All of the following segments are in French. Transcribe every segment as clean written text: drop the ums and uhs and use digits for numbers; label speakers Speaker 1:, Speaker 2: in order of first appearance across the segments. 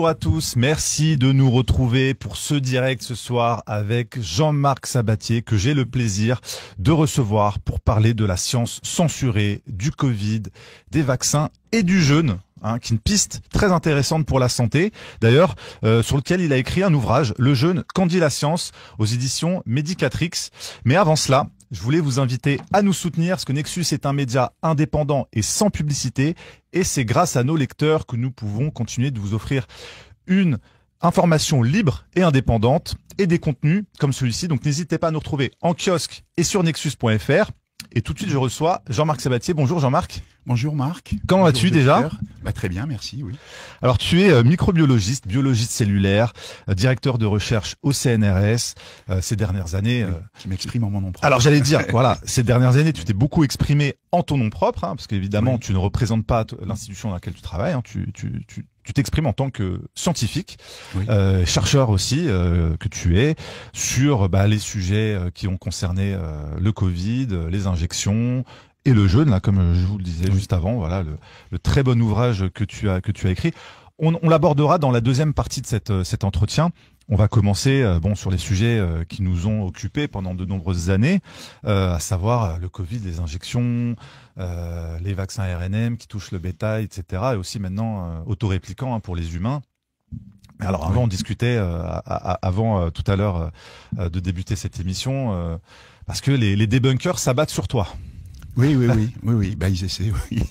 Speaker 1: Bonjour à tous, merci de nous retrouver pour ce direct ce soir avec Jean-Marc Sabatier que j'ai le plaisir de recevoir pour parler de la science censurée, du Covid, des vaccins et du jeûne. Qui est une piste très intéressante pour la santé, d'ailleurs, sur lequel il a écrit un ouvrage, Le jeûne, qu'en dit la science, aux éditions Medicatrix. Mais avant cela, je voulais vous inviter à nous soutenir, parce que Nexus est un média indépendant et sans publicité, et c'est grâce à nos lecteurs que nous pouvons continuer de vous offrir une information libre et indépendante, et des contenus comme celui-ci. Donc n'hésitez pas à nous retrouver en kiosque et sur nexus.fr. Et tout de suite, je reçois Jean-Marc Sabatier. Bonjour Jean-Marc.
Speaker 2: Bonjour Marc.
Speaker 1: Comment vas-tu déjà ?
Speaker 2: Très bien, merci. Oui.
Speaker 1: Alors tu es microbiologiste, biologiste cellulaire, directeur de recherche au CNRS. Ces dernières années,
Speaker 2: qui m'exprime en mon nom propre.
Speaker 1: Alors j'allais dire, voilà, ces dernières années, tu t'es beaucoup exprimé en ton nom propre, parce qu'évidemment, tu ne représentes pas l'institution dans laquelle tu travailles. Tu t'exprimes en tant que scientifique, chercheur aussi que tu es, sur les sujets qui ont concerné le Covid, les injections et le jeûne, là, comme je vous le disais juste avant. Voilà, le très bon ouvrage que tu as écrit. On l'abordera dans la deuxième partie de cet entretien. On va commencer sur les sujets qui nous ont occupés pendant de nombreuses années, à savoir le Covid, les injections, les vaccins RNM qui touchent le bétail, etc. Et aussi maintenant autoréplicants pour les humains. Alors avant, on discutait avant tout à l'heure de débuter cette émission parce que les débunkers s'abattent sur toi.
Speaker 2: Oui. Ils essaient. Oui.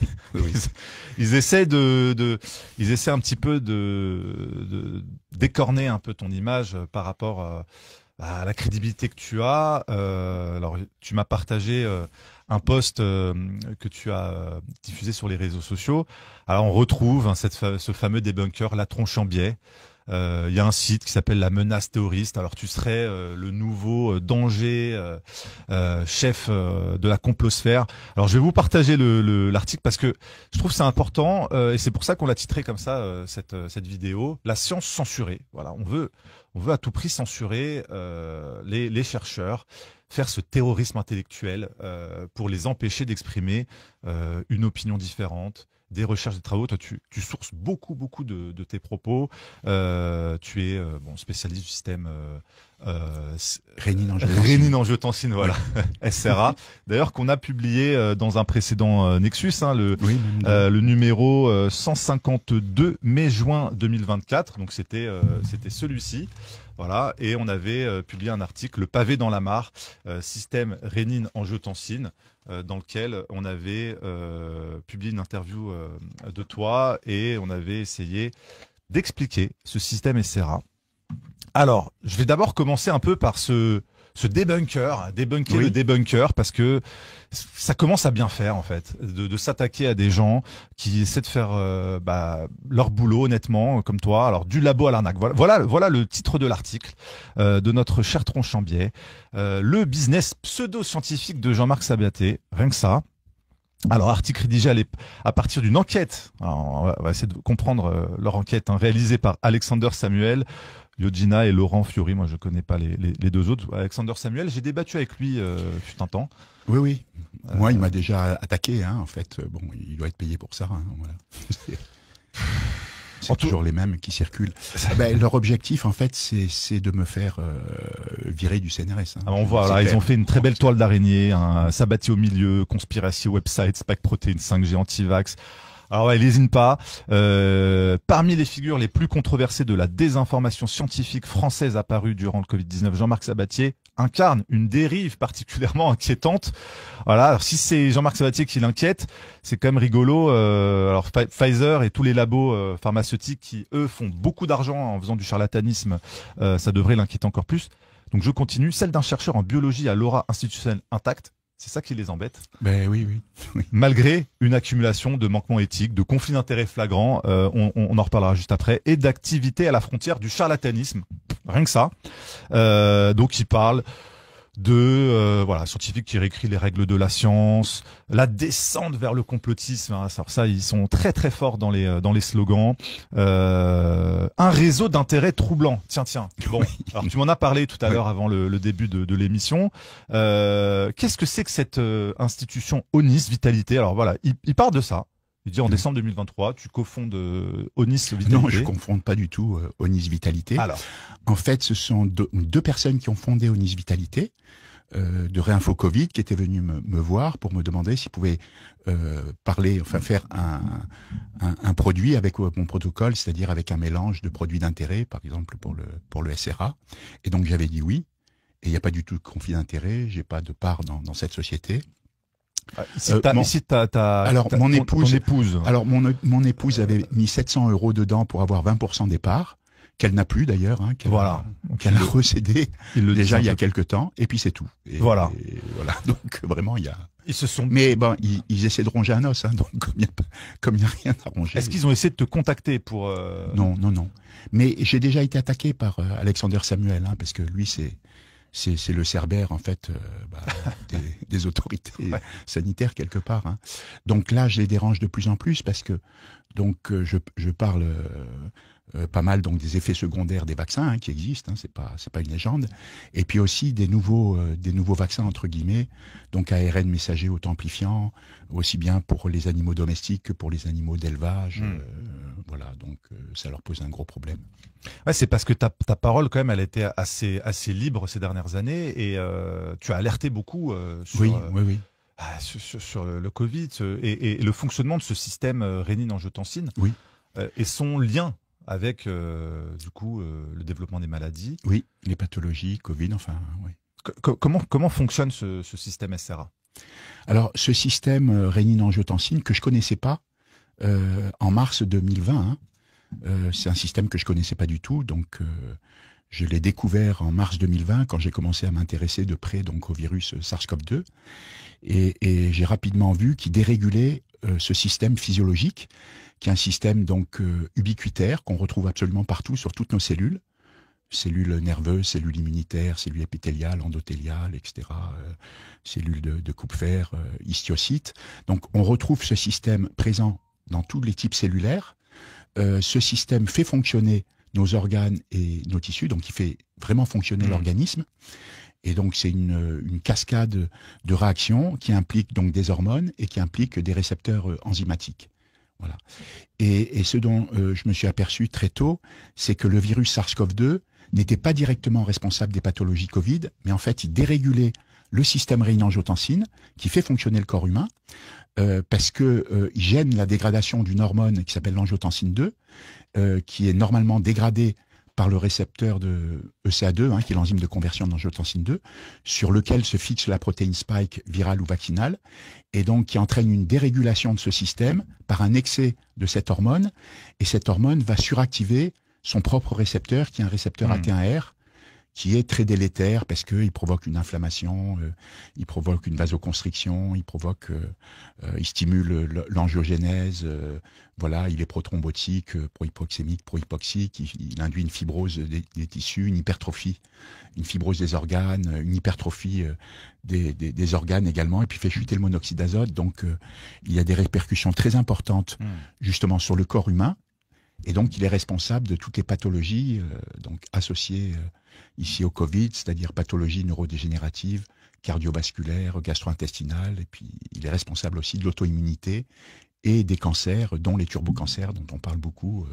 Speaker 1: Ils essaient ils essaient un petit peu de d'écorner un peu ton image par rapport à la crédibilité que tu as. Alors, tu m'as partagé un post que tu as diffusé sur les réseaux sociaux. Alors, on retrouve ce fameux débunker, la tronche en biais. Il y a un site qui s'appelle La Menace Théoriste. Alors tu serais le nouveau danger chef de la complosphère. Alors je vais vous partager l'article parce que je trouve que c'est important et c'est pour ça qu'on l'a titré comme ça cette vidéo. La science censurée. Voilà, on veut à tout prix censurer les chercheurs, faire ce terrorisme intellectuel pour les empêcher d'exprimer une opinion différente. Des recherches, des travaux. Toi, tu sources beaucoup de tes propos. Tu es spécialiste du système rénine-angiotensine, voilà, SRA. D'ailleurs, qu'on a publié dans un précédent Nexus, le numéro 152 mai-juin 2024. Donc c'était celui-ci. Voilà, et on avait publié un article, Le pavé dans la mare, système rénine-angiotensine, dans lequel on avait publié une interview de toi et on avait essayé d'expliquer ce système SRA. Alors, je vais d'abord commencer un peu par débunker le débunker, parce que ça commence à bien faire en fait, de s'attaquer à des gens qui essaient de faire leur boulot honnêtement, comme toi. Alors du labo à l'arnaque. Voilà le titre de l'article de notre cher tronche en biais, le business pseudo-scientifique de Jean-Marc Sabatier, rien que ça. Alors, article rédigé à partir d'une enquête. Alors, on va essayer de comprendre leur enquête, réalisée par Alexander Samuel, Yogina et Laurent Fiori. Moi, je connais pas les deux autres. Alexander Samuel, j'ai débattu avec lui fut un temps.
Speaker 2: Oui. Moi, il m'a déjà attaqué, en fait. Bon, il doit être payé pour ça. Voilà. C'est toujours les mêmes qui circulent. Leur objectif, en fait, c'est de me faire virer du CNRS.
Speaker 1: On voit, là, ils ont fait une très belle toile d'araignée, un Sabatier au milieu, conspiration website, Spike Protein 5G anti-vax. Alors, il n'hésite pas. Parmi les figures les plus controversées de la désinformation scientifique française apparue durant le Covid-19, Jean-Marc Sabatier incarne une dérive particulièrement inquiétante. Voilà. Alors, si c'est Jean-Marc Sabatier qui l'inquiète, c'est quand même rigolo. Alors, Pfizer et tous les labos pharmaceutiques qui, eux, font beaucoup d'argent en faisant du charlatanisme, ça devrait l'inquiéter encore plus. Donc, je continue. Celle d'un chercheur en biologie à l'aura institutionnelle intacte. C'est ça qui les embête.
Speaker 2: Oui.
Speaker 1: Malgré une accumulation de manquements éthiques, de conflits d'intérêts flagrants, on en reparlera juste après, et d'activités à la frontière du charlatanisme. Rien que ça. Donc il parle de scientifiques qui réécrit les règles de la science, la descente vers le complotisme. Alors ça, ils sont très très forts dans les slogans. Un réseau d'intérêts troublants. Tiens. Bon, alors tu m'en as parlé tout à l'heure avant le début de l'émission. Qu'est-ce que c'est que cette institution ONIS Vitalité? Alors voilà, il parle de ça. Il dit en décembre 2023, tu cofondes Onis Vitalité.
Speaker 2: Non, je ne confonds pas du tout Onis Vitalité.
Speaker 1: Alors.
Speaker 2: En fait, ce sont deux personnes qui ont fondé Onis Vitalité, de Réinfo Covid, qui étaient venus me voir pour me demander s'ils pouvaient faire un produit avec mon protocole, c'est-à-dire avec un mélange de produits d'intérêt, par exemple pour le SRA. Et donc j'avais dit oui. Et il n'y a pas du tout de conflit d'intérêt, j'ai pas de part dans cette société. Mon épouse avait mis 700 € dedans pour avoir 20% des parts, qu'elle n'a plus d'ailleurs, qu'elle a recédé déjà il y a quelque temps, et puis c'est tout.
Speaker 1: Voilà.
Speaker 2: Donc vraiment il y a.
Speaker 1: Ils se sont.
Speaker 2: Mais bon, ils essaient de ronger un os, donc comme il n'y a rien à ronger.
Speaker 1: Est-ce qu'ils ont essayé de te contacter pour
Speaker 2: Non. Mais j'ai déjà été attaqué par Alexander Samuel, parce que lui c'est le Cerbère en fait des autorités sanitaires quelque part. Donc là, je les dérange de plus en plus parce que je parle pas mal donc des effets secondaires des vaccins qui existent. C'est pas une légende. Et puis aussi des nouveaux vaccins entre guillemets, donc ARN messager haut amplifiant, aussi bien pour les animaux domestiques que pour les animaux d'élevage. Donc ça leur pose un gros problème.
Speaker 1: Ouais, c'est parce que ta parole quand même, elle était assez libre ces dernières années et tu as alerté beaucoup sur le Covid et le fonctionnement de ce système rénine-angiotensine et son lien avec le développement des maladies.
Speaker 2: Oui, les pathologies, Covid, oui.
Speaker 1: Comment fonctionne ce système SRA?
Speaker 2: Alors, ce système rénine-angiotensine que je connaissais pas en mars 2020, c'est un système que je connaissais pas du tout, donc je l'ai découvert en mars 2020 quand j'ai commencé à m'intéresser de près donc au virus SARS-CoV-2 et j'ai rapidement vu qu'il dérégulait ce système physiologique qui est un système donc ubiquitaire qu'on retrouve absolument partout sur toutes nos cellules nerveuses, cellules immunitaires, cellules épithéliales, endothéliales, etc., cellules de Kupfer, histiocytes. Donc on retrouve ce système présent dans tous les types cellulaires. Ce système fait fonctionner nos organes et nos tissus, donc il fait vraiment fonctionner l'organisme. Et donc c'est une cascade de réactions qui implique donc des hormones et qui implique des récepteurs enzymatiques. Voilà. Et ce dont je me suis aperçu très tôt, c'est que le virus SARS-CoV-2 n'était pas directement responsable des pathologies Covid, mais en fait il dérégulait le système rénine-angiotensine qui fait fonctionner le corps humain. Parce que il gêne la dégradation d'une hormone qui s'appelle l'angiotensine 2, qui est normalement dégradée par le récepteur de ECA2, qui est l'enzyme de conversion de l'angiotensine 2, sur lequel se fixe la protéine spike virale ou vaccinale, et donc qui entraîne une dérégulation de ce système par un excès de cette hormone, et cette hormone va suractiver son propre récepteur, qui est un récepteur AT1R, qui est très délétère parce qu'il provoque une inflammation, il provoque une vasoconstriction, il stimule l'angiogénèse, il est prothrombotique, prohypoxémique, prohypoxique, il induit une fibrose des tissus, une hypertrophie, une fibrose des organes, une hypertrophie des organes également, et puis fait chuter le monoxyde d'azote. Donc il y a des répercussions très importantes justement sur le corps humain, et donc il est responsable de toutes les pathologies associées ici au Covid, c'est-à-dire pathologies neurodégénératives, cardiovasculaires, gastro-intestinales, et puis il est responsable aussi de l'auto-immunité et des cancers, dont les turbocancers, dont on parle beaucoup.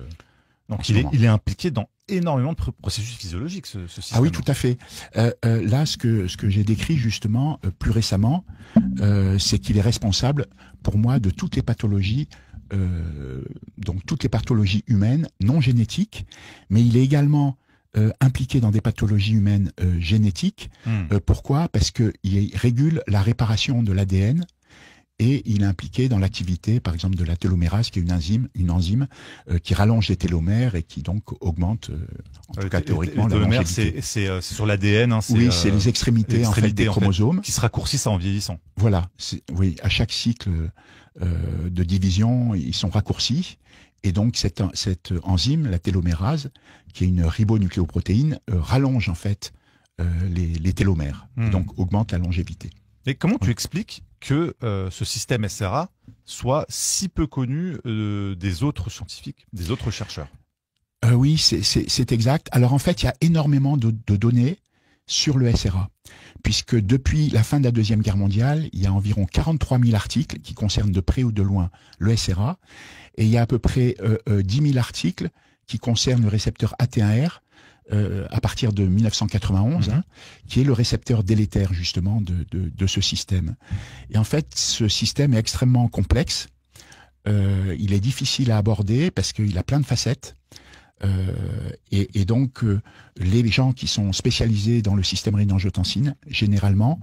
Speaker 1: Donc il est impliqué dans énormément de processus physiologiques, ce système.
Speaker 2: Ah oui, tout à fait. Là, ce que j'ai décrit justement plus récemment, c'est qu'il est responsable, pour moi, de toutes les pathologies, donc toutes les pathologies humaines non génétiques, mais il est également impliqué dans des pathologies humaines génétiques. Pourquoi? Parce qu'il régule la réparation de l'ADN et il est impliqué dans l'activité, par exemple, de la télomérase, qui est une enzyme qui rallonge les télomères et qui donc augmente, en tout cas théoriquement, la longévité.
Speaker 1: C'est sur l'ADN.
Speaker 2: Oui, c'est les extrémités en fait, des chromosomes.
Speaker 1: Qui se raccourcissent en vieillissant.
Speaker 2: Voilà. Oui, à chaque cycle de division, ils sont raccourcis. Et donc cette enzyme, la télomérase, qui est une ribonucléoprotéine, rallonge en fait les télomères, et donc augmente la longévité.
Speaker 1: Et comment tu expliques que ce système SRA soit si peu connu des autres scientifiques, des autres chercheurs?
Speaker 2: Oui, c'est exact. Alors en fait, il y a énormément de données sur le SRA, puisque depuis la fin de la Deuxième Guerre mondiale, il y a environ 43 000 articles qui concernent de près ou de loin le SRA, et il y a à peu près 10 000 articles qui concernent le récepteur AT1R à partir de 1991, qui est le récepteur délétère justement de ce système. Et en fait, ce système est extrêmement complexe, il est difficile à aborder parce qu'il a plein de facettes. Et donc, les gens qui sont spécialisés dans le système rénine-angiotensine, généralement,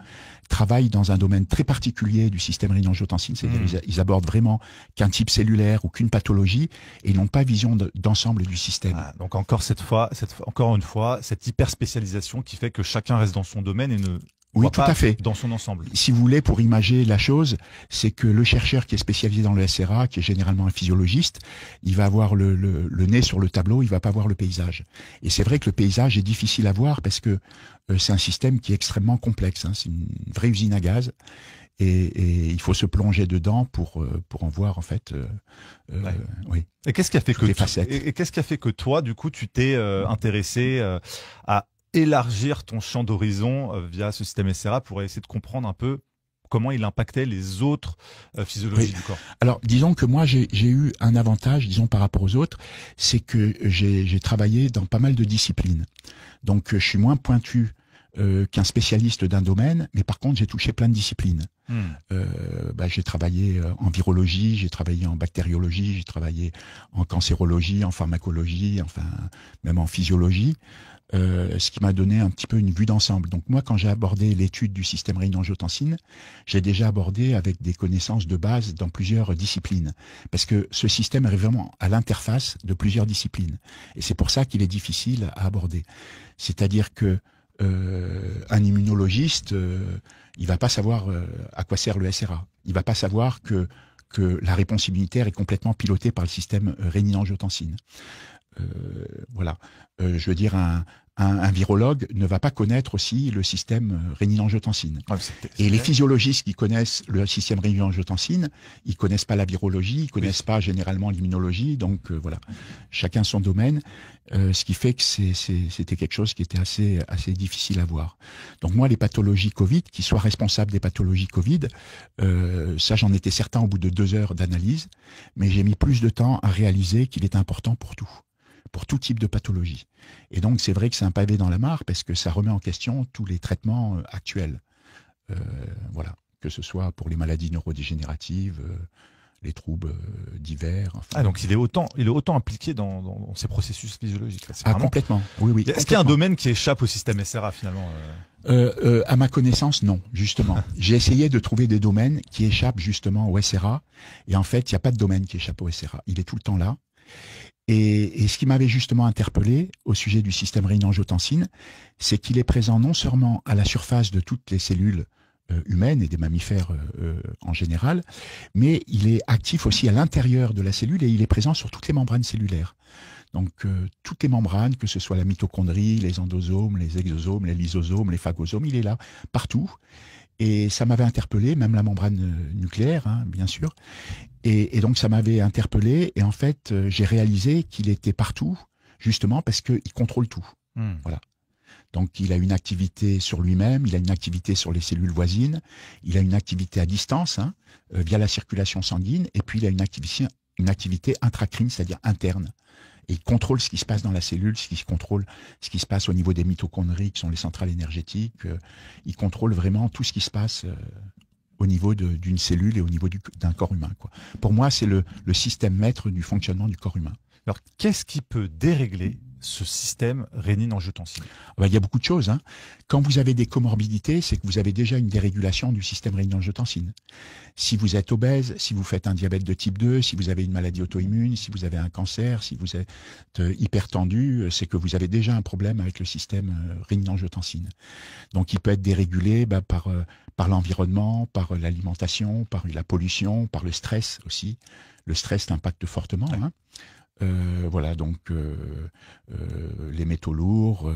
Speaker 2: travaillent dans un domaine très particulier du système rénine-angiotensine, c'est-à-dire ils abordent vraiment qu'un type cellulaire ou qu'une pathologie, et ils n'ont pas vision d'ensemble du système.
Speaker 1: Ah, donc encore une fois, cette hyper spécialisation qui fait que chacun reste dans son domaine et ne
Speaker 2: Oui, tout à fait.
Speaker 1: Dans son ensemble.
Speaker 2: Si vous voulez, pour imager la chose, c'est que le chercheur qui est spécialisé dans le SRA, qui est généralement un physiologiste, il va avoir le nez sur le tableau, il va pas voir le paysage. Et c'est vrai que le paysage est difficile à voir parce que c'est un système qui est extrêmement complexe. Hein. C'est une vraie usine à gaz. Et il faut se plonger dedans pour en voir en fait. Oui.
Speaker 1: Et qu'est-ce qui a fait que toi, du coup, tu t'es intéressé à élargir ton champ d'horizon via ce système SRA pour essayer de comprendre un peu comment il impactait les autres physiologies du corps?
Speaker 2: Alors, disons que moi, j'ai eu un avantage, disons, par rapport aux autres, c'est que j'ai travaillé dans pas mal de disciplines. Donc, je suis moins pointu qu'un spécialiste d'un domaine, mais par contre, j'ai touché plein de disciplines. J'ai travaillé en virologie, j'ai travaillé en bactériologie, j'ai travaillé en cancérologie, en pharmacologie, enfin, même en physiologie. Ce qui m'a donné un petit peu une vue d'ensemble. Donc moi, quand j'ai abordé l'étude du système rénine-angiotensine, j'ai déjà abordé avec des connaissances de base dans plusieurs disciplines, parce que ce système est vraiment à l'interface de plusieurs disciplines, et c'est pour ça qu'il est difficile à aborder. C'est-à-dire que un immunologiste, il va pas savoir à quoi sert le SRA. Il va pas savoir que la réponse immunitaire est complètement pilotée par le système rénine-angiotensine. Voilà. Je veux dire, un virologue ne va pas connaître aussi le système rénine-angiotensine. Et les physiologistes qui connaissent le système rénine-angiotensine, ils connaissent pas la virologie, ils connaissent pas généralement l'immunologie, donc voilà, chacun son domaine, ce qui fait que c'était quelque chose qui était assez difficile à voir. Donc moi, les pathologies Covid, qui soient responsables des pathologies Covid, ça j'en étais certain au bout de 2 heures d'analyse, mais j'ai mis plus de temps à réaliser qu'il est important pour tout type de pathologie. Et donc, c'est vrai que c'est un pavé dans la mare parce que ça remet en question tous les traitements actuels. Voilà. Que ce soit pour les maladies neurodégénératives, les troubles divers. Enfin,
Speaker 1: donc, il est autant impliqué dans ces processus physiologiques.
Speaker 2: Complètement. Oui.
Speaker 1: Est-ce qu'il y a un domaine qui échappe au système SRA, finalement
Speaker 2: à ma connaissance, non, justement. J'ai essayé de trouver des domaines qui échappent justement au SRA. Et en fait, il n'y a pas de domaine qui échappe au SRA. Il est tout le temps là. Et ce qui m'avait justement interpellé au sujet du système rénine-angiotensine, c'est qu'il est présent non seulement à la surface de toutes les cellules humaines et des mammifères en général, mais il est actif aussi à l'intérieur de la cellule et il est présent sur toutes les membranes cellulaires. Donc toutes les membranes, que ce soit la mitochondrie, les endosomes, les exosomes, les lysosomes, les phagosomes, il est là partout. Et ça m'avait interpellé, même la membrane nucléaire, hein, bien sûr. Et donc ça m'avait interpellé, et en fait, j'ai réalisé qu'il était partout, justement parce qu'il contrôle tout. Voilà. Donc il a une activité sur lui-même, il a une activité sur les cellules voisines, il a une activité à distance, hein, via la circulation sanguine, et puis il a une activité intracrine, c'est-à-dire interne. Et il contrôle ce qui se passe dans la cellule, ce qui se passe au niveau des mitochondries, qui sont les centrales énergétiques. Il contrôle vraiment tout ce qui se passe au niveau d'une cellule et au niveau d'un corps humain, quoi. Pour moi, c'est le système maître du fonctionnement du corps humain.
Speaker 1: Alors, qu'est-ce qui peut dérégler ce système rénine-angiotensine?
Speaker 2: Il y a beaucoup de choses, hein. Quand vous avez des comorbidités, c'est que vous avez déjà une dérégulation du système rénine-angiotensine. Si vous êtes obèse, si vous faites un diabète de type 2, si vous avez une maladie auto-immune, si vous avez un cancer, si vous êtes hypertendu, c'est que vous avez déjà un problème avec le système rénine-angiotensine. Donc il peut être dérégulé par l'environnement, par l'alimentation, par la pollution, par le stress aussi. Le stress l'impacte fortement, hein. Voilà, donc les métaux lourds,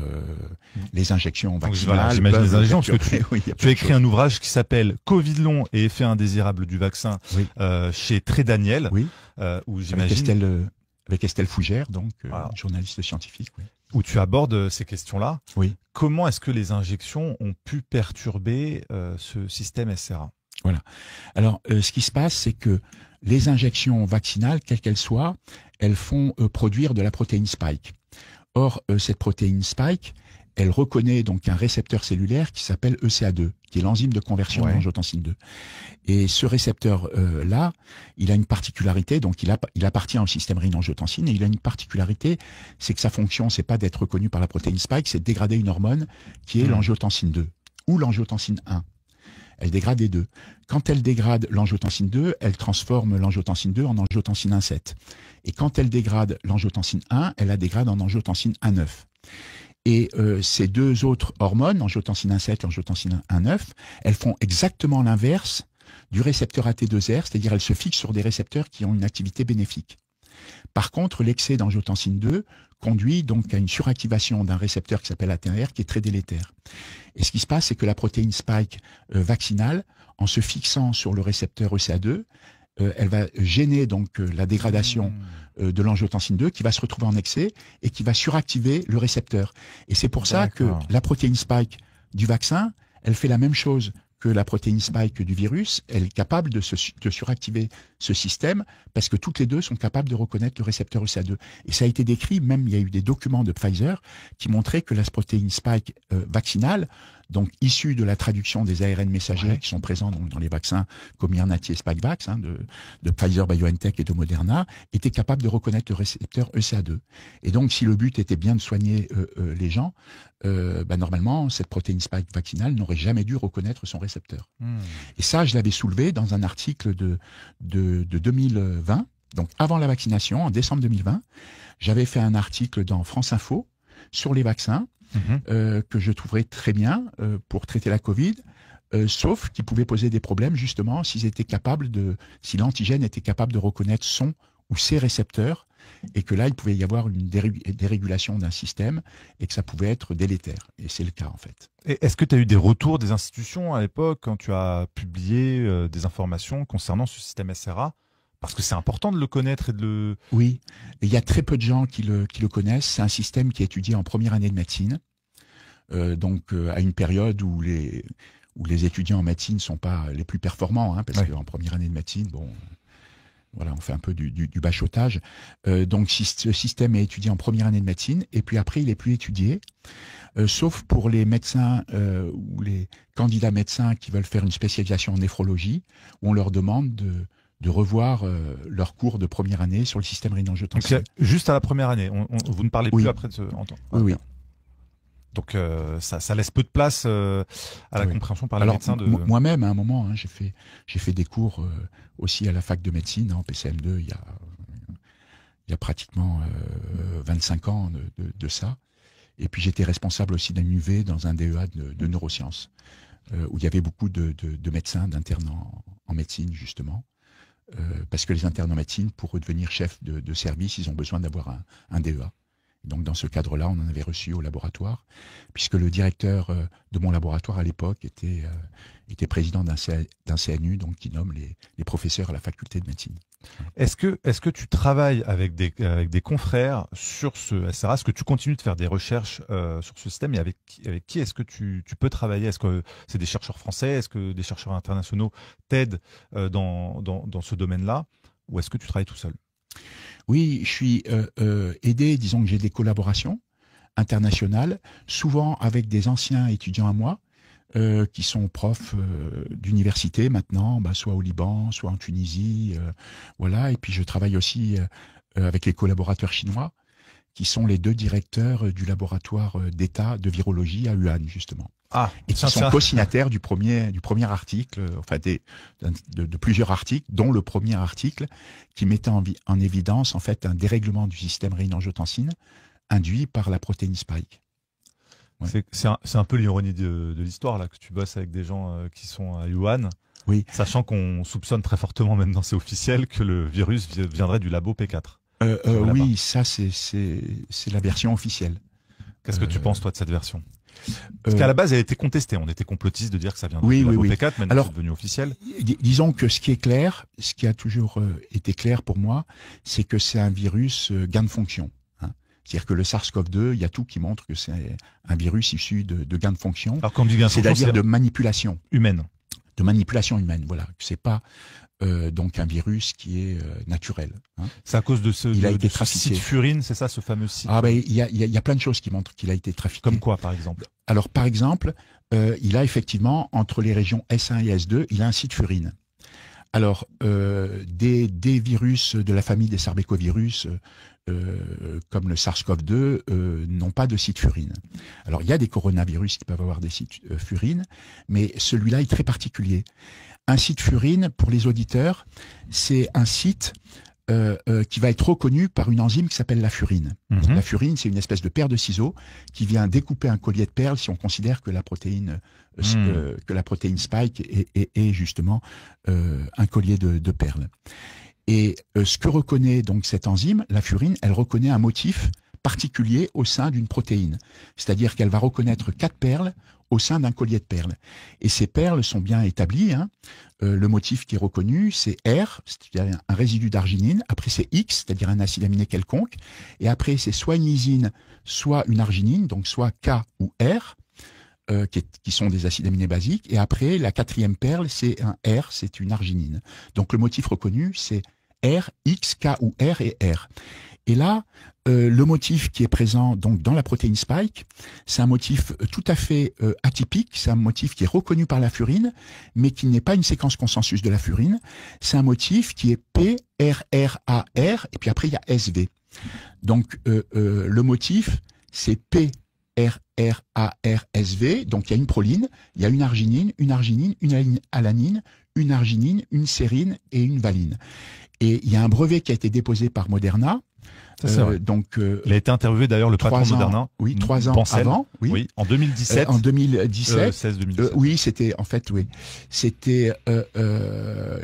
Speaker 2: les injections vaccinales.
Speaker 1: Voilà, j'imagine les injections, parce que tu as écrit un ouvrage qui s'appelle Covid long et effets indésirables du vaccin, chez Très Daniel, où j'imagine...
Speaker 2: Avec Estelle Fougère, donc journaliste scientifique. Oui.
Speaker 1: où tu abordes ces questions-là.
Speaker 2: Oui.
Speaker 1: Comment est-ce que les injections ont pu perturber ce système SRA?
Speaker 2: Voilà. Alors, ce qui se passe, c'est que les injections vaccinales, quelles qu'elles soient, elles font produire de la protéine spike. Or, cette protéine spike, elle reconnaît donc un récepteur cellulaire qui s'appelle ECA2, qui est l'enzyme de conversion de l'angiotensine 2. Et ce récepteur-là, il a une particularité, donc il appartient au système rénine-angiotensine, et il a une particularité, c'est que sa fonction, c'est pas d'être reconnu par la protéine spike, c'est de dégrader une hormone qui est l'angiotensine 2 ou l'angiotensine 1. Elle dégrade les deux. Quand elle dégrade l'angiotensine 2, elle transforme l'angiotensine 2 en angiotensine 1,7. Et quand elle dégrade l'angiotensine 1, elle la dégrade en angiotensine 1,9. Et ces deux autres hormones, l'angiotensine 1,7 et l'angiotensine 1,9, elles font exactement l'inverse du récepteur AT2R, c'est-à-dire elles se fixent sur des récepteurs qui ont une activité bénéfique. Par contre, l'excès d'angiotensine 2 conduit donc à une suractivation d'un récepteur qui s'appelle AT1R qui est très délétère. Et ce qui se passe, c'est que la protéine spike vaccinale, en se fixant sur le récepteur ECA2, elle va gêner donc la dégradation de l'angiotensine 2 qui va se retrouver en excès et qui va suractiver le récepteur. Et c'est pour ça que la protéine spike du vaccin, elle fait la même chose que la protéine spike du virus, elle est capable de suractiver ce système parce que toutes les deux sont capables de reconnaître le récepteur ECA2. Et ça a été décrit, même il y a eu des documents de Pfizer qui montraient que la protéine spike vaccinale, donc issue de la traduction des ARN messagers qui sont présents donc, dans les vaccins Comirnaty et Spikevax de Pfizer, BioNTech et de Moderna, était capable de reconnaître le récepteur ECA2. Et donc si le but était bien de soigner les gens, normalement cette protéine spike vaccinale n'aurait jamais dû reconnaître son récepteur. Et ça, je l'avais soulevé dans un article de 2020, donc avant la vaccination, en décembre 2020. J'avais fait un article dans France Info sur les vaccins que je trouverais très bien pour traiter la Covid, sauf qu'ils pouvaient poser des problèmes justement s'ils étaient capables si l'antigène était capable de reconnaître son ou ses récepteurs, et que là, il pouvait y avoir une dérégulation d'un système et que ça pouvait être délétère. Et c'est le cas, en fait.
Speaker 1: Et est-ce que tu as eu des retours des institutions à l'époque quand tu as publié des informations concernant ce système SRA? Parce que c'est important de le connaître et de le...
Speaker 2: Oui, et il y a très peu de gens qui le connaissent. C'est un système qui est étudié en première année de médecine, à une période où les étudiants en médecine ne sont pas les plus performants, hein, parce qu'en première année de médecine, voilà, on fait un peu du bachotage. Donc, ce système est étudié en première année de médecine, et puis après, il est plus étudié, sauf pour les médecins ou les candidats médecins qui veulent faire une spécialisation en néphrologie, où on leur demande de revoir leur cours de première année sur le système rénine-angiotensine.
Speaker 1: Juste à la première année, vous ne parlez plus après de ce...
Speaker 2: Oui.
Speaker 1: Donc ça laisse peu de place à la compréhension par les médecins de...
Speaker 2: Moi-même, à un moment, hein, j'ai fait des cours aussi à la fac de médecine, en PCM2, il y a pratiquement 25 ans de ça. Et puis j'étais responsable aussi d'un UV dans un DEA de neurosciences, où il y avait beaucoup de médecins, d'internes en médecine, justement. Parce que les internes en médecine, pour devenir chef de service, ils ont besoin d'avoir un DEA. Donc dans ce cadre-là, on en avait reçu au laboratoire, puisque le directeur de mon laboratoire à l'époque était président d'un CNU, donc qui nomme les professeurs à la faculté de médecine.
Speaker 1: Est-ce que tu travailles avec des confrères sur ce SRA? Est-ce que tu continues de faire des recherches sur ce système, et avec qui est-ce que tu peux travailler? Est-ce que c'est des chercheurs français? Est-ce que des chercheurs internationaux t'aident dans ce domaine-là? Ou est-ce que tu travailles tout seul?
Speaker 2: Oui, je suis aidé, disons que j'ai des collaborations internationales, souvent avec des anciens étudiants à moi, qui sont profs d'université maintenant, soit au Liban, soit en Tunisie, voilà. Et puis je travaille aussi avec les collaborateurs chinois, qui sont les deux directeurs du laboratoire d'État de virologie à Wuhan, justement. Et qui sont co-signataires du premier article, enfin de plusieurs articles, dont le premier article qui mettait en évidence en fait un dérèglement du système rénine-angiotensine induit par la protéine spike.
Speaker 1: Ouais. C'est un peu l'ironie de l'histoire là, que tu bosses avec des gens qui sont à Wuhan, sachant qu'on soupçonne très fortement, même dans ces officiels, que le virus viendrait du labo P4.
Speaker 2: Oui, ça c'est la version officielle.
Speaker 1: Qu'est-ce que tu penses toi de cette version? Parce qu'à la base, elle a été contestée. On était complotistes de dire que ça viendrait du labo P4, maintenant c'est devenu officiel.
Speaker 2: Disons que ce qui est clair, ce qui a toujours été clair pour moi, c'est que c'est un virus gain de fonction. Hein. C'est-à-dire que le SARS-CoV-2, il y a tout qui montre que c'est un virus issu de gain de fonction.
Speaker 1: Alors quand on dit gain de fonction,
Speaker 2: c'est-à-dire de manipulation
Speaker 1: humaine.
Speaker 2: De manipulation humaine, voilà. C'est pas donc un virus qui est naturel. Hein.
Speaker 1: C'est à cause de ce
Speaker 2: trafiqué.
Speaker 1: site Furine, c'est ça, ce fameux site?
Speaker 2: Ah ben il y a plein de choses qui montrent qu'il a été trafiqué.
Speaker 1: Comme quoi, par exemple?
Speaker 2: Alors par exemple, il a effectivement entre les régions S1 et S2, il a un site Furine. Alors des virus de la famille des sarbecovirus comme le SARS-CoV-2 n'ont pas de site Furine. Alors il y a des coronavirus qui peuvent avoir des sites Furine, mais celui-là est très particulier. Un site Furine, pour les auditeurs, c'est un site qui va être reconnu par une enzyme qui s'appelle la furine. La furine, c'est une espèce de paire de ciseaux qui vient découper un collier de perles si on considère que la protéine spike est justement un collier de perles. Et ce que reconnaît donc cette enzyme, la furine, elle reconnaît un motif particulier au sein d'une protéine. C'est-à-dire qu'elle va reconnaître 4 perles au sein d'un collier de perles. Et ces perles sont bien établies. Hein. Le motif qui est reconnu, c'est R, c'est-à-dire un résidu d'arginine. Après, c'est X, c'est-à-dire un acide aminé quelconque. Et après, c'est soit une lysine, soit une arginine, donc soit K ou R, qui sont des acides aminés basiques. Et après, la 4e perle, c'est un R, c'est une arginine. Donc, le motif reconnu, c'est R, X, K ou R et R. Et là, le motif qui est présent donc dans la protéine spike, c'est un motif tout à fait atypique, c'est un motif qui est reconnu par la furine, mais qui n'est pas une séquence consensus de la furine. C'est un motif qui est P, R, R, A, R, et puis après il y a SV. Donc le motif, c'est P, R, R, A, R, SV. Donc il y a une proline, il y a une arginine, une alanine, une arginine, une sérine et une valine. Et il y a un brevet qui a été déposé par Moderna.
Speaker 1: Il a été interviewé d'ailleurs le patron de Moderna.
Speaker 2: Oui, 3 ans avant.
Speaker 1: Oui, en 2017.
Speaker 2: En 2017.
Speaker 1: 16-2017.
Speaker 2: Oui, c'était en fait, oui, c'était.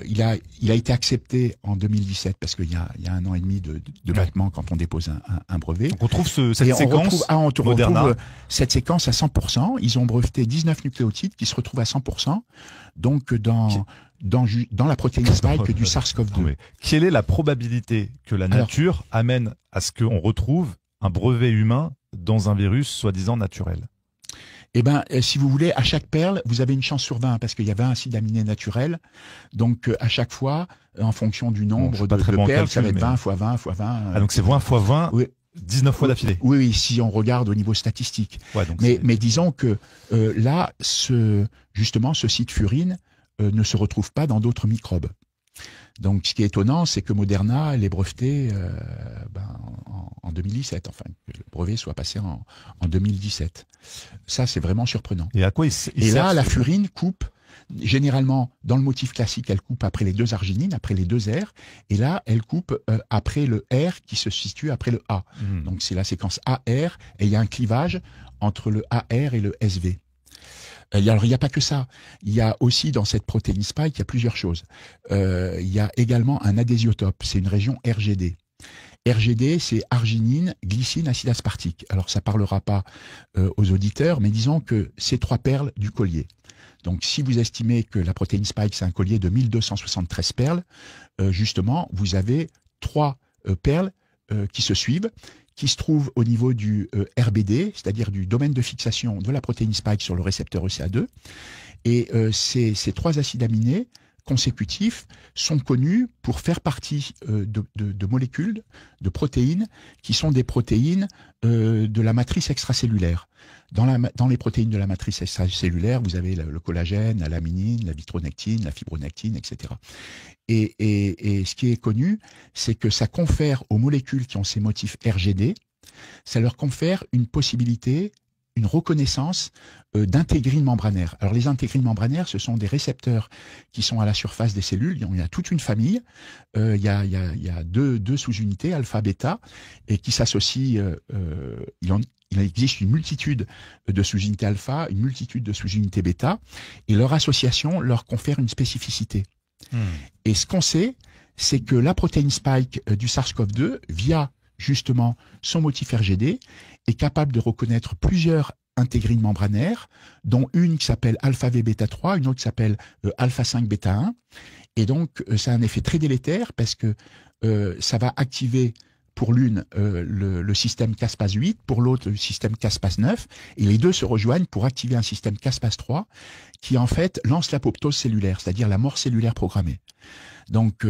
Speaker 2: Il a été accepté en 2017 parce qu'il y a 1 an et demi de battement quand on dépose un brevet.
Speaker 1: Donc on trouve cette séquence.
Speaker 2: On retrouve
Speaker 1: Moderna.
Speaker 2: cette séquence à 100%. Ils ont breveté 19 nucléotides qui se retrouvent à 100%. Donc dans la protéine spike du SARS-CoV-2.
Speaker 1: Oui. Quelle est la probabilité que la nature amène à ce qu'on retrouve un brevet humain dans un virus soi-disant naturel?
Speaker 2: Eh bien, si vous voulez, à chaque perle, vous avez une chance sur 20 parce qu'il y a 20 acides aminés naturels. Donc, à chaque fois, en fonction du nombre de perles, ça va être 20 fois 20 fois 20.
Speaker 1: Ah, donc c'est 20 fois 20,
Speaker 2: oui.
Speaker 1: 19 fois d'affilée.
Speaker 2: Oui, si on regarde au niveau statistique.
Speaker 1: Ouais, donc
Speaker 2: mais disons que là, justement, ce site furine ne se retrouve pas dans d'autres microbes. Donc, ce qui est étonnant, c'est que Moderna l'ait breveté en 2017, enfin, que le brevet soit passé en 2017. Ça, c'est vraiment surprenant.
Speaker 1: Et à quoi
Speaker 2: Et là, la furine coupe, généralement, dans le motif classique, elle coupe après les 2 arginines, après les 2 R, et là, elle coupe après le R qui se situe après le A. Donc, c'est la séquence AR, et il y a un clivage entre le AR et le SV. Alors, il n'y a pas que ça. Il y a aussi, dans cette protéine spike, il y a plusieurs choses. Il y a également un adhésiotope. C'est une région RGD. RGD, c'est arginine, glycine, acide aspartique. Alors, ça parlera pas aux auditeurs, mais disons que c'est 3 perles du collier. Donc, si vous estimez que la protéine spike, c'est un collier de 1273 perles, justement, vous avez 3 perles qui se suivent, qui se trouve au niveau du RBD, c'est-à-dire du domaine de fixation de la protéine spike sur le récepteur ECA2. Et ces 3 acides aminés consécutifs sont connus pour faire partie de molécules, de protéines, qui sont des protéines de la matrice extracellulaire. Dans les protéines de la matrice extracellulaire, vous avez le collagène, la laminine, la vitronectine, la fibronectine, etc. Et ce qui est connu, c'est que ça confère aux molécules qui ont ces motifs RGD, ça leur confère une possibilité, une reconnaissance d'intégrines membranaires. Alors les intégrines membranaires, ce sont des récepteurs qui sont à la surface des cellules. Il y a toute une famille. Il y a deux sous-unités, alpha, bêta, et qui s'associent. Il existe une multitude de sous-unités alpha, une multitude de sous-unités bêta, et leur association leur confère une spécificité. Et ce qu'on sait, c'est que la protéine spike du SARS-CoV-2, via justement son motif RGD, est capable de reconnaître plusieurs intégrines membranaires, dont une qui s'appelle alpha-V bêta-3, une autre qui s'appelle alpha-5 bêta-1. Et donc, ça a un effet très délétère parce que ça va activer pour l'une le système Caspase 8, pour l'autre le système Caspase 9, et les deux se rejoignent pour activer un système Caspase 3 qui en fait lance l'apoptose cellulaire, c'est-à-dire la mort cellulaire programmée. Donc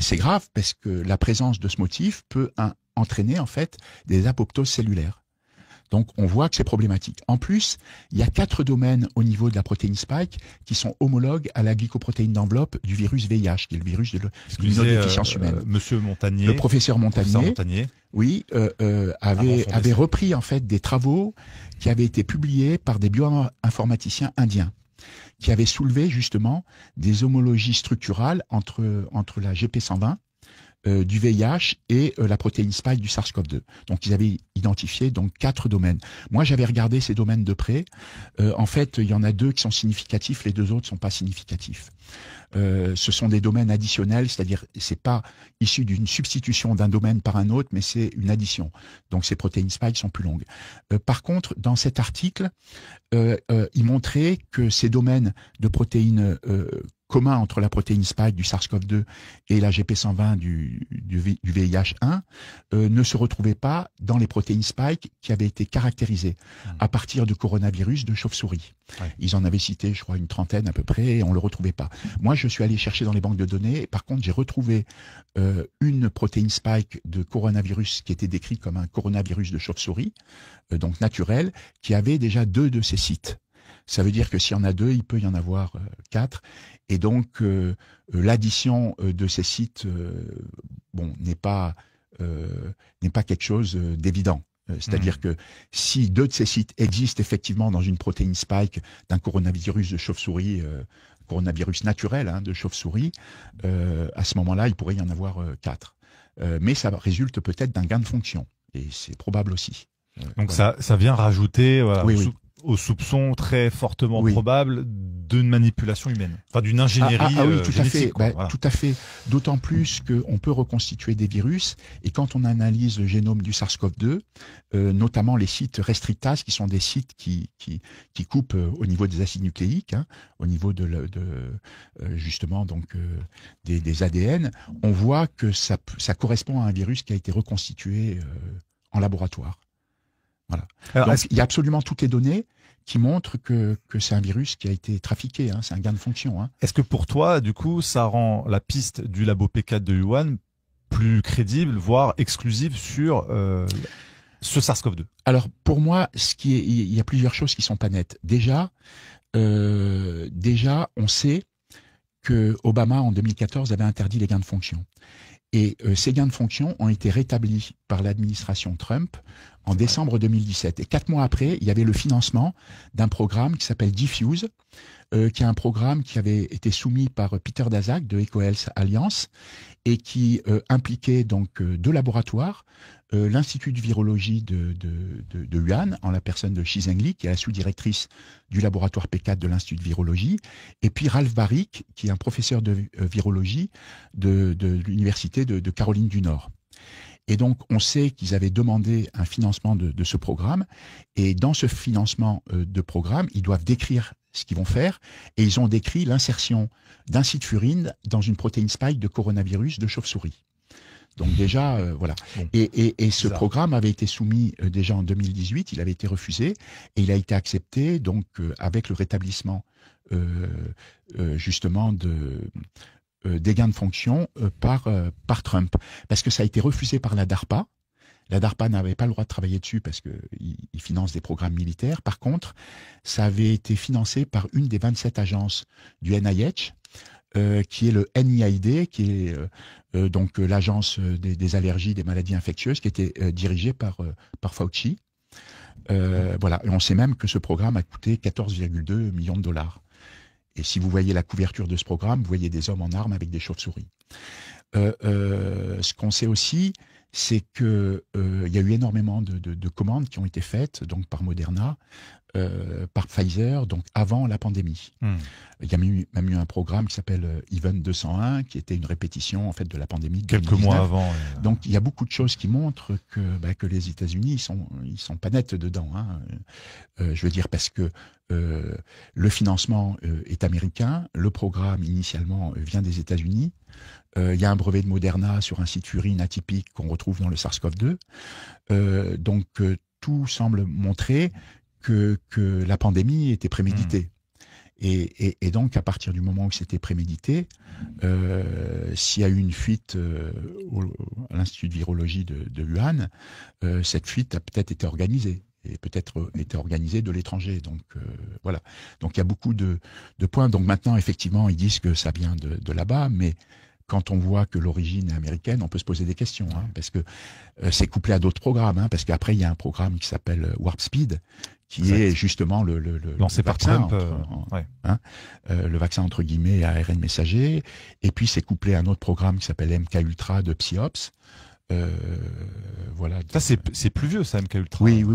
Speaker 2: c'est grave parce que la présence de ce motif peut entraîner en fait des apoptoses cellulaires. Donc on voit que c'est problématique. En plus, il y a 4 domaines au niveau de la protéine spike qui sont homologues à la glycoprotéine d'enveloppe du virus VIH, qui est le virus de l'immunodéficience humaine.
Speaker 1: Monsieur Montagnier,
Speaker 2: le professeur Montagnier, oui, avait repris en fait des travaux qui avaient été publiés par des bioinformaticiens indiens, qui avaient soulevé justement des homologies structurales entre la GP120 du VIH et la protéine spike du SARS-CoV-2. Donc ils avaient identifié donc 4 domaines. Moi j'avais regardé ces domaines de près. En fait, il y en a 2 qui sont significatifs, les 2 autres sont pas significatifs. Ce sont des domaines additionnels, c'est-à-dire c'est pas issu d'une substitution d'un domaine par un autre, mais c'est une addition. Donc ces protéines spike sont plus longues. Par contre, dans cet article, il montrait que ces domaines de protéines commun entre la protéine spike du SARS-CoV-2 et la GP120 du VIH1 ne se retrouvait pas dans les protéines spike qui avaient été caractérisées à partir du coronavirus de chauve-souris. Ouais. Ils en avaient cité, je crois, une trentaine à peu près, et on ne le retrouvait pas. Moi, je suis allé chercher dans les banques de données, et par contre, j'ai retrouvé une protéine spike de coronavirus qui était décrite comme un coronavirus de chauve-souris, donc naturel, qui avait déjà 2 de ces sites. Ça veut dire que s'il y en a 2, il peut y en avoir 4. Et donc, l'addition de ces sites n'est pas quelque chose d'évident. C'est-à-dire que si 2 de ces sites existent effectivement dans une protéine spike d'un coronavirus de chauve-souris, coronavirus naturel de chauve-souris, à ce moment-là, il pourrait y en avoir 4. Mais ça résulte peut-être d'un gain de fonction. Et c'est probable aussi.
Speaker 1: Donc voilà. ça vient rajouter
Speaker 2: oui.
Speaker 1: Au soupçon très fortement probable d'une manipulation humaine, enfin d'une ingénierie
Speaker 2: oui, tout
Speaker 1: génétique.
Speaker 2: À fait. Voilà. Tout à fait. D'autant plus qu'on peut reconstituer des virus, et quand on analyse le génome du SARS-CoV-2, notamment les sites restrictases, qui sont des sites qui coupent au niveau des acides nucléiques, au niveau justement donc des ADN, on voit que ça correspond à un virus qui a été reconstitué en laboratoire. Voilà. Alors, donc, il y a absolument toutes les données qui montrent que c'est un virus qui a été trafiqué, c'est un gain de fonction.
Speaker 1: Est-ce que pour toi, du coup, ça rend la piste du labo P4 de Wuhan plus crédible, voire exclusive sur ce SARS-CoV-2 ?
Speaker 2: Alors, pour moi, il y a plusieurs choses qui sont pas nettes. Déjà, on sait que Obama, en 2014, avait interdit les gains de fonction. Et ces gains de fonction ont été rétablis par l'administration Trump en décembre 2017. Et 4 mois après, il y avait le financement d'un programme qui s'appelle Diffuse, qui est un programme qui avait été soumis par Peter Daszak de EcoHealth Alliance et qui impliquait donc 2 laboratoires, l'Institut de virologie de Wuhan, en la personne de Shi Zhengli, qui est la sous-directrice du laboratoire P4 de l'Institut de virologie, et puis Ralph Baric, qui est un professeur de virologie de l'Université de Caroline du Nord. Et donc, on sait qu'ils avaient demandé un financement de ce programme, et dans ce financement de programme, ils doivent décrire ce qu'ils vont faire, et ils ont décrit l'insertion d'un site furine dans une protéine spike de coronavirus de chauve-souris. Donc déjà, voilà. Bon. Et ce programme avait été soumis déjà en 2018, il avait été refusé, et il a été accepté donc avec le rétablissement justement des gains de fonction par Trump. Parce que ça a été refusé par la DARPA. La DARPA n'avait pas le droit de travailler dessus parce qu'il finance des programmes militaires. Par contre, ça avait été financé par une des 27 agences du NIH, qui est le NIAID, qui est donc l'agence des allergies, des maladies infectieuses, qui était dirigée par Fauci. Voilà. Et on sait même que ce programme a coûté 14,2 millions de dollars. Et si vous voyez la couverture de ce programme, vous voyez des hommes en armes avec des chauves-souris. Ce qu'on sait aussi, c'est que il y a eu énormément de commandes qui ont été faites donc par Moderna, par Pfizer, donc avant la pandémie. Il y a même eu un programme qui s'appelle Event 201, qui était une répétition en fait de la pandémie de 2019.
Speaker 1: Quelques mois avant.
Speaker 2: Donc il y a beaucoup de choses qui montrent que les États-Unis ils sont pas nets dedans. Je veux dire parce que le financement est américain, le programme initialement vient des États-Unis. Il y a un brevet de Moderna sur un site urine atypique qu'on retrouve dans le SARS-CoV-2. Tout semble montrer que la pandémie était préméditée. Et donc, à partir du moment où c'était prémédité, s'il y a eu une fuite à l'Institut de virologie de Wuhan, cette fuite a peut-être été organisée. Et peut-être été organisée de l'étranger. Donc voilà. Donc il y a beaucoup de points. Donc maintenant, effectivement, ils disent que ça vient de là-bas, mais quand on voit que l'origine est américaine, on peut se poser des questions, parce que c'est couplé à d'autres programmes, parce qu'après il y a un programme qui s'appelle Warp Speed, qui est justement le
Speaker 1: lancé par Trump,
Speaker 2: le vaccin entre guillemets à ARN messager, et puis c'est couplé à un autre programme qui s'appelle MK Ultra de Psyops. Voilà.
Speaker 1: Ça c'est plus vieux, ça, MK Ultra.
Speaker 2: Oui,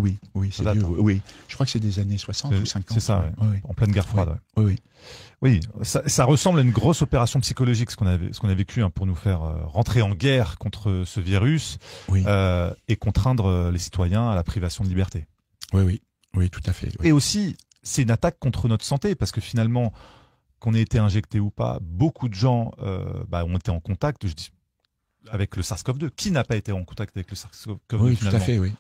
Speaker 2: c'est vieux. Oui, je crois que c'est des années 60 ou 50.
Speaker 1: C'est ça, en pleine guerre froide. Oui, ça ressemble à une grosse opération psychologique, ce qu'on a vécu, pour nous faire rentrer en guerre contre ce virus et contraindre les citoyens à la privation de liberté.
Speaker 2: Oui, tout à fait. Oui.
Speaker 1: Et aussi, c'est une attaque contre notre santé, parce que finalement, qu'on ait été injecté ou pas, beaucoup de gens ont été en contact, je dis, avec le SARS-CoV-2. Qui n'a pas été en contact avec le SARS-CoV-2
Speaker 2: Oui,
Speaker 1: finalement?
Speaker 2: tout à fait, oui.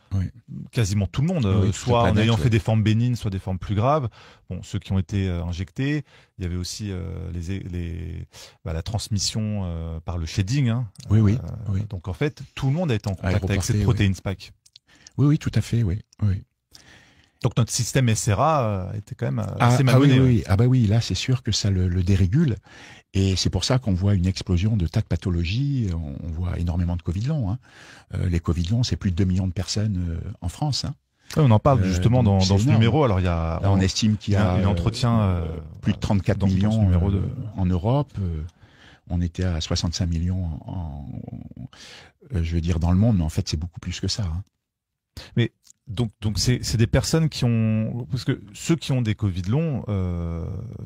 Speaker 1: Quasiment tout le monde, soit en ayant fait des formes bénignes, soit des formes plus graves. Bon, ceux qui ont été injectés, il y avait aussi la transmission par le shedding.
Speaker 2: Oui.
Speaker 1: Donc en fait, tout le monde a été en contact avec cette protéine spike.
Speaker 2: Oui, tout à fait, oui.
Speaker 1: Donc notre système SRA était quand même assez malmené.
Speaker 2: Oui, là c'est sûr que ça le dérégule. Et c'est pour ça qu'on voit une explosion de tas de pathologies. On voit énormément de Covid long. Les Covid long, c'est plus de 2 millions de personnes en France.
Speaker 1: On en parle justement dans ce numéro. Alors
Speaker 2: on estime qu'il y a
Speaker 1: un entretien
Speaker 2: plus de 34 millions en Europe. On était à 65 millions je veux dire dans le monde, mais en fait c'est beaucoup plus que ça.
Speaker 1: Mais donc c'est des personnes qui ont, parce que ceux qui ont des Covid longs,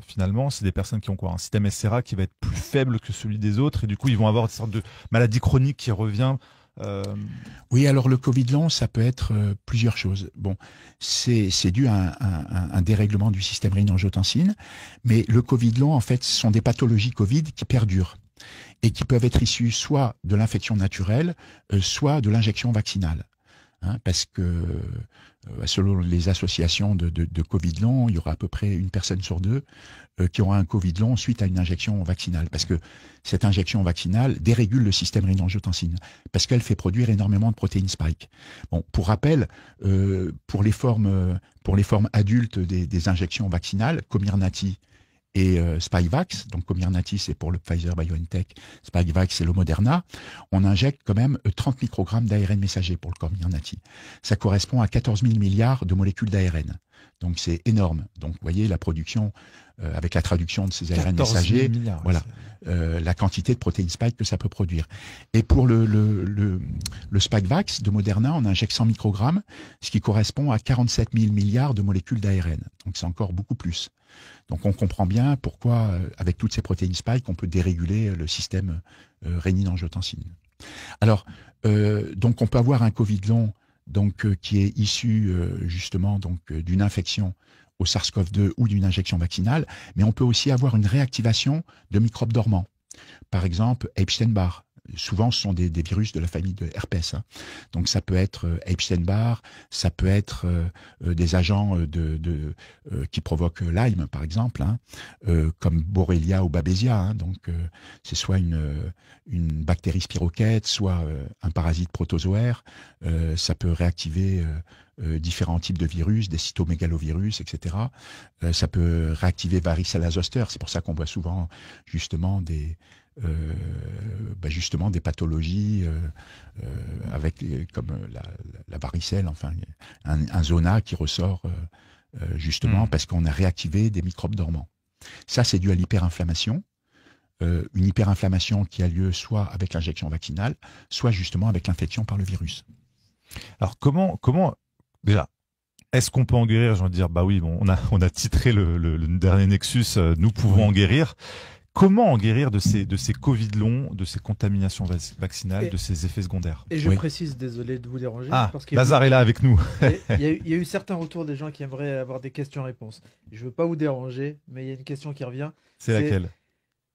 Speaker 1: finalement, c'est des personnes qui ont un système SRA qui va être plus faible que celui des autres, et du coup ils vont avoir une sorte de maladie chronique qui revient.
Speaker 2: Oui, alors le Covid long, ça peut être plusieurs choses. Bon, c'est dû à un dérèglement du système rénine-angiotensine, mais le Covid long, en fait, ce sont des pathologies Covid qui perdurent et qui peuvent être issues soit de l'infection naturelle, soit de l'injection vaccinale. Parce que selon les associations de Covid long, il y aura à peu près une personne sur deux qui aura un Covid long suite à une injection vaccinale. Parce que cette injection vaccinale dérégule le système rénine-angiotensine, parce qu'elle fait produire énormément de protéines spike. Bon, pour rappel, pour les formes adultes des injections vaccinales, Comirnaty et Spikevax, donc Comirnaty c'est pour le Pfizer-BioNTech, Spikevax c'est le Moderna, on injecte quand même 30 microgrammes d'ARN messager pour le Comirnaty. Ça correspond à 14 000 milliards de molécules d'ARN. Donc c'est énorme. Donc vous voyez la production, avec la traduction de ces ARN messagers, voilà, la quantité de protéines spike que ça peut produire. Et pour le Spikevax de Moderna, on injecte 100 microgrammes, ce qui correspond à 47 000 milliards de molécules d'ARN. Donc c'est encore beaucoup plus. Donc on comprend bien pourquoi, avec toutes ces protéines spike, on peut déréguler le système rénine-angiotensine. Alors, donc on peut avoir un Covid long, qui est issu justement d'une infection au SARS-CoV-2 ou d'une injection vaccinale, mais on peut aussi avoir une réactivation de microbes dormants. Par exemple, Epstein-Barr. Souvent, ce sont des virus de la famille de herpès. Donc, ça peut être Epstein-Barr, ça peut être des agents qui provoquent Lyme, par exemple, comme Borrelia ou Babesia. Donc, c'est soit une bactérie spirochète, soit un parasite protozoaire. Ça peut réactiver différents types de virus, des cytomégalovirus, etc. Ça peut réactiver varicella zoster. C'est pour ça qu'on voit souvent justement des pathologies avec comme la varicelle, enfin un zona qui ressort justement parce qu'on a réactivé des microbes dormants. Ça, c'est dû à l'hyperinflammation. Une hyperinflammation qui a lieu soit avec l'injection vaccinale, soit justement avec l'infection par le virus.
Speaker 1: Alors comment déjà, est-ce qu'on peut en guérir? Je veux dire, bah oui, bon, on a titré le dernier Nexus, nous pouvons en guérir. Comment en guérir de ces Covid longs, de ces contaminations vaccinales, de ces effets secondaires?
Speaker 3: Et je précise, désolé de vous déranger.
Speaker 1: Parce Lazare est là avec nous.
Speaker 3: Il y a eu certains retours des gens qui aimeraient avoir des questions-réponses. Je ne veux pas vous déranger, mais il y a une question qui revient.
Speaker 1: C'est laquelle?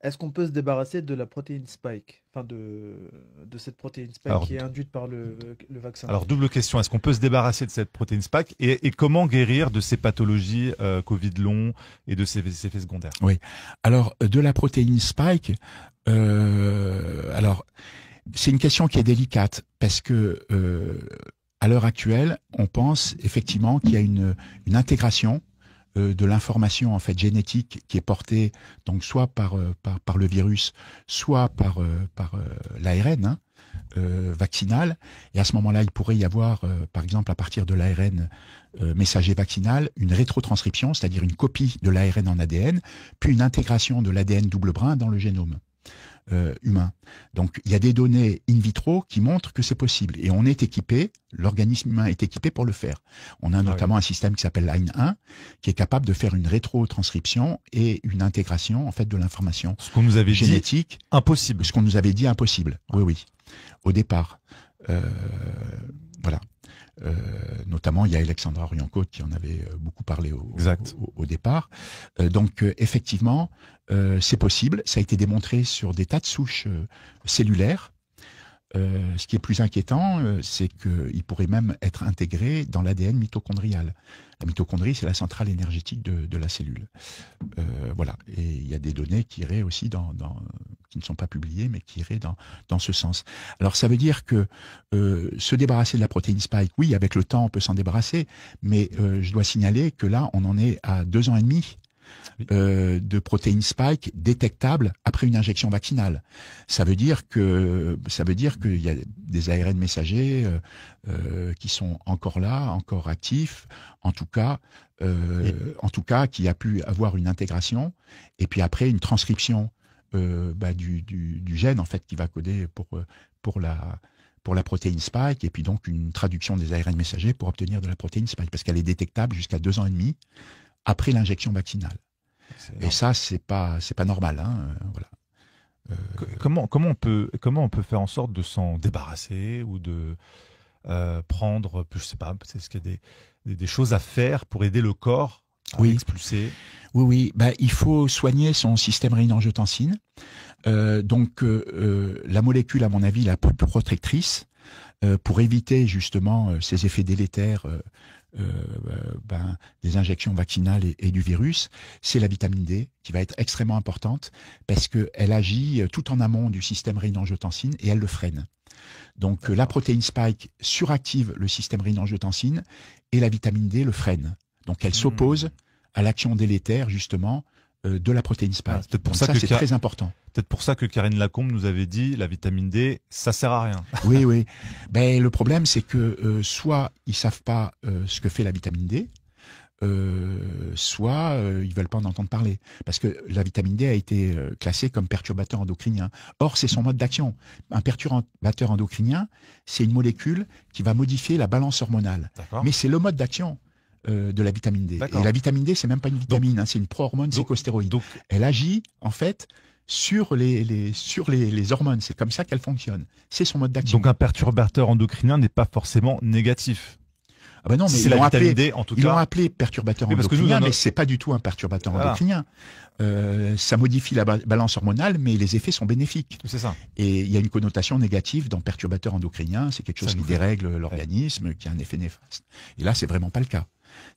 Speaker 3: est-ce qu'on peut se débarrasser de la protéine spike, enfin de cette protéine spike qui est induite par le vaccin?
Speaker 1: Alors, double question. Est-ce qu'on peut se débarrasser de cette protéine spike et comment guérir de ces pathologies Covid long et de ces effets secondaires?
Speaker 2: Oui. Alors, de la protéine spike, alors, c'est une question qui est délicate parce que à l'heure actuelle, on pense effectivement qu'il y a une intégration de l'information en fait génétique qui est portée donc soit par le virus, soit par l'ARN vaccinal. Et à ce moment-là, il pourrait y avoir, par exemple, à partir de l'ARN messager vaccinal, une rétrotranscription, c'est-à-dire une copie de l'ARN en ADN, puis une intégration de l'ADN double brin dans le génome humain. Donc, il y a des données in vitro qui montrent que c'est possible. Et on est équipé, l'organisme humain est équipé pour le faire. On a notamment un système qui s'appelle Line1, qui est capable de faire une rétrotranscription et une intégration, en fait, de l'information
Speaker 1: ce qu'on nous avait
Speaker 2: génétique.
Speaker 1: Dit impossible.
Speaker 2: Ce qu'on nous avait dit impossible. Oui, oui. Au départ. Voilà. Notamment, il y a Alexandra Orion-Côte qui en avait beaucoup parlé au départ. Donc, effectivement, c'est possible. Ça a été démontré sur des tas de souches cellulaires. Ce qui est plus inquiétant, c'est qu'il pourrait même être intégré dans l'ADN mitochondrial. La mitochondrie, c'est la centrale énergétique de la cellule. Voilà. Et il y a des données qui iraient aussi qui ne sont pas publiées, mais qui iraient dans ce sens. Alors, ça veut dire que se débarrasser de la protéine spike, oui, avec le temps, on peut s'en débarrasser, mais je dois signaler que là, on en est à 2 ans et demi de protéines spike détectables après une injection vaccinale. Ça veut dire qu'il y a des ARN messagers qui sont encore là, encore actifs, en tout cas qui a pu avoir une intégration et puis après une transcription du gène en fait qui va coder pour la protéine spike et puis donc une traduction des ARN messagers pour obtenir de la protéine spike parce qu'elle est détectable jusqu'à 2 ans et demi après l'injection vaccinale. Et ça, c'est pas normal, hein, voilà.
Speaker 1: Comment on peut faire en sorte de s'en débarrasser ou de prendre, je sais pas, est-ce qu'il y a des choses à faire pour aider le corps à expulser?
Speaker 2: Oui. Il faut soigner son système rénine-angiotensine. Donc, la molécule, à mon avis, la plus protectrice pour éviter justement ces effets délétères des injections vaccinales et du virus, c'est la vitamine D qui va être extrêmement importante parce qu'elle agit tout en amont du système rénine-angiotensine et elle le freine. Donc la protéine spike suractive le système rénine-angiotensine et la vitamine D le freine. Donc elle s'oppose à l'action délétère justement de la protéine spike.
Speaker 1: Donc ça
Speaker 2: c'est très important.
Speaker 1: Peut-être pour ça que Karine Lacombe nous avait dit la vitamine D, ça sert à rien.
Speaker 2: Oui. Le problème, c'est que soit ils savent pas ce que fait la vitamine D, soit ils veulent pas en entendre parler. Parce que la vitamine D a été classée comme perturbateur endocrinien. Or, c'est son mode d'action. Un perturbateur endocrinien, c'est une molécule qui va modifier la balance hormonale. Mais c'est le mode d'action de la vitamine D. Et la vitamine D, c'est même pas une vitamine, hein, c'est une pro-hormone sécostéroïde. Elle agit, en fait, sur les hormones. C'est comme ça qu'elle fonctionne. C'est son mode d'action.
Speaker 1: Donc un perturbateur endocrinien n'est pas forcément négatif.
Speaker 2: Ah ben non, mais
Speaker 1: ils l'ont
Speaker 2: appelé perturbateur endocrinien, mais c'est pas du tout un perturbateur endocrinien. Ça modifie la balance hormonale, mais les effets sont bénéfiques.
Speaker 1: C'est ça.
Speaker 2: Et il y a une connotation négative dans perturbateur endocrinien. C'est quelque chose qui dérègle l'organisme, qui a un effet néfaste. Et là, c'est vraiment pas le cas.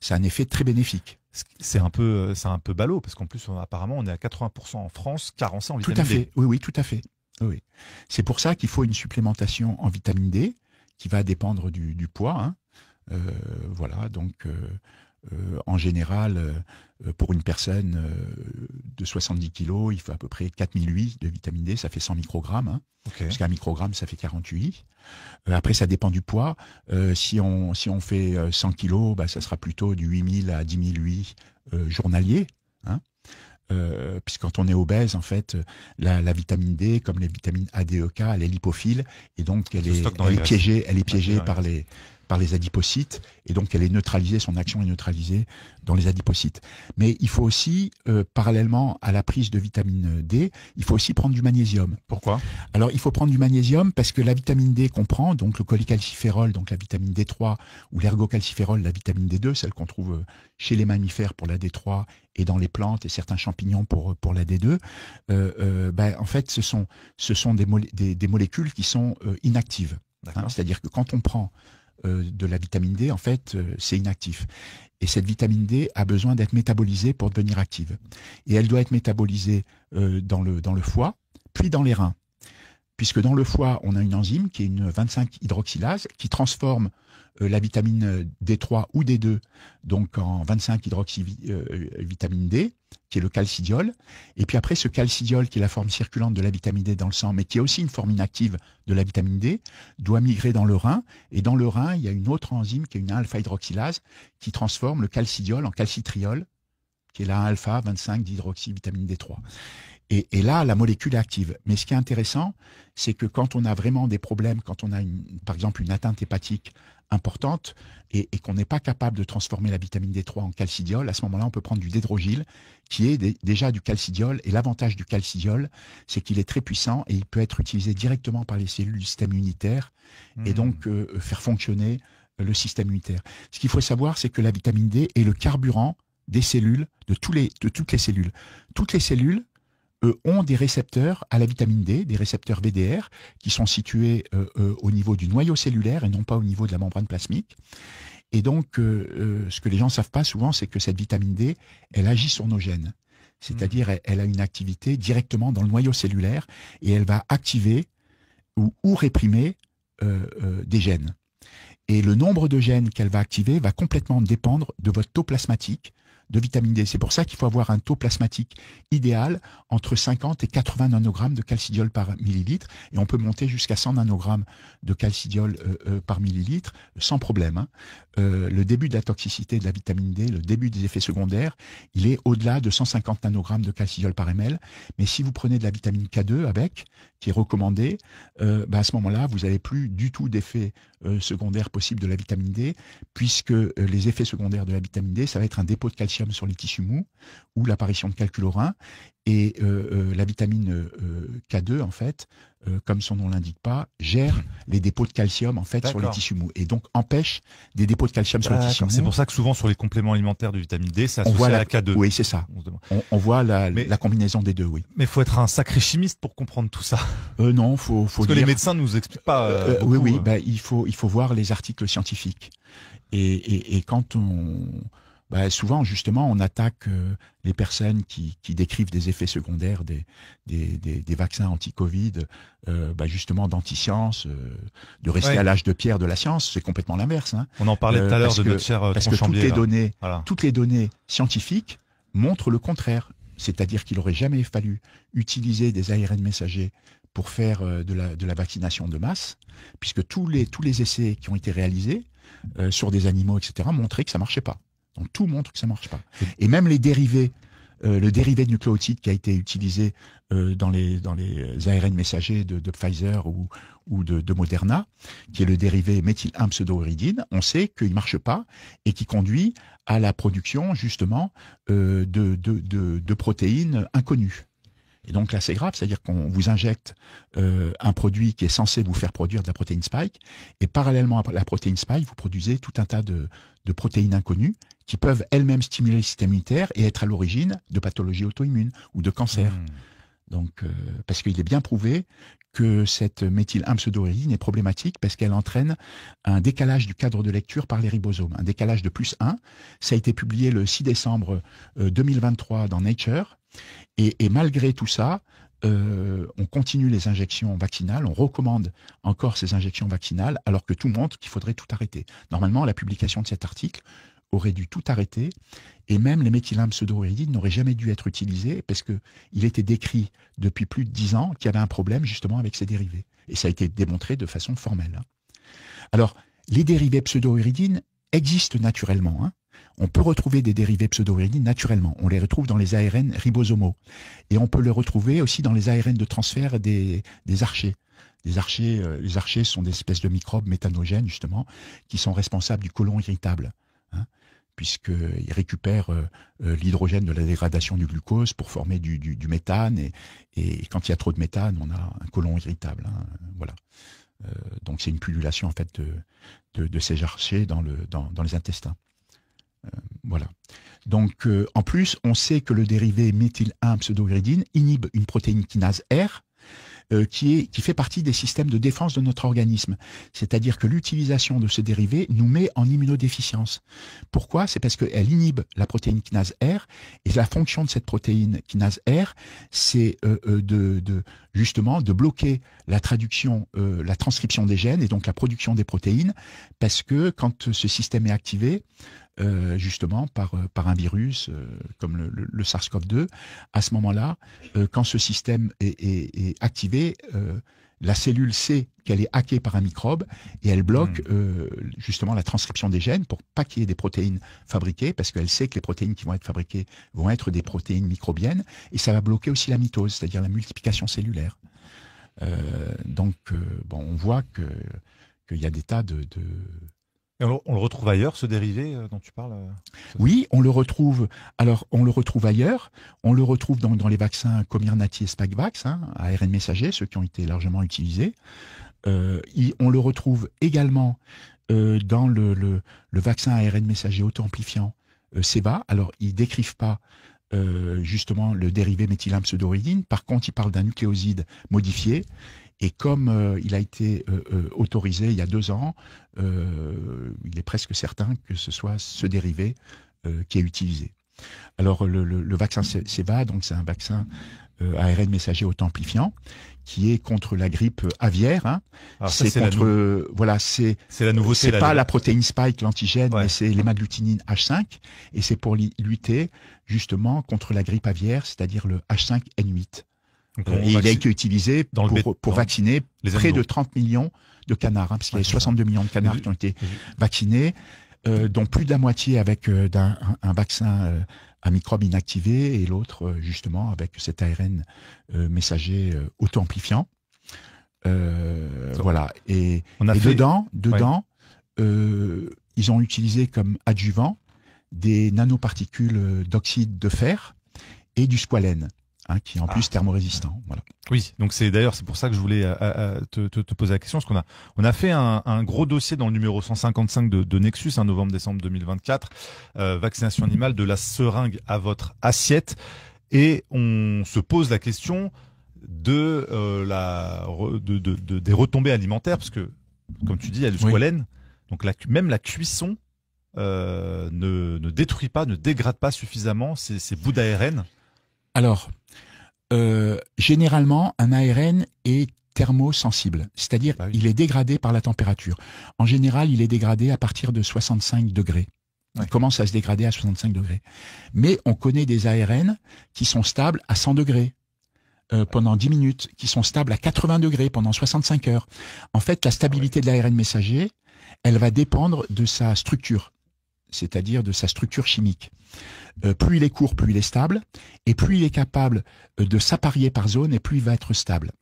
Speaker 2: C'est un effet très bénéfique.
Speaker 1: C'est un peu ballot, parce qu'en plus, apparemment, on est à 80% en France carencé en vitamine D.
Speaker 2: Tout à fait. Oui, tout à fait. Oui. C'est pour ça qu'il faut une supplémentation en vitamine D, qui va dépendre du poids, hein. Voilà, donc en général, pour une personne de 70 kg, il faut à peu près 4008 de vitamine D, ça fait 100 microgrammes, hein, parce qu'un microgramme, ça fait 48. Après, ça dépend du poids. Si on fait 100 kg, ça sera plutôt du 8000 à 10008 journaliers, hein. Puisque quand on est obèse, en fait, la vitamine D, comme les vitamines A, D, E, K, elle est lipophile et donc elle est piégée par les adipocytes, et donc elle est neutralisée, son action est neutralisée dans les adipocytes. Mais il faut aussi, parallèlement à la prise de vitamine D, il faut aussi prendre du magnésium.
Speaker 1: Pourquoi?
Speaker 2: Alors il faut prendre du magnésium parce que la vitamine D qu'on prend, donc le cholécalciférol, donc la vitamine D3, ou l'ergocalciférol, la vitamine D2, celle qu'on trouve chez les mammifères pour la D3 et dans les plantes et certains champignons pour la D2, en fait ce sont des molécules qui sont inactives. Hein, c'est-à-dire que quand on prend de la vitamine D, en fait, c'est inactif. Et cette vitamine D a besoin d'être métabolisée pour devenir active. Et elle doit être métabolisée dans le foie, puis dans les reins. Puisque dans le foie, on a une enzyme qui est une 25-hydroxylase qui transforme la vitamine D3 ou D2 donc en 25-hydroxyvitamine D, qui est le calcidiol. Et puis après, ce calcidiol, qui est la forme circulante de la vitamine D dans le sang, mais qui est aussi une forme inactive de la vitamine D, doit migrer dans le rein. Et dans le rein, il y a une autre enzyme qui est une alpha-hydroxylase qui transforme le calcidiol en calcitriol, qui est la alpha 25-dihydroxyvitamine D3. Et là, la molécule est active. Mais ce qui est intéressant, c'est que quand on a vraiment des problèmes, quand on a par exemple une atteinte hépatique importante et qu'on n'est pas capable de transformer la vitamine D3 en calcidiol, à ce moment-là, on peut prendre du dédrogil, qui est déjà du calcidiol. Et l'avantage du calcidiol, c'est qu'il est très puissant et il peut être utilisé directement par les cellules du système immunitaire et donc faire fonctionner le système immunitaire. Ce qu'il faut savoir, c'est que la vitamine D est le carburant des cellules, de toutes les cellules. Toutes les cellules ont des récepteurs à la vitamine D, des récepteurs VDR, qui sont situés au niveau du noyau cellulaire et non pas au niveau de la membrane plasmique. Et donc, ce que les gens ne savent pas souvent, c'est que cette vitamine D, elle agit sur nos gènes. C'est-à-dire, elle a une activité directement dans le noyau cellulaire et elle va activer ou réprimer des gènes. Et le nombre de gènes qu'elle va activer va complètement dépendre de votre taux plasmatique de vitamine D. C'est pour ça qu'il faut avoir un taux plasmatique idéal entre 50 et 80 nanogrammes de calcidiol par millilitre. Et on peut monter jusqu'à 100 nanogrammes de calcidiol par millilitre sans problème. Hein. Le début de la toxicité de la vitamine D, le début des effets secondaires, il est au-delà de 150 nanogrammes de calcidiol par ml. Mais si vous prenez de la vitamine K2 avec, qui est recommandée, à ce moment-là, vous n'avez plus du tout d'effets secondaires possibles de la vitamine D, puisque les effets secondaires de la vitamine D, ça va être un dépôt de calcium sur les tissus mous ou l'apparition de calcul au rein. Et la vitamine K2, en fait, comme son nom l'indique pas, gère les dépôts de calcium en fait sur les tissus mous et donc empêche des dépôts de calcium sur les tissus mous.
Speaker 1: C'est pour ça que souvent sur les compléments alimentaires de vitamine D, c'est associé à la K2.
Speaker 2: Oui, c'est ça. On voit la combinaison des deux, oui.
Speaker 1: Mais il faut être un sacré chimiste pour comprendre tout ça.
Speaker 2: Non, faut
Speaker 1: Parce que les médecins ne nous expliquent pas.
Speaker 2: Oui, il faut voir les articles scientifiques. Et quand souvent, justement, on attaque les personnes qui décrivent des effets secondaires des vaccins anti-Covid, justement d'anti-science, de rester à l'âge de pierre de la science. C'est complètement l'inverse. Hein.
Speaker 1: On en parlait tout à l'heure de notre cher
Speaker 2: parce que toutes les données scientifiques montrent le contraire. C'est-à-dire qu'il n'aurait jamais fallu utiliser des ARN messagers pour faire de la vaccination de masse, puisque tous les essais qui ont été réalisés sur des animaux, etc., montraient que ça ne marchait pas. Donc tout montre que ça ne marche pas. Et même les dérivés, le dérivé de nucléotide qui a été utilisé dans les ARN messagers de Pfizer ou de Moderna, qui est le dérivé méthyl-1-pseudoéridine, on sait qu'il ne marche pas et qui conduit à la production justement de protéines inconnues. Et donc là, c'est grave, c'est-à-dire qu'on vous injecte un produit qui est censé vous faire produire de la protéine spike, et parallèlement à la protéine spike, vous produisez tout un tas de protéines inconnues qui peuvent elles-mêmes stimuler le système immunitaire et être à l'origine de pathologies auto-immunes ou de cancers. Donc, parce qu'il est bien prouvé que cette méthyl-1-pseudoéridine est problématique parce qu'elle entraîne un décalage du cadre de lecture par les ribosomes, un décalage de +1. Ça a été publié le 6 décembre 2023 dans Nature. Et malgré tout ça, on continue les injections vaccinales, on recommande encore ces injections vaccinales, alors que tout montre qu'il faudrait tout arrêter. Normalement, la publication de cet article aurait dû tout arrêter, et même les méthyl-1-pseudoéridine n'auraient jamais dû être utilisés, parce qu'il était décrit depuis plus de 10 ans qu'il y avait un problème justement avec ces dérivés. Et ça a été démontré de façon formelle. Alors, les dérivés pseudoéridine existent naturellement, hein. On peut retrouver des dérivés pseudoéridine naturellement. On les retrouve dans les ARN ribosomaux. Et on peut les retrouver aussi dans les ARN de transfert des archées. Les archées sont des espèces de microbes méthanogènes, justement, qui sont responsables du côlon irritable, hein, puisqu'ils récupèrent l'hydrogène de la dégradation du glucose pour former du méthane. Et quand il y a trop de méthane, on a un côlon irritable. Hein, voilà. Donc c'est une pullulation en fait de ces archées dans les intestins. Voilà. Donc en plus, on sait que le dérivé méthyl-1-pseudouridine inhibe une protéine kinase R, qui fait partie des systèmes de défense de notre organisme. C'est-à-dire que l'utilisation de ce dérivé nous met en immunodéficience. Pourquoi? C'est parce qu'elle inhibe la protéine kinase R, et la fonction de cette protéine kinase R, c'est justement de bloquer la traduction, la transcription des gènes et donc la production des protéines, parce que quand ce système est activé, justement par un virus comme le SARS-CoV-2, à ce moment-là, quand ce système est activé, la cellule sait qu'elle est hackée par un microbe et elle bloque justement la transcription des gènes pour pas qu'il y ait des protéines fabriquées, parce qu'elle sait que les protéines qui vont être fabriquées vont être des protéines microbiennes, et ça va bloquer aussi la mitose, c'est-à-dire la multiplication cellulaire. Donc on voit qu'il y a des tas
Speaker 1: Et on le retrouve ailleurs, ce dérivé dont tu parles?
Speaker 2: Oui, on le retrouve. Alors, on le retrouve ailleurs. On le retrouve dans les vaccins Comirnaty et Spikevax, hein, ARN messager, ceux qui ont été largement utilisés. On le retrouve également dans le vaccin ARN messager auto-amplifiant Ceva. Alors, ils décrivent pas justement le dérivé méthylène-pseudouridine. Par contre, ils parlent d'un nucléoside modifié. Et comme il a été autorisé il y a 2 ans, il est presque certain que ce soit ce dérivé qui est utilisé. Alors le vaccin Ceva, donc c'est un vaccin ARN messager auto-amplifiant qui est contre la grippe aviaire. Hein. C'est contre c'est
Speaker 1: la nouveauté.
Speaker 2: C'est pas la protéine spike, l'antigène, mais c'est l'hémagglutinine H5, et c'est pour lutter justement contre la grippe aviaire, c'est-à-dire le H5N8. Et il a été utilisé pour vacciner près de 30 millions de canards, hein, parce qu'il y a 62 millions de canards qui ont été vaccinés, dont plus de la moitié avec un vaccin à microbes inactivés, et l'autre justement avec cet ARN messager auto-amplifiant. Voilà. Et dedans, ils ont utilisé comme adjuvant des nanoparticules d'oxyde de fer et du squalène. Hein, qui est en plus thermorésistant. Voilà.
Speaker 1: Oui, donc c'est pour ça que je voulais te poser la question, parce qu'on a fait un gros dossier dans le numéro 155 de Nexus, novembre-décembre 2024, vaccination animale, de la seringue à votre assiette, et on se pose la question des retombées alimentaires, parce que comme tu dis, il y a du squalène, donc même la cuisson ne détruit pas, ne dégrade pas suffisamment ces bouts d'ARN.
Speaker 2: Alors, généralement, un ARN est thermosensible, c'est-à-dire il est dégradé par la température. En général, il est dégradé à partir de 65 degrés. Il commence à se dégrader à 65 degrés. Mais on connaît des ARN qui sont stables à 100 degrés pendant 10 minutes, qui sont stables à 80 degrés pendant 65 heures. En fait, la stabilité de l'ARN messager, elle va dépendre de sa structure, c'est-à-dire de sa structure chimique. Plus il est court, plus il est stable, et plus il est capable de s'apparier par zone, et plus il va être stable.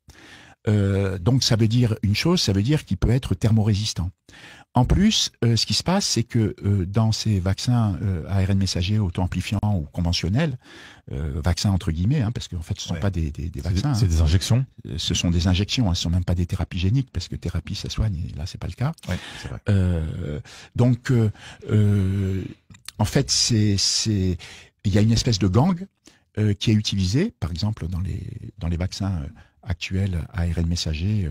Speaker 2: Donc ça veut dire une chose, ça veut dire qu'il peut être thermorésistant. En plus, ce qui se passe, c'est que dans ces vaccins ARN messagers auto-amplifiants ou conventionnels, vaccins entre guillemets, hein, parce qu'en fait ce ne sont pas des vaccins.
Speaker 1: C'est des injections.
Speaker 2: Ce sont des injections, hein, ce ne sont même pas des thérapies géniques, parce que thérapie ça soigne, et là c'est pas le cas.
Speaker 1: Ouais, c'est vrai.
Speaker 2: Donc en fait, il y a une espèce de gang qui est utilisé, par exemple, dans les vaccins actuels ARN messagers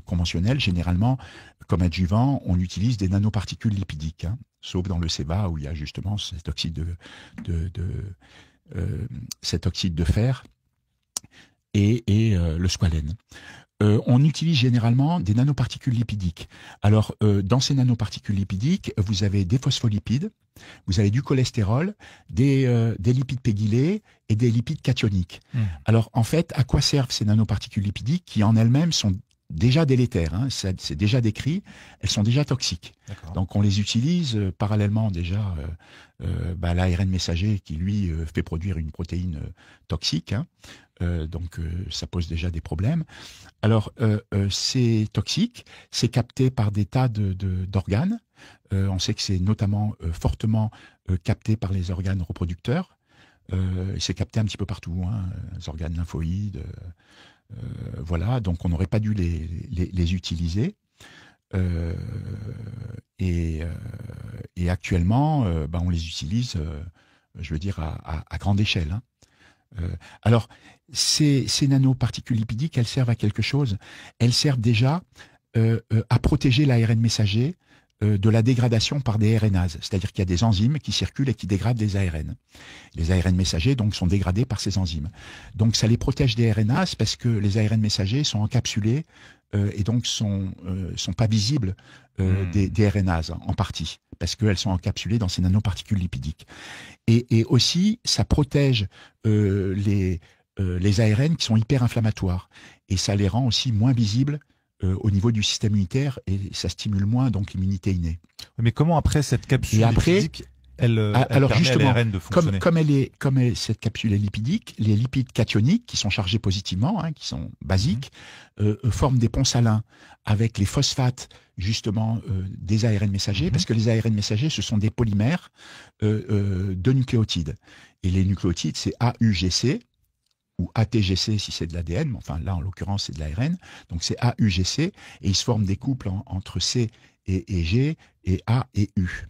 Speaker 2: conventionnels. Généralement, comme adjuvant, on utilise des nanoparticules lipidiques, hein, sauf dans le Ceva où il y a justement cet oxyde de fer et le squalène. On utilise généralement des nanoparticules lipidiques. Alors, dans ces nanoparticules lipidiques, vous avez des phospholipides, vous avez du cholestérol, des lipides pégylés et des lipides cationiques. Alors, en fait, à quoi servent ces nanoparticules lipidiques qui, en elles-mêmes, sont déjà délétères, hein, c'est déjà décrit, elles sont déjà toxiques. Donc on les utilise parallèlement déjà l'ARN messager qui lui fait produire une protéine toxique, hein, donc ça pose déjà des problèmes. Alors c'est toxique, c'est capté par des tas d'organes, on sait que c'est notamment fortement capté par les organes reproducteurs, c'est capté un petit peu partout, hein, les organes lymphoïdes, voilà, donc on n'aurait pas dû les utiliser. Et actuellement, on les utilise, je veux dire, à grande échelle. Hein. Alors, ces nanoparticules lipidiques, elles servent à quelque chose. Elles servent déjà à protéger l'ARN messager de la dégradation par des RNases. C'est-à-dire qu'il y a des enzymes qui circulent et qui dégradent des ARN. Les ARN messagers donc sont dégradés par ces enzymes. Donc ça les protège des RNases parce que les ARN messagers sont encapsulés et donc sont pas visibles des RNases en partie parce qu'elles sont encapsulées dans ces nanoparticules lipidiques. Et aussi ça protège les ARN qui sont hyper inflammatoires et ça les rend aussi moins visibles au niveau du système immunitaire et ça stimule moins donc l'immunité innée.
Speaker 1: Mais comment après cette capsule lipidique, elle
Speaker 2: alors
Speaker 1: permet
Speaker 2: justement,
Speaker 1: à l'ARN de fonctionner
Speaker 2: comme cette capsule est lipidique, les lipides cationiques qui sont chargés positivement, hein, qui sont basiques, forment des ponts salins avec les phosphates justement des ARN messagers, parce que les ARN messagers ce sont des polymères de nucléotides. Et les nucléotides c'est AUGC, ou ATGC si c'est de l'ADN, mais enfin là en l'occurrence c'est de l'ARN, donc c'est AUGC, et il se forme des couples entre C et G, et A et U.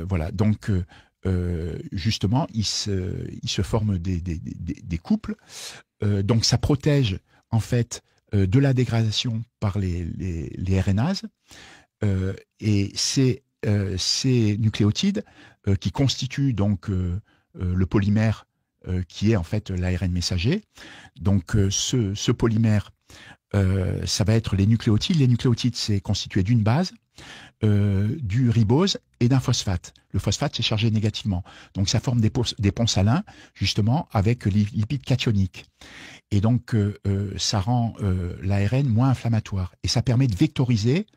Speaker 2: Voilà, donc justement il se forme des couples, donc ça protège en fait de la dégradation par les RNases, et ces nucléotides qui constituent donc le polymère qui est en fait l'ARN messager. Donc ce polymère, ça va être les nucléotides. Les nucléotides, c'est constitué d'une base, du ribose et d'un phosphate. Le phosphate, c'est chargé négativement. Donc ça forme des ponts salins, justement, avec les lipides cationiques. Et donc ça rend l'ARN moins inflammatoire. Et ça permet de vectoriser,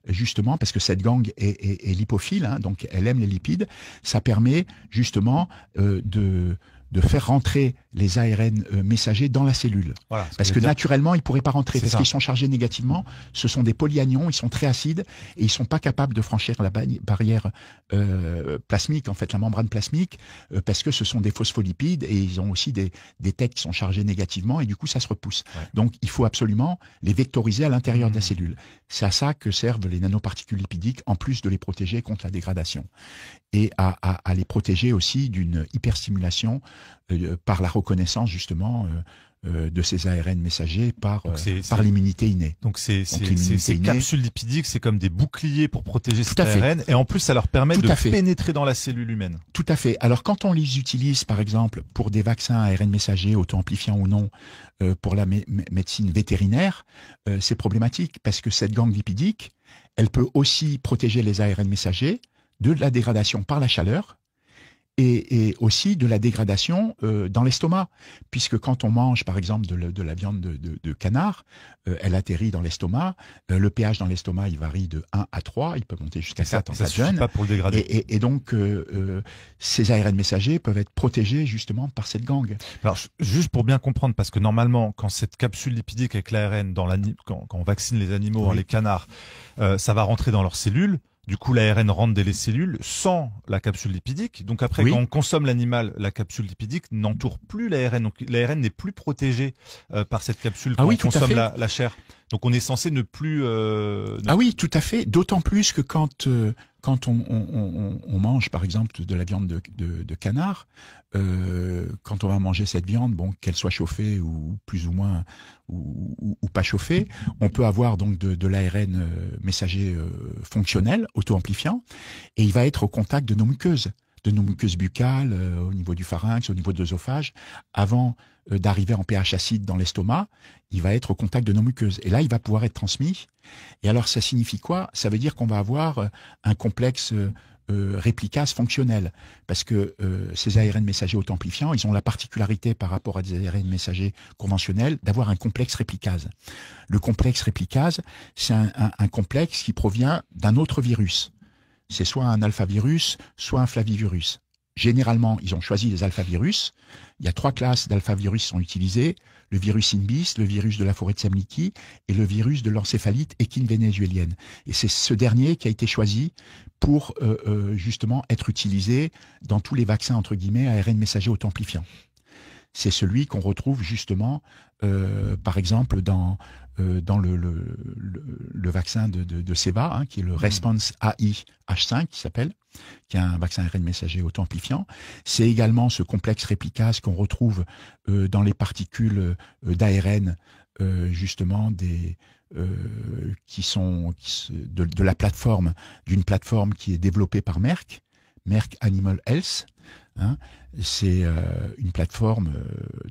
Speaker 2: justement, parce que cette gangue est lipophile, hein, donc elle aime les lipides, ça permet justement de faire rentrer les ARN messagers dans la cellule. Voilà, parce que naturellement, ils ne pourraient pas rentrer, parce qu'ils sont chargés négativement. Ce sont des polyanions, ils sont très acides, et ils ne sont pas capables de franchir la barrière plasmique, en fait, la membrane plasmique, parce que ce sont des phospholipides, et ils ont aussi des têtes qui sont chargées négativement, et du coup, ça se repousse. Ouais. Donc, il faut absolument les vectoriser à l'intérieur de la cellule. C'est à ça que servent les nanoparticules lipidiques, en plus de les protéger contre la dégradation. Et à les protéger aussi d'une hyperstimulation par la reconnaissance justement de ces ARN messagers par l'immunité innée.
Speaker 1: Donc ces capsules lipidiques, c'est comme des boucliers pour protéger cet ARN, et en plus ça leur permet de pénétrer dans la cellule humaine.
Speaker 2: Tout à fait. Alors quand on les utilise par exemple pour des vaccins ARN messagers, auto-amplifiants ou non, pour la médecine vétérinaire, c'est problématique parce que cette gangue lipidique, elle peut aussi protéger les ARN messagers de la dégradation par la chaleur et aussi de la dégradation dans l'estomac, puisque quand on mange par exemple de la viande de canard, elle atterrit dans l'estomac, le pH dans l'estomac il varie de 1 à 3, il peut monter jusqu'à 4 en stade jeune,
Speaker 1: pas pour le dégrader.
Speaker 2: Et donc ces ARN messagers peuvent être protégés justement par cette gangue.
Speaker 1: Alors juste pour bien comprendre, parce que normalement quand cette capsule lipidique avec l'ARN quand on vaccine les animaux, les canards, ça va rentrer dans leurs cellules. Du coup, l'ARN rentre dans les cellules sans la capsule lipidique. Donc après, quand on consomme l'animal, la capsule lipidique n'entoure plus l'ARN. Donc l'ARN n'est plus protégé par cette capsule quand on consomme la chair. Donc on est censé ne plus...
Speaker 2: Ah oui, tout à fait. D'autant plus que quand on mange, par exemple, de la viande de canard, quand on va manger cette viande, bon, qu'elle soit chauffée ou plus ou moins ou pas chauffée, on peut avoir donc de l'ARN messager fonctionnel, auto-amplifiant, et il va être au contact de nos muqueuses buccales, au niveau du pharynx, au niveau de l'œsophage, avant d'arriver en pH acide dans l'estomac, il va être au contact de nos muqueuses. Et là, il va pouvoir être transmis. Et alors, ça signifie quoi? Ça veut dire qu'on va avoir un complexe réplicases fonctionnelles, parce que ces ARN messagers auto-amplifiants, ils ont la particularité par rapport à des ARN messagers conventionnels d'avoir un complexe réplicase. Le complexe réplicase, c'est un complexe qui provient d'un autre virus. C'est soit un alphavirus, soit un flavivirus. Généralement, ils ont choisi les alphavirus. Il y a 3 classes d'alphavirus qui sont utilisées: le virus INBIS, le virus de la forêt de Semliki et le virus de l'encéphalite équine vénézuélienne. Et c'est ce dernier qui a été choisi pour justement être utilisé dans tous les vaccins entre guillemets ARN messager auto-amplifiant. C'est celui qu'on retrouve justement, par exemple, dans le vaccin de Ceva, hein, qui est le Response AI H5, qui s'appelle, qui est un vaccin ARN messager auto-amplifiant. C'est également ce complexe réplicase qu'on retrouve dans les particules d'ARN, justement, qui sont de la plateforme, d'une plateforme qui est développée par Merck Animal Health. Hein. C'est une plateforme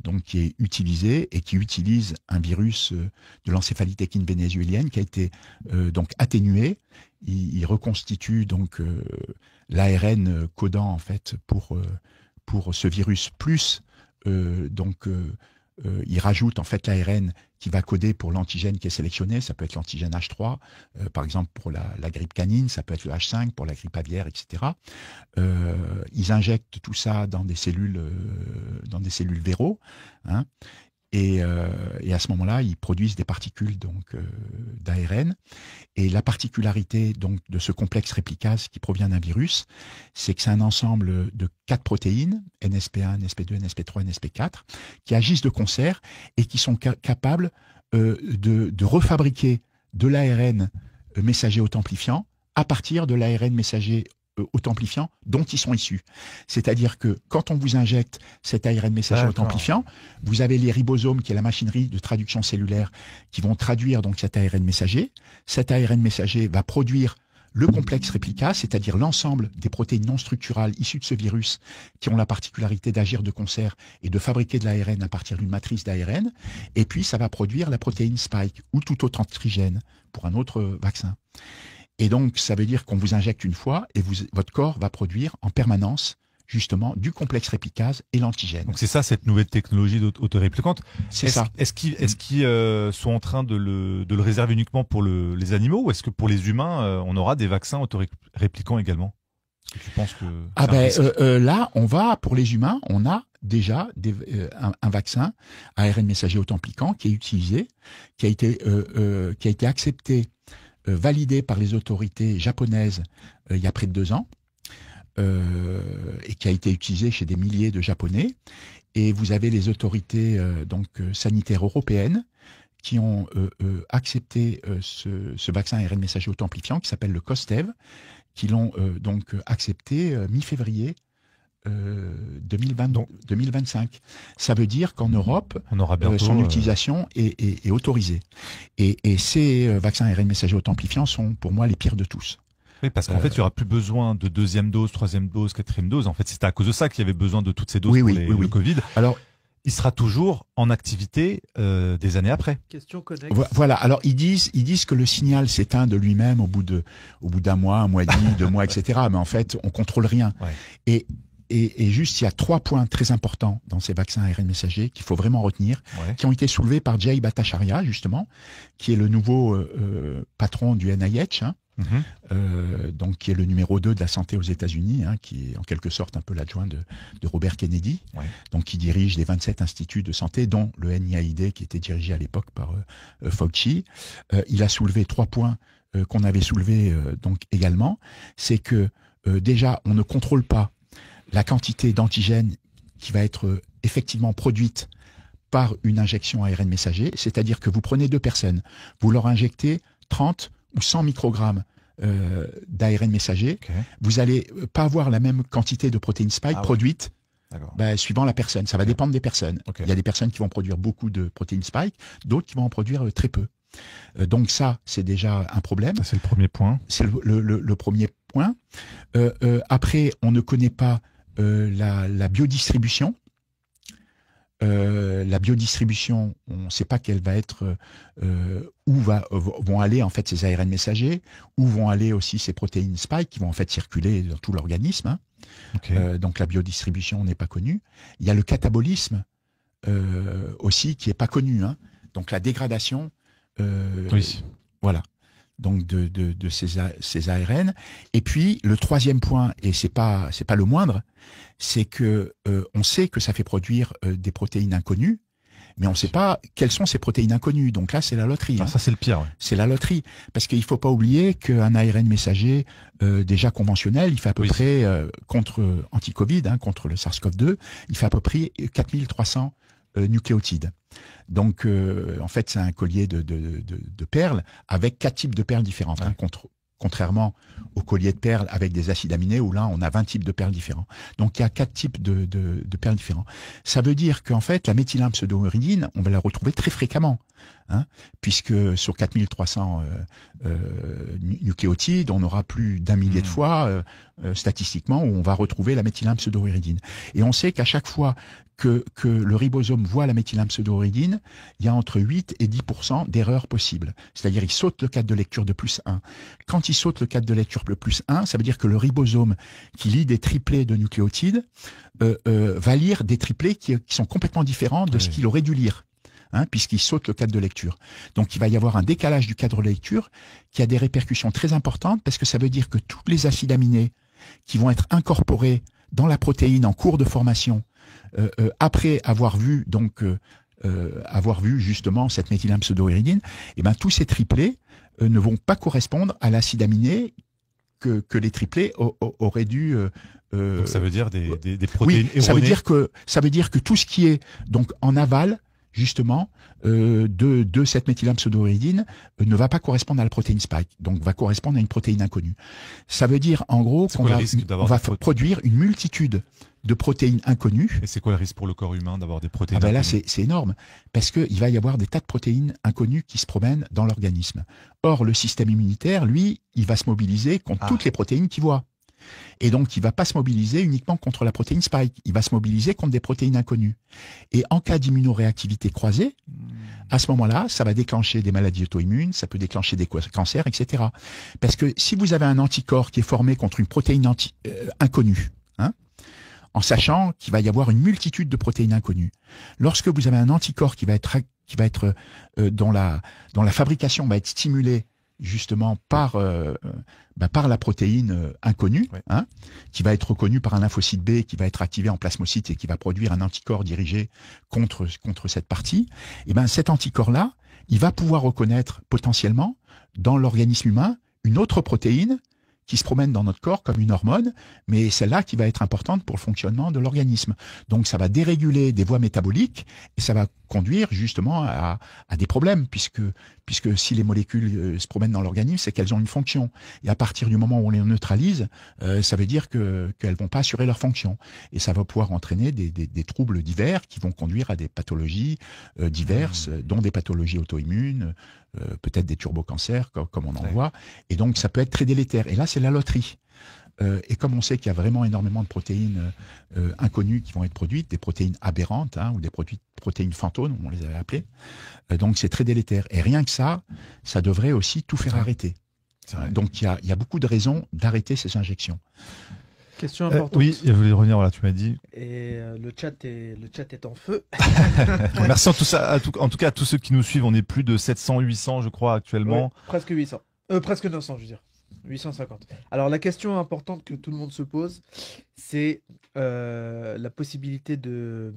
Speaker 2: donc qui est utilisée et qui utilise un virus de l'encéphalite équine vénézuélienne qui a été donc atténué. Il reconstitue donc l'ARN codant en fait pour ce virus, plus il rajoute en fait l'ARN qui va coder pour l'antigène qui est sélectionné. Ça peut être l'antigène H3, par exemple pour la grippe canine, ça peut être le H5 pour la grippe aviaire, etc. Ils injectent tout ça dans des cellules véro, hein, et à ce moment-là, ils produisent des particules donc d'ARN. Et la particularité donc de ce complexe réplicase qui provient d'un virus, c'est que c'est un ensemble de 4 protéines, NSP1, NSP2, NSP3, NSP4, qui agissent de concert et qui sont capables de refabriquer de l'ARN messager auto-amplifiant à partir de l'ARN messager auto-amplifiant dont ils sont issus. C'est-à-dire que quand on vous injecte cet ARN messager auto-amplifiant, vous avez les ribosomes, qui est la machinerie de traduction cellulaire, qui vont traduire donc cet ARN messager. Cet ARN messager va produire le complexe réplicase, c'est-à-dire l'ensemble des protéines non structurales issues de ce virus qui ont la particularité d'agir de concert et de fabriquer de l'ARN à partir d'une matrice d'ARN. Et puis, ça va produire la protéine spike ou tout autre antigène pour un autre vaccin. Et donc, ça veut dire qu'on vous injecte une fois et votre corps va produire en permanence justement du complexe réplicase et l'antigène.
Speaker 1: Donc c'est ça, cette nouvelle technologie autoréplicante.
Speaker 2: C'est ça.
Speaker 1: Est-ce qu'ils sont en train de le réserver uniquement pour les animaux, ou est-ce que pour les humains, on aura des vaccins autoréplicants également? Est-ce que tu penses que
Speaker 2: là, pour les humains, on a déjà un vaccin ARN messager auto-amplifiant qui est utilisé, qui a été accepté, validé par les autorités japonaises il y a près de 2 ans, et qui a été utilisé chez des milliers de Japonais. Et vous avez les autorités sanitaires européennes qui ont accepté ce vaccin ARN messager auto-amplifiant qui s'appelle le Kostev, qui l'ont donc accepté mi-février 2025. Ça veut dire qu'en Europe,
Speaker 1: on aura bientôt,
Speaker 2: son utilisation est autorisée. Et ces vaccins ARN messager auto-amplifiants sont pour moi les pires de tous.
Speaker 1: Oui, parce qu'en fait, il n'y aura plus besoin de 2e dose, 3e dose, 4e dose. En fait, c'était à cause de ça qu'il y avait besoin de toutes ces doses pour le Covid. Alors, il sera toujours en activité des années après.
Speaker 3: Question connexe.
Speaker 2: Voilà. Alors, ils disent que le signal s'éteint de lui-même au bout d'un mois, 1 mois et demi, 2 mois, etc. Mais en fait, on contrôle rien. Ouais. Et juste, il y a 3 points très importants dans ces vaccins ARN messagers qu'il faut vraiment retenir, qui ont été soulevés par Jay Bhattacharya, justement, qui est le nouveau patron du NIH, hein, donc qui est le numéro 2 de la santé aux États-Unis, hein, qui est en quelque sorte un peu l'adjoint de Robert Kennedy, donc qui dirige les 27 instituts de santé, dont le NIAID qui était dirigé à l'époque par Fauci. Il a soulevé 3 points qu'on avait soulevés donc également. C'est que déjà, on ne contrôle pas la quantité d'antigènes qui va être effectivement produite par une injection ARN messager, c'est-à-dire que vous prenez 2 personnes, vous leur injectez 30 ou 100 microgrammes d'ARN messager, vous n'allez pas avoir la même quantité de protéines spike produite suivant la personne. Ça va dépendre des personnes. Il y a des personnes qui vont produire beaucoup de protéines spike, d'autres qui vont en produire très peu. Donc ça, c'est déjà un problème.
Speaker 1: C'est le premier point.
Speaker 2: C'est le premier point. Après, on ne connaît pas la biodistribution La biodistribution, on ne sait pas quelle va être, où vont aller en fait ces ARN messagers, où vont aller aussi ces protéines spike qui vont en fait circuler dans tout l'organisme. Hein.
Speaker 1: Okay.
Speaker 2: Donc la biodistribution n'est pas connue. Il y a le catabolisme aussi qui est pas connu. Hein. Donc la dégradation.
Speaker 1: Oui.
Speaker 2: Voilà. Donc de ces ARN. Et puis le troisième point, et c'est pas le moindre, c'est que on sait que ça fait produire des protéines inconnues, mais on ne sait pas quelles sont ces protéines inconnues. Donc là, c'est la loterie.
Speaker 1: Ah,
Speaker 2: hein.
Speaker 1: ça, c'est le pire. Ouais.
Speaker 2: C'est la loterie, parce qu'il faut pas oublier qu'un ARN messager déjà conventionnel, il fait à peu près contre anti-Covid, hein, contre le SARS-CoV-2, il fait à peu près 4300 nucléotides. Donc, en fait, c'est un collier de perles avec 4 types de perles différentes, hein, contrairement au collier de perles avec des acides aminés où là, on a 20 types de perles différents. Donc, il y a 4 types de perles différents. Ça veut dire qu'en fait, la méthylène-pseudouridine, on va la retrouver très fréquemment, hein, puisque sur 4300 nucléotides, on aura plus d'un millier de fois, statistiquement, où on va retrouver la méthylène-pseudouridine. Et on sait qu'à chaque fois que le ribosome voit la méthylène-pseudouridine, il y a entre 8 et 10% d'erreurs possibles. C'est-à-dire, il saute le cadre de lecture de +1. Quand il saute le cadre de lecture de +1, ça veut dire que le ribosome qui lit des triplés de nucléotides va lire des triplés qui sont complètement différents de ce qu'il aurait dû lire. Hein, puisqu'il saute le cadre de lecture. Donc il va y avoir un décalage du cadre de lecture qui a des répercussions très importantes parce que ça veut dire que tous les acides aminés qui vont être incorporés dans la protéine en cours de formation après avoir vu justement cette méthylène-pseudouridine, et ben tous ces triplés ne vont pas correspondre à l'acide aminé que les triplés auraient dû
Speaker 1: donc ça veut dire des protéines erronées.
Speaker 2: Ça veut dire que tout ce qui est donc en aval justement de cette méthylène-pseudouridine ne va pas correspondre à la protéine spike, donc va correspondre à une protéine inconnue. Ça veut dire en gros qu'on va produire une multitude de protéines inconnues.
Speaker 1: Et c'est quoi le risque pour le corps humain d'avoir des protéines
Speaker 2: inconnues ?
Speaker 1: Là,
Speaker 2: c'est énorme, parce qu'il va y avoir des tas de protéines inconnues qui se promènent dans l'organisme. Or, le système immunitaire, lui, il va se mobiliser contre toutes les protéines qu'il voit. Et donc, il ne va pas se mobiliser uniquement contre la protéine spike, il va se mobiliser contre des protéines inconnues. Et en cas d'immunoréactivité croisée, à ce moment-là, ça va déclencher des maladies auto-immunes, ça peut déclencher des cancers, etc. Parce que si vous avez un anticorps qui est formé contre une protéine inconnue, hein, en sachant qu'il va y avoir une multitude de protéines inconnues, lorsque vous avez un anticorps qui va être dont la fabrication va être stimulée justement par la protéine inconnue, hein, qui va être reconnue par un lymphocyte B, qui va être activé en plasmocyte et qui va produire un anticorps dirigé contre cette partie, et ben cet anticorps-là, il va pouvoir reconnaître potentiellement dans l'organisme humain une autre protéine qui se promène dans notre corps comme une hormone, mais celle-là qui va être importante pour le fonctionnement de l'organisme. Donc ça va déréguler des voies métaboliques et ça va conduire justement à des problèmes, puisque si les molécules se promènent dans l'organisme, c'est qu'elles ont une fonction. Et à partir du moment où on les neutralise, ça veut dire qu'elles vont pas assurer leur fonction. Et ça va pouvoir entraîner des troubles divers qui vont conduire à des pathologies diverses, dont des pathologies auto-immunes, peut-être des turbocancers, comme on en voit. Et donc, ça peut être très délétère. Et là, c'est la loterie. Et comme on sait qu'il y a vraiment énormément de protéines inconnues qui vont être produites, des protéines aberrantes, hein, ou des protéines fantômes, on les avait appelées, donc c'est très délétère. Et rien que ça devrait aussi tout faire arrêter. Donc, il y a beaucoup de raisons d'arrêter ces injections.
Speaker 3: Question importante.
Speaker 1: Oui, je voulais revenir, voilà, tu m'as dit.
Speaker 3: Et le chat est en feu.
Speaker 1: Merci en tout cas à tous ceux qui nous suivent. On est plus de 700, 800, je crois, actuellement.
Speaker 3: Ouais, presque 800. Presque 900, je veux dire. 850. Alors, la question importante que tout le monde se pose, c'est la possibilité de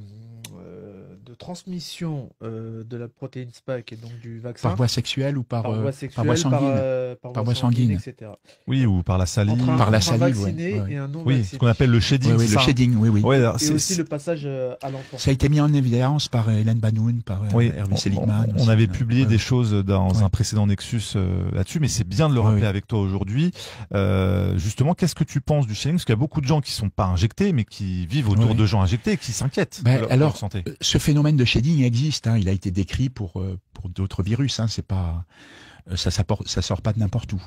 Speaker 3: transmission de la protéine spike et donc du vaccin.
Speaker 2: Par voie sexuelle ou par voie sanguine,
Speaker 3: par voie sanguine, etc.
Speaker 1: Oui, ou par la salive.
Speaker 3: Par la
Speaker 2: salive,
Speaker 3: vacciné et un non
Speaker 1: vacciné. Oui, ce qu'on appelle le shedding.
Speaker 2: Oui, le shedding, oui.
Speaker 1: Ouais, alors,
Speaker 3: et aussi le passage à l'enfant.
Speaker 2: Ça a été mis en évidence par Hélène Banoun, par Hervé Seligman.
Speaker 1: On avait publié des choses dans un précédent Nexus là-dessus, mais c'est bien de le rappeler avec toi aujourd'hui. Justement, qu'est-ce que tu penses du shedding ? Parce qu'il y a beaucoup de gens qui sont pas injectés, mais qui vivent autour de gens injectés et qui s'inquiètent de leur santé.
Speaker 2: Ce phénomène de shedding existe. Hein, il a été décrit pour d'autres virus. Hein, c'est pas ça sort pas de n'importe où.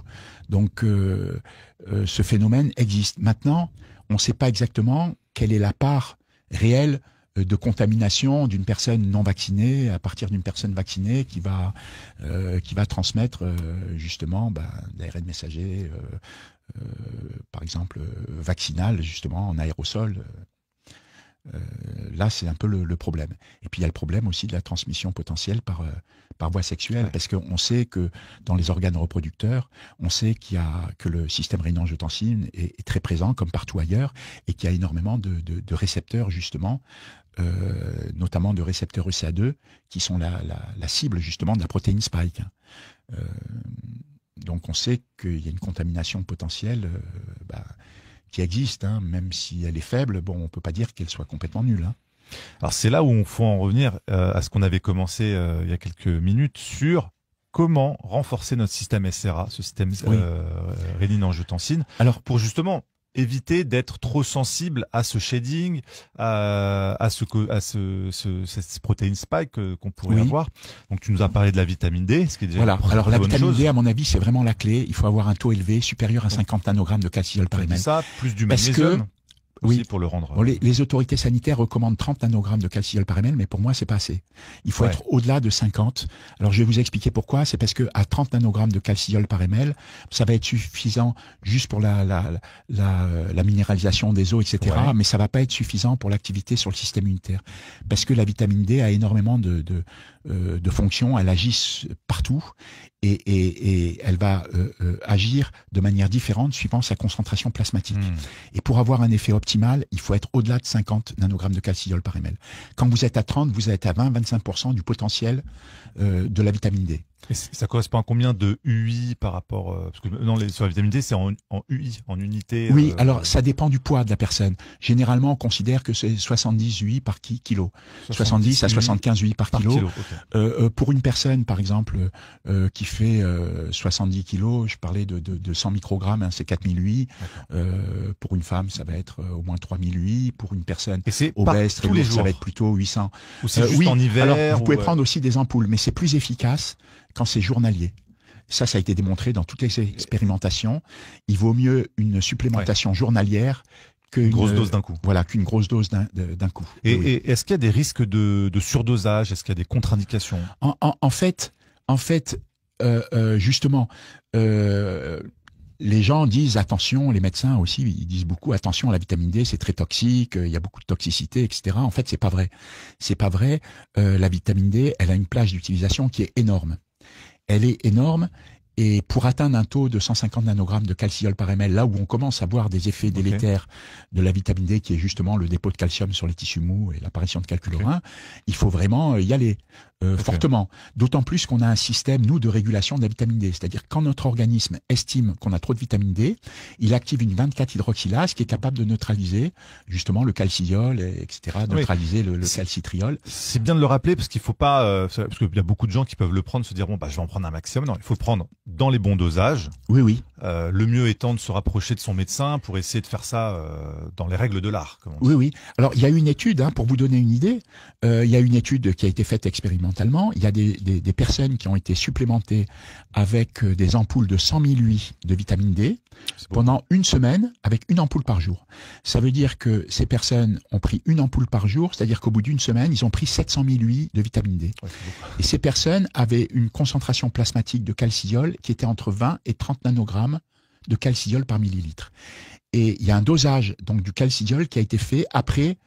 Speaker 2: Donc, ce phénomène existe. Maintenant, on ne sait pas exactement quelle est la part réelle de contamination d'une personne non vaccinée à partir d'une personne vaccinée qui va transmettre justement l'ARN messager, par exemple vaccinal, justement en aérosol. Là, c'est un peu le problème. Et puis, il y a le problème aussi de la transmission potentielle par voie sexuelle, parce qu'on sait que dans les organes reproducteurs, on sait que le système rénine-angiotensine est très présent, comme partout ailleurs, et qu'il y a énormément de récepteurs, justement, notamment de récepteurs ECA2, qui sont la cible, justement, de la protéine spike. Donc, on sait qu'il y a une contamination potentielle qui existe, hein, même si elle est faible, bon, on peut pas dire qu'elle soit complètement nulle. Hein.
Speaker 1: Alors c'est là où on faut en revenir à ce qu'on avait commencé il y a quelques minutes sur comment renforcer notre système SRA, ce système rénine-angiotensine, alors pour justement éviter d'être trop sensible à ce shading, à cette protéine spike qu'on pourrait avoir. Donc tu nous as parlé de la vitamine D, ce qui est déjà
Speaker 2: alors la vitamine D, à mon avis, c'est vraiment la clé. Il faut avoir un taux élevé, supérieur à 50 nanogrammes de calciol par ml.
Speaker 1: Ça, plus du magnésium. Oui, pour le rendre.
Speaker 2: Bon, les autorités sanitaires recommandent 30 nanogrammes de calciol par ml, mais pour moi, c'est pas assez. Il faut être au-delà de 50. Alors, je vais vous expliquer pourquoi. C'est parce que à 30 nanogrammes de calciol par ml, ça va être suffisant juste pour la minéralisation des os, etc. Mais ça va pas être suffisant pour l'activité sur le système immunitaire. Parce que la vitamine D a énormément de fonctions. Elle agit partout. Et elle va agir de manière différente suivant sa concentration plasmatique. Et pour avoir un effet optimal, il faut être au-delà de 50 nanogrammes de calciol par ml. Quand vous êtes à 30, vous êtes à 20-25% du potentiel de la vitamine D.
Speaker 1: Et ça correspond à combien de UI par rapport parce que sur la vitamine D, c'est en UI, en unité.
Speaker 2: Oui, alors ça dépend du poids de la personne. Généralement, on considère que c'est 70 UI par kilo. 70 à 75 UI par kilo. Okay. Pour une personne, par exemple, qui fait 70 kilos, je parlais de 100 microgrammes, hein, c'est 4000 UI. Pour une femme, ça va être au moins 3000 UI. Pour une personne obèse, très lourde, ça va être plutôt 800.
Speaker 1: Ou c'est juste en hiver.
Speaker 2: Alors, vous pouvez prendre aussi des ampoules, mais c'est plus efficace quand c'est journalier. Ça a été démontré dans toutes les expérimentations. Il vaut mieux une supplémentation journalière qu'une
Speaker 1: grosse dose d'un coup.
Speaker 2: Voilà, qu'une grosse dose d'un coup.
Speaker 1: Et est-ce qu'il y a des risques de surdosage? Est-ce qu'il y a des contre-indications?
Speaker 2: En fait, justement, les gens disent attention, les médecins aussi, ils disent beaucoup attention à la vitamine D, c'est très toxique, il y a beaucoup de toxicité, etc. En fait, c'est pas vrai. C'est pas vrai. La vitamine D, elle a une plage d'utilisation qui est énorme. Elle est énorme. Et pour atteindre un taux de 150 nanogrammes de calciol par ml, là où on commence à voir des effets délétères de la vitamine D, qui est justement le dépôt de calcium sur les tissus mous et l'apparition de calculs reins, il faut vraiment y aller fortement. D'autant plus qu'on a un système, nous, de régulation de la vitamine D. C'est-à-dire quand notre organisme estime qu'on a trop de vitamine D, il active une 24-hydroxylase qui est capable de neutraliser justement le calcidiol, etc., neutraliser le calcitriol.
Speaker 1: C'est bien de le rappeler parce qu'il faut pas, parce qu'il y a beaucoup de gens qui peuvent le prendre, se dire bon, je vais en prendre un maximum. Non, il faut le prendre dans les bons dosages.
Speaker 2: Oui.
Speaker 1: Le mieux étant de se rapprocher de son médecin pour essayer de faire ça dans les règles de l'art.
Speaker 2: Oui. Alors, il y a une étude, pour vous donner une idée, il y a une étude qui a été faite expérimentalement. Il y a des personnes qui ont été supplémentées avec des ampoules de 100 000 UI de vitamine D pendant une semaine avec une ampoule par jour. Ça veut dire que ces personnes ont pris une ampoule par jour, c'est-à-dire qu'au bout d'une semaine, ils ont pris 700 000 UI de vitamine D. Et ces personnes avaient une concentration plasmatique de calcidiol qui était entre 20 et 30 nanogrammes de calcidiol par millilitre. Et il y a un dosage donc du calcidiol qui a été fait après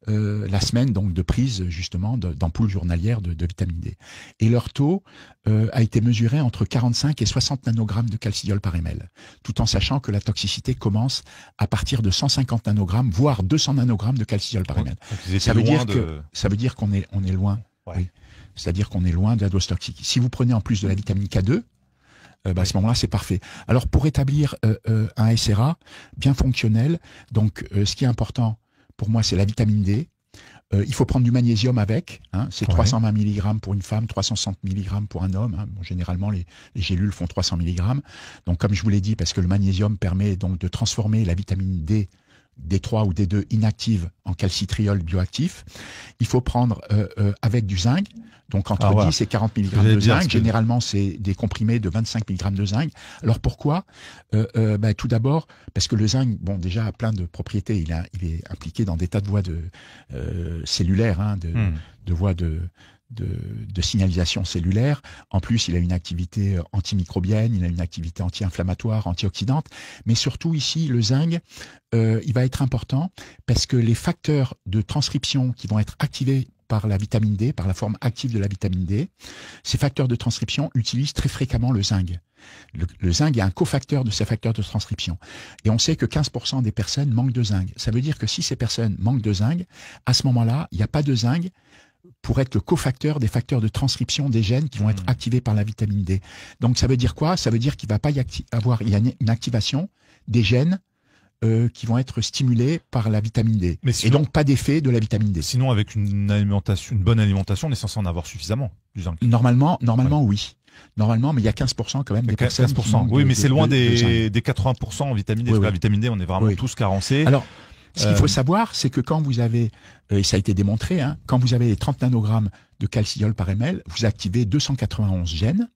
Speaker 2: la semaine donc de prise justement d'ampoules journalières de vitamine D. Et leur taux a été mesuré entre 45 et 60 nanogrammes de calcidiol par ml, tout en sachant que la toxicité commence à partir de 150 nanogrammes, voire 200 nanogrammes de calcidiol par ml. Ça veut dire qu'on est loin. Oui. C'est-à-dire qu'on est loin de la dose toxique. Si vous prenez en plus de la vitamine K2, à ce moment-là, c'est parfait. Alors, pour établir un SRA bien fonctionnel, donc ce qui est important pour moi, c'est la vitamine D. Il faut prendre du magnésium avec. C'est 320 mg pour une femme, 360 mg pour un homme. Bon, généralement, les gélules font 300 mg. Donc, comme je vous l'ai dit, parce que le magnésium permet donc de transformer la vitamine D, D3 ou D2 inactive en calcitriol bioactif. Il faut prendre avec du zinc. Donc entre
Speaker 1: voilà.
Speaker 2: 10 et 40 mg de zinc. Généralement, c'est des comprimés de 25 mg de zinc. Alors pourquoi? Tout d'abord, parce que le zinc, bon, déjà a plein de propriétés. Il est impliqué dans des tas de voies cellulaires, hein, de voies de signalisation cellulaire. En plus, il a une activité antimicrobienne, il a une activité anti-inflammatoire, antioxydante. Mais surtout ici, le zinc, il va être important parce que les facteurs de transcription qui vont être activés par la vitamine D, par la forme active de la vitamine D, ces facteurs de transcription utilisent très fréquemment le zinc. Le zinc est un cofacteur de ces facteurs de transcription. Et on sait que 15% des personnes manquent de zinc. Ça veut dire que si ces personnes manquent de zinc, à ce moment-là, il n'y a pas de zinc pour être le cofacteur des facteurs de transcription des gènes qui vont être activés par la vitamine D. Donc ça veut dire quoi? Ça veut dire qu'il ne va pas y avoir une activation des gènes qui vont être stimulés par la vitamine D. Mais sinon, et donc pas d'effet de la vitamine D.
Speaker 1: Sinon, avec une bonne alimentation, on est censé en avoir suffisamment du zinc.
Speaker 2: Normalement, oui. Normalement, mais il y a 15% quand même des personnes 15%.
Speaker 1: Qui manquent mais c'est loin des 80% en vitamine D. Parce que la vitamine D, on est vraiment tous carencés.
Speaker 2: Alors, ce qu'il faut savoir, c'est que quand vous avez, et ça a été démontré, hein, quand vous avez 30 nanogrammes de calcidiol par ml, vous activez 291 gènes.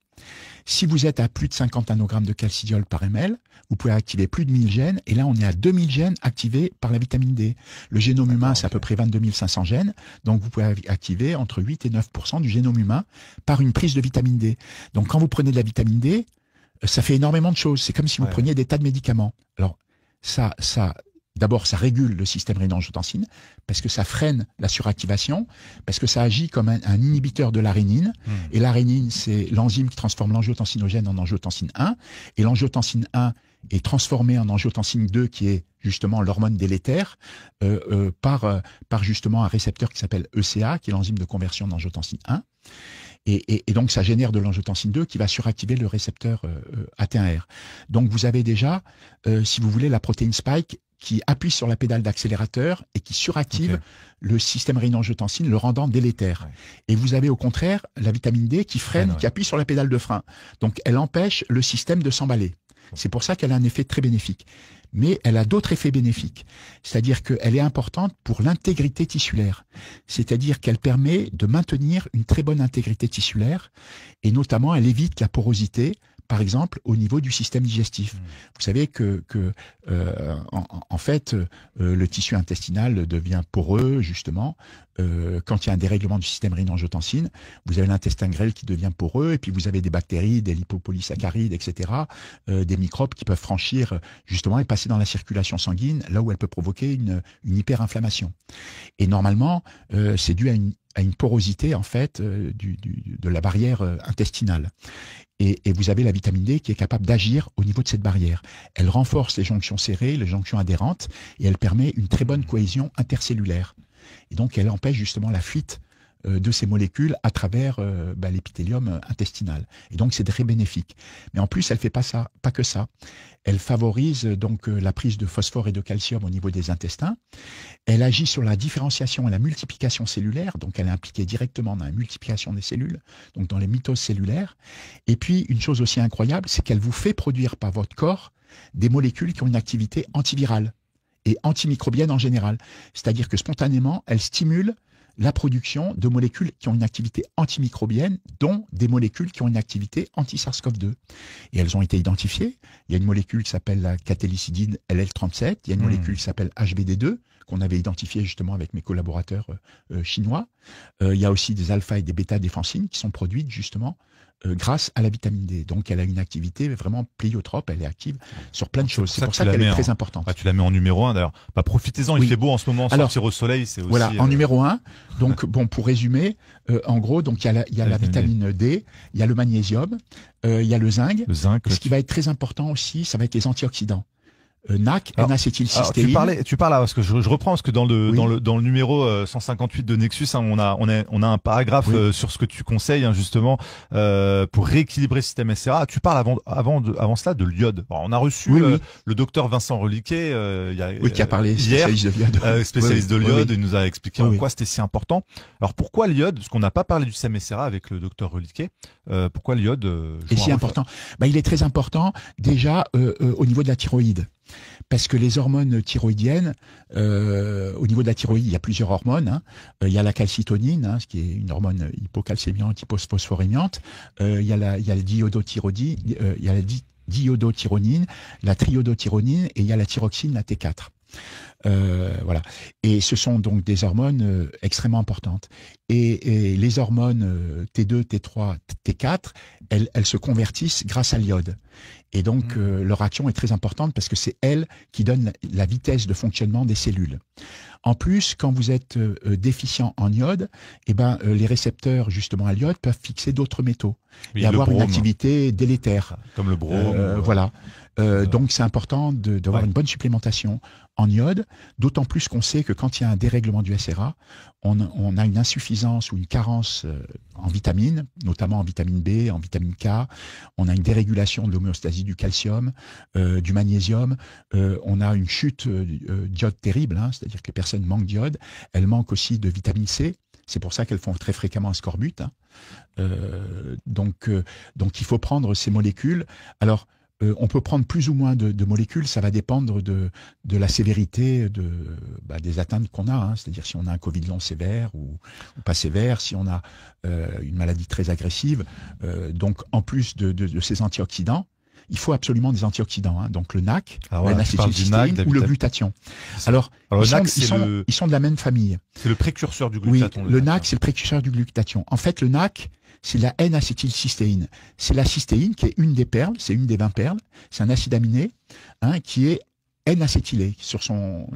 Speaker 2: Si vous êtes à plus de 50 nanogrammes de calcidiol par ml, vous pouvez activer plus de 1000 gènes, et là on est à 2000 gènes activés par la vitamine D. Le génome humain, c'est à peu près 22 500 gènes, donc vous pouvez activer entre 8 et 9% du génome humain par une prise de vitamine D. Donc quand vous prenez de la vitamine D, ça fait énormément de choses. C'est comme si vous preniez des tas de médicaments. Alors d'abord, ça régule le système rénin-angiotensine parce que ça freine la suractivation, parce que ça agit comme un inhibiteur de l'arénine. Et l'arénine, c'est l'enzyme qui transforme l'angiotensinogène en angiotensine 1. Et l'angiotensine 1 est transformée en angiotensine 2, qui est justement l'hormone délétère, par justement un récepteur qui s'appelle ECA, qui est l'enzyme de conversion d'angiotensine 1. Et donc, ça génère de l'angiotensin 2 qui va suractiver le récepteur AT1R. Donc, vous avez déjà, si vous voulez, la protéine spike qui appuie sur la pédale d'accélérateur et qui suractive le système rénin-angiotensine, le rendant délétère. Et vous avez au contraire la vitamine D qui freine, qui appuie sur la pédale de frein. Donc, elle empêche le système de s'emballer. C'est pour ça qu'elle a un effet très bénéfique. Mais elle a d'autres effets bénéfiques. C'est-à-dire qu'elle est importante pour l'intégrité tissulaire. C'est-à-dire qu'elle permet de maintenir une très bonne intégrité tissulaire et notamment elle évite la porosité, par exemple, au niveau du système digestif. Vous savez en fait, le tissu intestinal devient poreux, justement, quand il y a un dérèglement du système rénin-angiotensine. Vous avez l'intestin grêle qui devient poreux, et puis vous avez des bactéries, des lipopolysaccharides, etc., des microbes qui peuvent franchir, justement, et passer dans la circulation sanguine, là où elle peut provoquer une hyperinflammation. Et normalement, c'est dû à une porosité, en fait, de la barrière intestinale. Et vous avez la vitamine D qui est capable d'agir au niveau de cette barrière. Elle renforce les jonctions serrées, les jonctions adhérentes, et elle permet une très bonne cohésion intercellulaire. Et donc, elle empêche justement la fuite de ces molécules à travers l'épithélium intestinal. Et donc, c'est très bénéfique. Mais en plus, elle ne fait pas que ça. Elle favorise donc la prise de phosphore et de calcium au niveau des intestins. Elle agit sur la différenciation et la multiplication cellulaire. Donc, elle est impliquée directement dans la multiplication des cellules, donc dans les mitoses cellulaires. Et puis, une chose aussi incroyable, c'est qu'elle vous fait produire par votre corps des molécules qui ont une activité antivirale et antimicrobienne en général. C'est-à-dire que spontanément, elle stimule la production de molécules qui ont une activité antimicrobienne, dont des molécules qui ont une activité anti-SARS-CoV-2. Et elles ont été identifiées. Il y a une molécule qui s'appelle la catélicidine LL37, il y a une molécule qui s'appelle HBD2, qu'on avait identifiée justement avec mes collaborateurs chinois. Il y a aussi des alpha et des bêta-défensines qui sont produites justement grâce à la vitamine D. Donc, elle a une activité vraiment pléiotrope, elle est active sur plein de choses. C'est pour ça qu'elle est très importante.
Speaker 1: Tu la mets en numéro 1 d'ailleurs. Profitez-en, il fait beau en ce moment, sortir au soleil, c'est aussi...
Speaker 2: Voilà, en numéro 1. Donc, bon, pour résumer, en gros, donc il y a la vitamine D, il y a le magnésium, il y a le zinc. Ce qui va être très important aussi, ça va être les antioxydants. NAC, N-acétylcystéine.
Speaker 1: Tu parles là, parce que je reprends, parce que dans le numéro 158 de Nexus, hein, on a un paragraphe sur ce que tu conseilles, hein, justement, pour rééquilibrer le système SRA. Tu parles avant cela de l'iode. Alors, on a reçu le docteur Vincent Reliquet
Speaker 2: qui a parlé
Speaker 1: hier,
Speaker 2: spécialiste
Speaker 1: de l'iode. Il nous a expliqué en quoi c'était si important. Alors pourquoi l'iode? Parce qu'on n'a pas parlé du système SRA avec le docteur Reliquet. Pourquoi l'iode
Speaker 2: est si important? Il est très important déjà au niveau de la thyroïde. Parce que les hormones thyroïdiennes, au niveau de la thyroïde, il y a plusieurs hormones. Hein. Il y a la calcitonine, hein, ce qui est une hormone hypocalcémiante, hyposphosphorémiante. Il y a la diiodothyronine, la triiodothyronine, et il y a la thyroxine, la T4. Voilà. Et ce sont donc des hormones extrêmement importantes. Et les hormones T2, T3, T4, elles se convertissent grâce à l'iode. Et donc leur action est très importante parce que c'est elle qui donne la vitesse de fonctionnement des cellules. En plus, quand vous êtes déficient en iode, les récepteurs justement à l'iode peuvent fixer d'autres métaux et avoir une activité délétère.
Speaker 1: Comme le brome.
Speaker 2: Voilà. Donc c'est important d'avoir une bonne supplémentation en iode, d'autant plus qu'on sait que quand il y a un dérèglement du SRA, on a une insuffisance ou une carence en vitamines, notamment en vitamine B, en vitamine K, on a une dérégulation de l'homéostasie du calcium, du magnésium, on a une chute d'iode terrible, hein, c'est-à-dire que les personnes manquent d'iode, elles manquent aussi de vitamine C, c'est pour ça qu'elles font très fréquemment un scorbut. Hein. Donc il faut prendre ces molécules. Alors, on peut prendre plus ou moins de molécules, ça va dépendre de la sévérité des atteintes qu'on a. Hein. C'est-à-dire si on a un Covid long sévère ou pas sévère, si on a une maladie très agressive. Donc en plus de ces antioxydants, il faut absolument des antioxydants. Hein. Donc le NAC, N-acétylcystéine ou le glutathion. Alors ils sont de la même famille.
Speaker 1: C'est le précurseur du glutathion.
Speaker 2: Oui, le NAC, c'est le précurseur du glutathion. En fait, le NAC, c'est la N-acétylcystéine. C'est la cystéine qui est une des perles, c'est une des 20 perles. C'est un acide aminé qui est N-acétylé. Sur son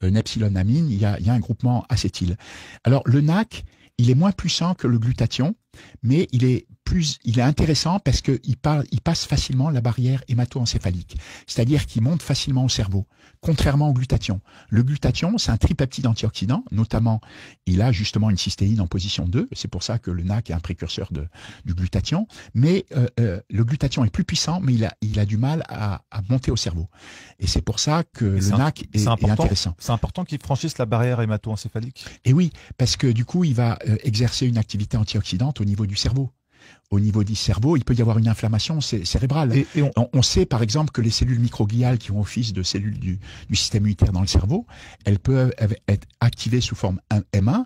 Speaker 2: epsilonamine, il y a un groupement acétyl. Alors le NAC, il est moins puissant que le glutathion, mais il est intéressant parce qu'il passe facilement la barrière hémato-encéphalique, c'est-à-dire qu'il monte facilement au cerveau, contrairement au glutathion. Le glutathion, c'est un tripeptide antioxydant, notamment, il a justement une cystéine en position 2, c'est pour ça que le NAC est un précurseur du glutathion, mais le glutathion est plus puissant, mais il a du mal à monter au cerveau. Et c'est pour ça que le NAC est intéressant.
Speaker 1: C'est important qu'il franchisse la barrière hémato-encéphalique.
Speaker 2: Et oui, parce que du coup, il va exercer une activité antioxydante au niveau du cerveau. Au niveau du cerveau, il peut y avoir une inflammation cérébrale. Et on sait par exemple que les cellules microgliales qui ont office de cellules du système immunitaire dans le cerveau, elles peuvent être activées sous forme M1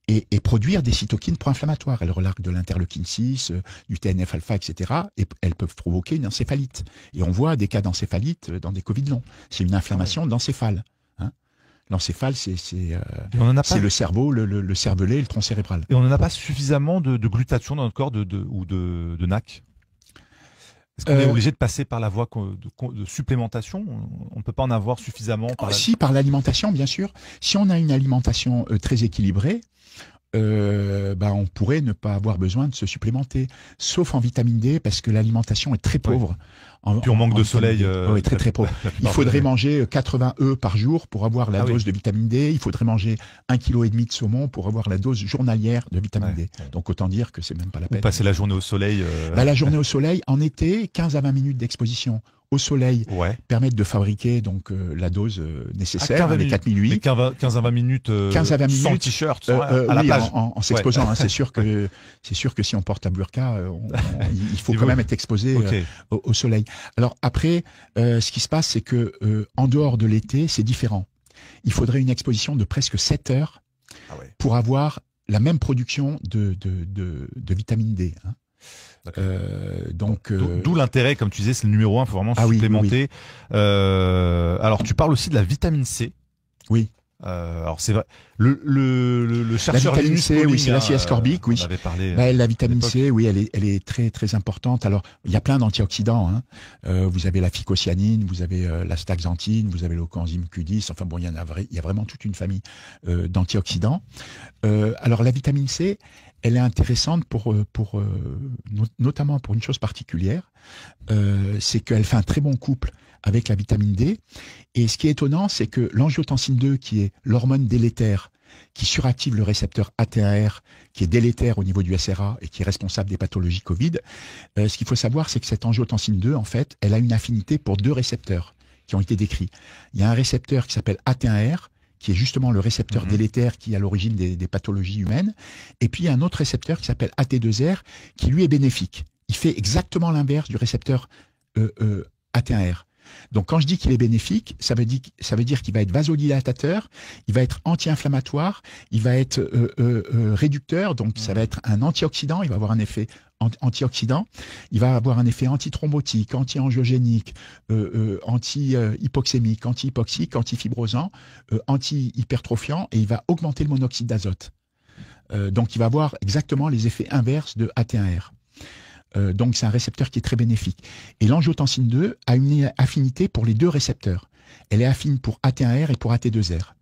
Speaker 2: et produire des cytokines pro-inflammatoires. Elles relâchent de l'interleukine 6, du TNF-alpha, etc. Et elles peuvent provoquer une encéphalite. Et on voit des cas d'encéphalite dans des Covid longs. C'est une inflammation d'encéphale. L'encéphale, c'est le cerveau, le cervelet et le tronc cérébral.
Speaker 1: Et on n'en a pas suffisamment de glutathion dans notre corps ou de NAC. Est-ce qu'on est obligé de passer par la voie de supplémentation? On ne peut pas en avoir suffisamment
Speaker 2: par l'alimentation, bien sûr. Si on a une alimentation très équilibrée, on pourrait ne pas avoir besoin de se supplémenter, sauf en vitamine D, parce que l'alimentation est très pauvre.
Speaker 1: Puis on manque de soleil.
Speaker 2: Oui, très très pauvre. Il faudrait manger 80 œufs par jour pour avoir la dose de vitamine D. Il faudrait manger 1,5 kg de saumon pour avoir la dose journalière de vitamine D. Donc autant dire que c'est même pas la peine.
Speaker 1: Ou passer la journée au soleil.
Speaker 2: La journée au soleil, en été, 15 à 20 minutes d'exposition au soleil permettent de fabriquer donc la dose nécessaire, les 4008.
Speaker 1: Mais 15 à 20 minutes,
Speaker 2: 15 à 20 minutes
Speaker 1: sans le t-shirt, à la plage.
Speaker 2: En s'exposant. Hein, c'est sûr que si on porte un burqa, il faut quand même être exposé au soleil. Alors après, ce qui se passe, c'est que en dehors de l'été, c'est différent. Il faudrait une exposition de presque 7 heures pour avoir la même production de vitamine D. Hein.
Speaker 1: D'où l'intérêt, comme tu disais, c'est le numéro 1, il faut vraiment supplémenter. Oui. Alors tu parles aussi de la vitamine C.
Speaker 2: Oui.
Speaker 1: Alors c'est vrai, le chercheur
Speaker 2: la vitamine C, oui, c'est l'acide ascorbique, oui.
Speaker 1: On avait parlé,
Speaker 2: la vitamine C, oui, elle est très très importante. Alors il y a plein d'antioxydants. Hein. Vous avez la phycocyanine, vous avez la staxanthine, vous avez le coenzyme Q10. Enfin bon, il y a vraiment toute une famille d'antioxydants. Alors la vitamine C, elle est intéressante notamment pour une chose particulière, c'est qu'elle fait un très bon couple avec la vitamine D. Et ce qui est étonnant, c'est que l'angiotensine 2, qui est l'hormone délétère, qui suractive le récepteur AT1R, qui est délétère au niveau du SRA et qui est responsable des pathologies Covid, ce qu'il faut savoir, c'est que cette angiotensine 2, en fait, elle a une affinité pour 2 récepteurs qui ont été décrits. Il y a un récepteur qui s'appelle AT1R, qui est justement le récepteur délétère qui est à l'origine des pathologies humaines. Et puis, il y a un autre récepteur qui s'appelle AT2R, qui lui est bénéfique. Il fait exactement l'inverse du récepteur AT1R. Donc quand je dis qu'il est bénéfique, ça veut dire qu'il va être vasodilatateur, il va être anti-inflammatoire, il va être réducteur, donc ça va être un antioxydant, il va avoir un effet antioxydant, il va avoir un effet antithrombotique, anti-angiogénique, anti-hypoxémique, anti-hypoxique, anti-fibrosant, anti-hypertrophiant, et il va augmenter le monoxyde d'azote. Donc il va avoir exactement les effets inverses de AT1R. Donc c'est un récepteur qui est très bénéfique. Et l'angiotensine 2 a une affinité pour les deux récepteurs. Elle est affine pour AT1R et pour AT2R.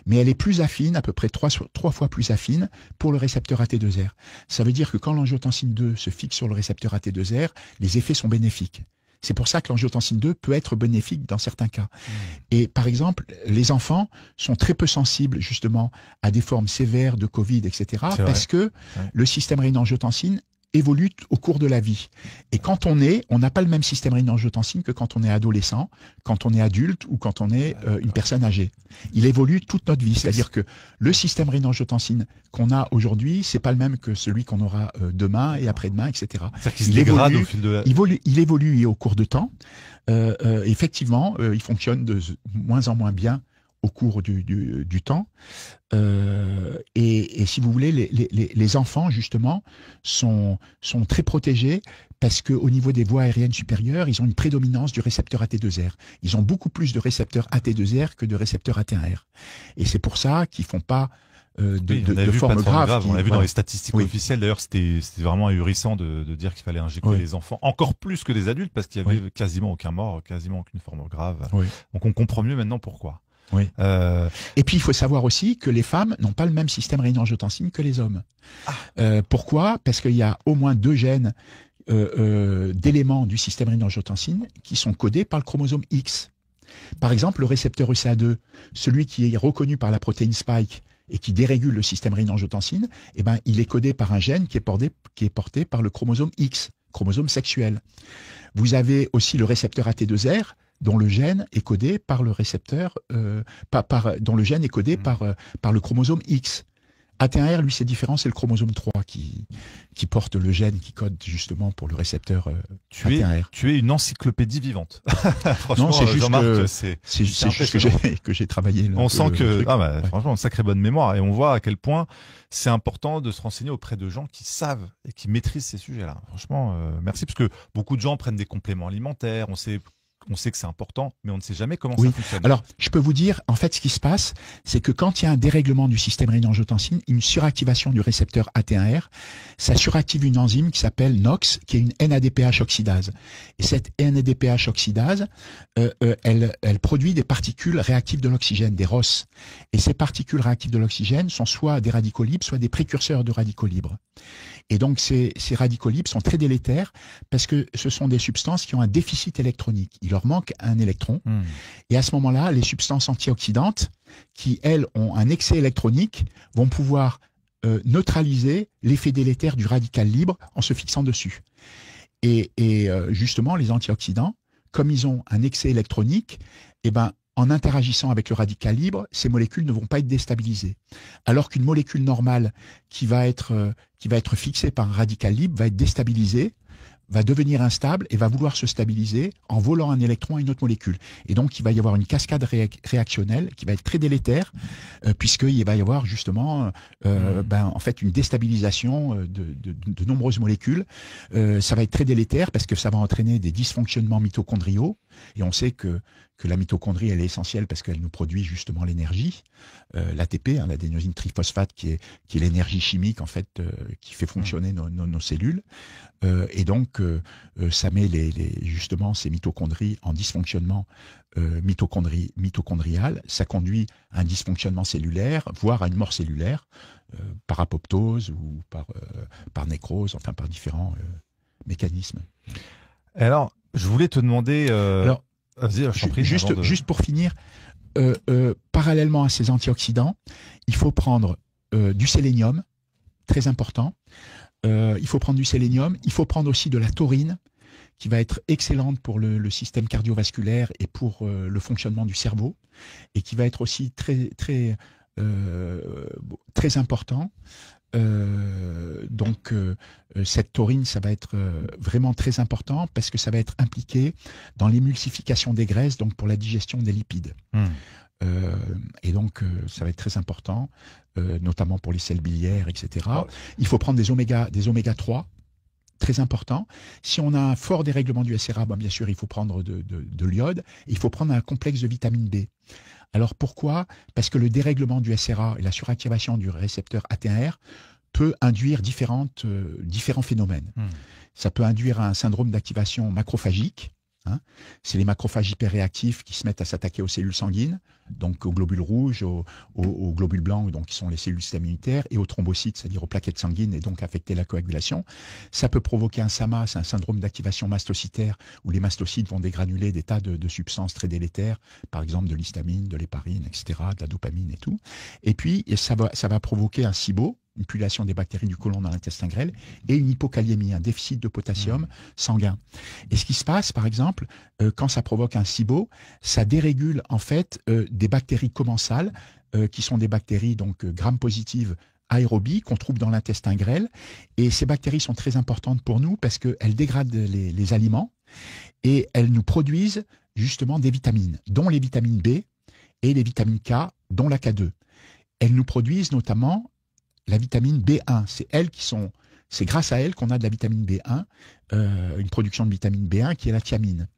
Speaker 2: Mais elle est plus affine, à peu près 3 fois plus affine, pour le récepteur AT2R. Ça veut dire que quand l'angiotensine 2 se fixe sur le récepteur AT2R, les effets sont bénéfiques. C'est pour ça que l'angiotensine 2 peut être bénéfique dans certains cas. Et par exemple, les enfants sont très peu sensibles justement à des formes sévères de Covid, etc. Parce que le système rénine-angiotensine évolue au cours de la vie. Et quand on n'a pas le même système rénine-angiotensine que quand on est adolescent, quand on est adulte ou quand on est une personne âgée. Il évolue toute notre vie. C'est-à-dire que le système rénine-angiotensine qu'on a aujourd'hui, c'est pas le même que celui qu'on aura demain et après-demain, etc.
Speaker 1: Il dégrade au fil de la...
Speaker 2: il évolue au cours de temps. Effectivement, il fonctionne de moins en moins bien au cours du temps. Et si vous voulez, les enfants, justement, sont très protégés parce qu'au niveau des voies aériennes supérieures, ils ont une prédominance du récepteur AT2R. Ils ont beaucoup plus de récepteurs AT2R que de récepteurs AT1R. Et c'est pour ça qu'ils ne font pas de formes graves.
Speaker 1: On l'a vu dans les statistiques officielles. D'ailleurs, c'était vraiment ahurissant de dire qu'il fallait injecter les enfants encore plus que les adultes parce qu'il y avait quasiment aucun mort, quasiment aucune forme grave. Donc on comprend mieux maintenant pourquoi.
Speaker 2: Oui. Et puis il faut savoir aussi que les femmes n'ont pas le même système rénine-angiotensine que les hommes. Pourquoi? Parce qu'il y a au moins 2 gènes d'éléments du système rénine-angiotensine qui sont codés par le chromosome X. Par exemple, le récepteur ECA2, celui qui est reconnu par la protéine Spike et qui dérégule le système rénine-angiotensine, eh ben, il est codé par un gène qui est porté par le chromosome X, chromosome sexuel. Vous avez aussi le récepteur AT2R, dont le gène est codé par le récepteur, dont le gène est codé par le chromosome X. AT1R, lui, c'est différent, c'est le chromosome 3 qui porte le gène qui code justement pour le récepteur AT1R.
Speaker 1: Tu es une encyclopédie vivante.
Speaker 2: Franchement, non, c'est juste que j'ai travaillé.
Speaker 1: On sent que, franchement, une sacrée bonne mémoire. Et on voit à quel point c'est important de se renseigner auprès de gens qui savent et qui maîtrisent ces sujets-là. Franchement, merci, parce que beaucoup de gens prennent des compléments alimentaires, on sait que c'est important, mais on ne sait jamais comment ça fonctionne.
Speaker 2: Alors, je peux vous dire, en fait, ce qui se passe, c'est que quand il y a un dérèglement du système rénine-angiotensine, une suractivation du récepteur AT1R, ça suractive une enzyme qui s'appelle NOX, qui est une NADPH oxydase. Et cette NADPH oxydase, elle produit des particules réactives de l'oxygène, des ROS. Et ces particules réactives de l'oxygène sont soit des radicaux libres, soit des précurseurs de radicaux libres. Et donc, ces radicaux libres sont très délétères parce que ce sont des substances qui ont un déficit électronique. Il leur manque un électron. Et à ce moment-là, les substances antioxydantes, qui, elles, ont un excès électronique, vont pouvoir neutraliser l'effet délétère du radical libre en se fixant dessus. Et justement, les antioxydants, comme ils ont un excès électronique, eh ben, en interagissant avec le radical libre, ces molécules ne vont pas être déstabilisées. Alors qu'une molécule normale qui va être fixée par un radical libre va être déstabilisée, va devenir instable et va vouloir se stabiliser en volant un électron à une autre molécule. Et donc, il va y avoir une cascade réactionnelle qui va être très délétère, puisqu'il va y avoir justement en fait une déstabilisation de nombreuses molécules. Ça va être très délétère parce que ça va entraîner des dysfonctionnements mitochondriaux. Et on sait que la mitochondrie, elle est essentielle parce qu'elle nous produit justement l'énergie, l'ATP, l'adénosine triphosphate, qui est l'énergie chimique en fait qui fait fonctionner nos cellules. Et donc, ça met justement ces mitochondries en dysfonctionnement mitochondrial. Ça conduit à un dysfonctionnement cellulaire, voire à une mort cellulaire, par apoptose ou par nécrose, enfin par différents mécanismes.
Speaker 1: Alors, je voulais te demander... vas-y, je t'en prie.
Speaker 2: Juste pour finir, parallèlement à ces antioxydants, il faut prendre du sélénium, très important. Il faut prendre du sélénium, il faut prendre aussi de la taurine, qui va être excellente pour le système cardiovasculaire et pour le fonctionnement du cerveau, et qui va être aussi très important cette taurine, ça va être vraiment très important parce que ça va être impliqué dans l'émulsification des graisses, donc pour la digestion des lipides. Et donc, ça va être très important, notamment pour les selles biliaires, etc. Il faut prendre des oméga 3, très important. Si on a un fort dérèglement du SRA, bien sûr, il faut prendre de l'iode. Et il faut prendre un complexe de vitamine B. Alors pourquoi? Parce que le dérèglement du SRA et la suractivation du récepteur AT1R peut induire différents phénomènes. Ça peut induire un syndrome d'activation macrophagique. C'est les macrophages hyperréactifs qui se mettent à s'attaquer aux cellules sanguines, donc aux globules rouges, aux globules blancs, donc qui sont les cellules système immunitaire, et aux thrombocytes, c'est-à-dire aux plaquettes sanguines, et donc affecter la coagulation. Ça peut provoquer un SAMA, c'est un syndrome d'activation mastocytaire, où les mastocytes vont dégranuler des tas de substances très délétères, par exemple de l'histamine, de l'héparine, etc., de la dopamine et tout. Et puis, ça va provoquer un SIBO, une pullulation des bactéries du côlon dans l'intestin grêle, et une hypokaliémie, un déficit de potassium sanguin. Et ce qui se passe, par exemple, quand ça provoque un SIBO, ça dérégule en fait des bactéries commensales, qui sont des bactéries donc gram-positives aérobies qu'on trouve dans l'intestin grêle. Et ces bactéries sont très importantes pour nous parce qu'elles dégradent les aliments et elles nous produisent justement des vitamines, dont les vitamines B et les vitamines K, dont la K2. Elles nous produisent notamment la vitamine B1, c'est grâce à elle qu'on a de la vitamine B1, une production de vitamine B1 qui est la thiamine.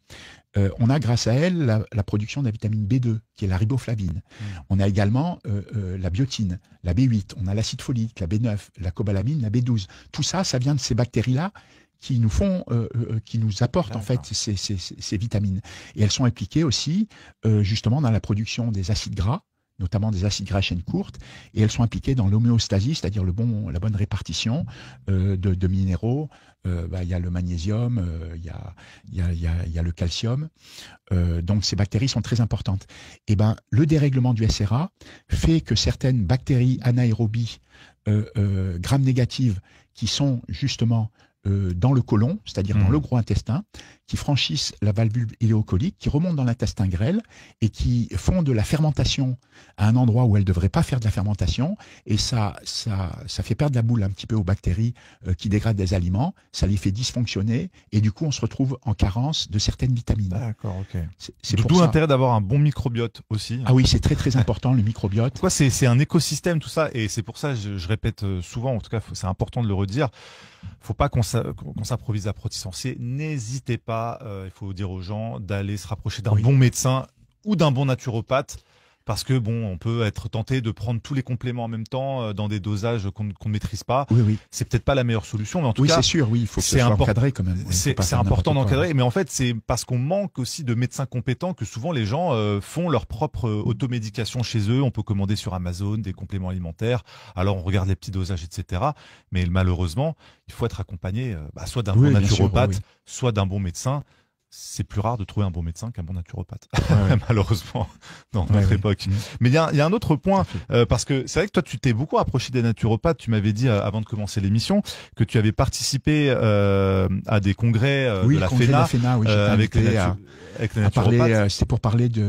Speaker 2: On a grâce à elle la production de la vitamine B2, qui est la riboflavine. On a également la biotine, la B8, on a l'acide folique, la B9, la cobalamine, la B12. Tout ça, ça vient de ces bactéries-là qui nous apportent en fait ces vitamines. Et elles sont impliquées aussi justement dans la production des acides gras, notamment des acides gras à chaîne courte, et elles sont impliquées dans l'homéostasie, c'est-à-dire la bonne répartition de minéraux. Il y a le magnésium, il y a le calcium. Donc ces bactéries sont très importantes. Et le dérèglement du SRA fait que certaines bactéries anaérobies gram-négatives qui sont justement dans le côlon, c'est-à-dire dans le gros intestin, qui franchissent la valvule iléocolique, qui remontent dans l'intestin grêle et qui font de la fermentation à un endroit où elles ne devraient pas faire de la fermentation. Et ça fait perdre la boule un petit peu aux bactéries qui dégradent des aliments, ça les fait dysfonctionner et du coup on se retrouve en carence de certaines vitamines.
Speaker 1: D'accord, ok. C'est d'où l'intérêt d'avoir un bon microbiote aussi.
Speaker 2: Ah oui, c'est très très important le microbiote.
Speaker 1: Pourquoi c'est un écosystème tout ça, et c'est pour ça je répète souvent, en tout cas c'est important de le redire. Faut pas qu'on s'improvise apprenti sorcier. N'hésitez pas, il faut dire aux gens d'aller se rapprocher d'un bon médecin ou d'un bon naturopathe. Parce que on peut être tenté de prendre tous les compléments en même temps dans des dosages qu'on ne maîtrise pas.
Speaker 2: Oui.
Speaker 1: C'est peut-être pas la meilleure solution, mais en tout cas,
Speaker 2: c'est sûr. Oui, il faut que ce soit encadré quand même.
Speaker 1: C'est important d'encadrer, mais en fait, c'est parce qu'on manque aussi de médecins compétents que souvent les gens font leur propre automédication chez eux. On peut commander sur Amazon des compléments alimentaires. Alors on regarde les petits dosages, etc. Mais malheureusement, il faut être accompagné soit d'un bon naturopathe, soit d'un bon médecin. C'est plus rare de trouver un bon médecin qu'un bon naturopathe, malheureusement, dans notre époque. Mais il y a un autre point, parce que c'est vrai que toi, tu t'es beaucoup approché des naturopathes. Tu m'avais dit, avant de commencer l'émission, que tu avais participé à des congrès de la FENA, avec les naturopathes.
Speaker 2: C'était pour parler du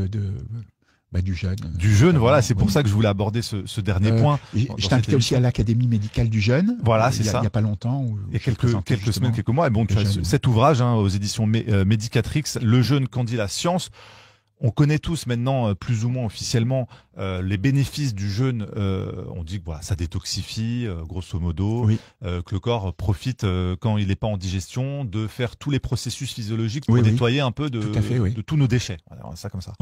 Speaker 2: jeûne.
Speaker 1: Du jeûne, voilà, c'est pour ça que je voulais aborder ce dernier point.
Speaker 2: Je t'ai invité aussi à l'Académie médicale du jeûne.
Speaker 1: Voilà, c'est ça.
Speaker 2: Il n'y a pas longtemps.
Speaker 1: Il y a quelques semaines, quelques mois. Et tu as cet ouvrage aux éditions Medicatrix, Le jeûne qu'en dit la science. On connaît tous maintenant, plus ou moins officiellement, les bénéfices du jeûne. On dit que ça détoxifie, grosso modo, que le corps profite, quand il n'est pas en digestion, de faire tous les processus physiologiques pour nettoyer un peu de tous nos déchets. Alors, ça comme ça.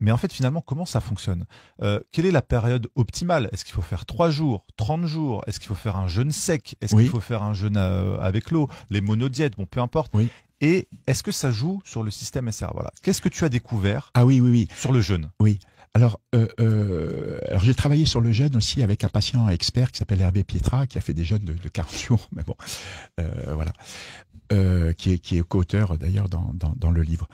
Speaker 1: Mais en fait, finalement, comment ça fonctionne? Quelle est la période optimale? Est-ce qu'il faut faire 3 jours, 30 jours? Est-ce qu'il faut faire un jeûne sec? Est-ce qu'il faut faire un jeûne avec l'eau? Les monodiètes, peu importe. Et est-ce que ça joue sur le système SRA? Voilà. Qu'est-ce que tu as découvert sur le jeûne?
Speaker 2: Oui. Alors j'ai travaillé sur le jeûne aussi avec un patient expert qui s'appelle Hervé Pietra, qui a fait des jeûnes de 40 jours, mais bon, voilà, qui est co-auteur d'ailleurs dans le livre.